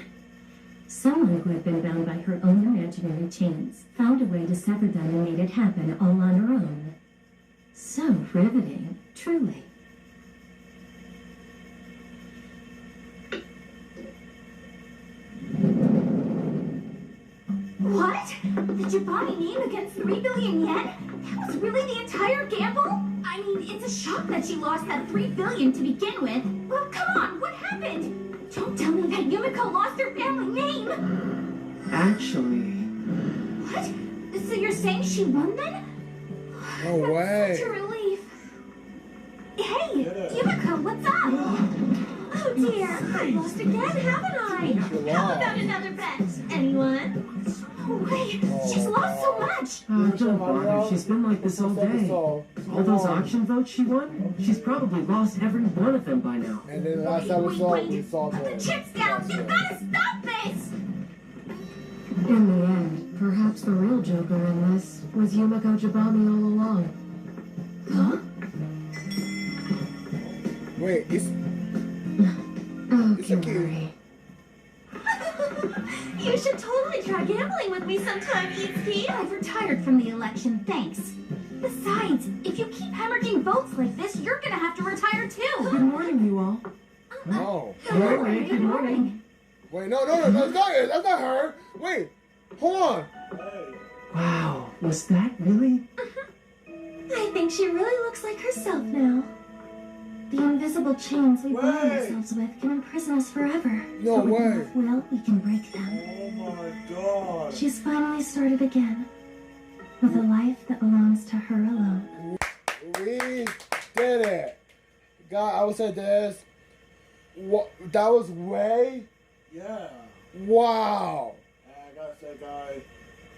Someone who had been bound by her own imaginary chains found a way to sever them and made it happen all on her own. So riveting, truly. What? The Jabami name against 3 billion yen? That was really the entire gamble? I mean, it's a shock that she lost that 3 billion to begin with. Well, come on, what happened? Don't tell me that Yumiko lost her family name. Actually... What? So you're saying she won then? No That's way. such a relief. Hey, Yumiko, what's up? Oh dear, I lost again, haven't I? How about another bet? Anyone? Oh wait, she's lost so much. Don't bother, she's been like this all day. All those auction votes she won, she's probably lost every one of them by now. And then last episode we saw Put the chips down, you gotta stop this! In the end, perhaps the real joker in this was Yumiko Jabami all along. Huh? Wait, it's Okay, okay. Ray. You should totally try gambling with me sometime, Itsuki. I've retired from the election, thanks. Besides, if you keep hemorrhaging votes like this, you're gonna have to retire too. Good morning, you all. no. Hello, Ray, Ray, good morning. Wait, no, that's not it. That's not her. Wait, hold on. Hey. Wow, was that really? I think she really looks like herself now. The invisible chains we bind ourselves with can imprison us forever. No but with way. enough will, we can break them. Oh my god. She's finally started again. with a life that belongs to her alone. We did it. God, I would say this. What, that was way? Yeah. Wow. And I gotta say, guys,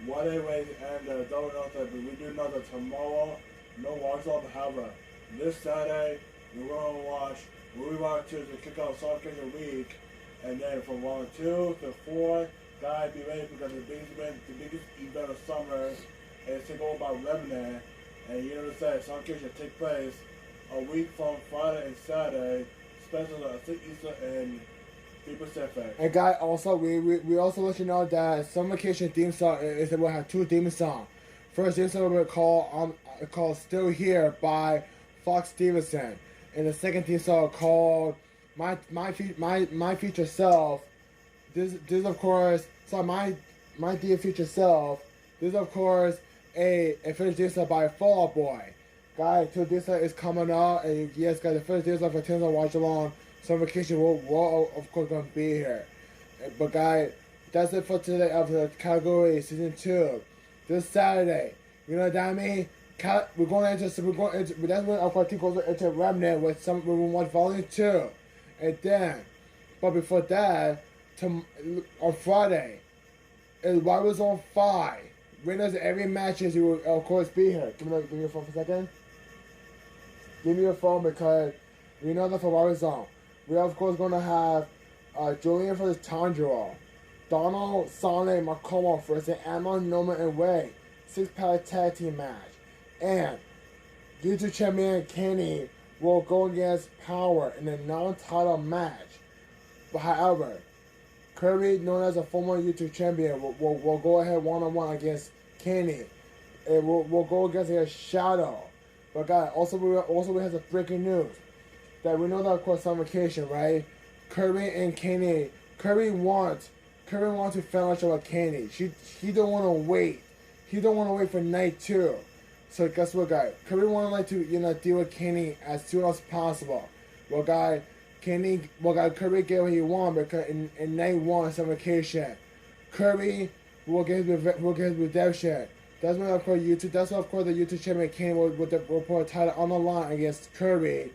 what a way to end the double nothing, but we do know that tomorrow, no Watch Along, however, this Saturday, we're gonna watch RWBY Volume 2 to kick off Celebration Week, and then from Volume 2 to 4, guys, be ready because the biggest event of summer is taken over by Remnant, and you know what I'm saying, Celebration take place a week from Friday and Saturday, special at 6 Eastern and 3 Pacific. And guys, also we also let you know that Summer Vacation theme song is that we'll have 2 theme songs. First theme song will be called Still Here by Fox Stevenson, and the second theme song called My Future Self. This of course, so my dear future self. This of course a first theme song by Fall Out Boy. Guys, 2 theme song is coming out, and yes, guys, the first theme song for TDS Watch Along Summer Vacation will of course gonna be here. But guys, that's it for today of the Kakegurui Season 2. This Saturday, you know what I mean? That's when of course team goes into Remnant with RWBY Volume 2. And then, but before that, on Friday, is RWBY Zone 5. Winners of every matches you will of course be here. Give me your phone for a second. Give me your phone because we know that for RWBY Zone. We're of course gonna have Julian versus Tanjiro, Donald, Sonic, Makomo versus Emma, Noma, and Wei, 6-pack tag team match, and YouTube champion Kenny will go against Power in a non-title match. But however, Kirby, known as a former YouTube champion, will go ahead one-on-one against Kenny, and will go against Shadow. But guys, also we have some breaking news. That we know that of course Summer Vacation, right? Kirby and Kenny. Kirby wants to finish with Kenny. He don't want to wait. He don't want to wait for night 2. So guess what, guys? Kirby wanted to deal with Kenny as soon as possible. Well, guys, Kirby get what he wanted because in night 1 Summer Vacation, Kirby will get his redemption. That's when of course the YouTube champion Kenny will put a title on the line against Kirby.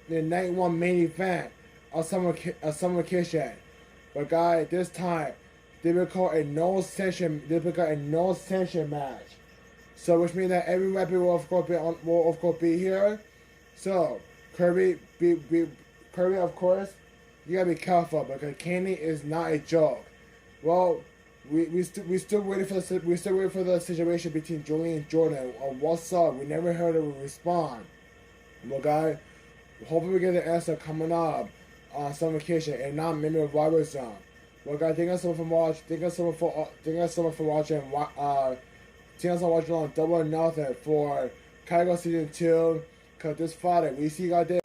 The night 1 main event of Summer Vacation. But guys, this time they will call a no sanction match. So which means that every weapon will of course be here. So Kirby of course, you gotta be careful because Kenny is not a joke. Well, we still waiting for the situation between Julian and Jordan. What's up? We never heard it respond. Well, guys, hopefully we get the answer coming up on Summer Vacation and not maybe a RWBY Zone. Well, guys, thank you so much for watching. Thank you so much for watching. TDS Watch Along Double or Nothing for Kakegurui Season 2. Cause this Friday we see you guys there.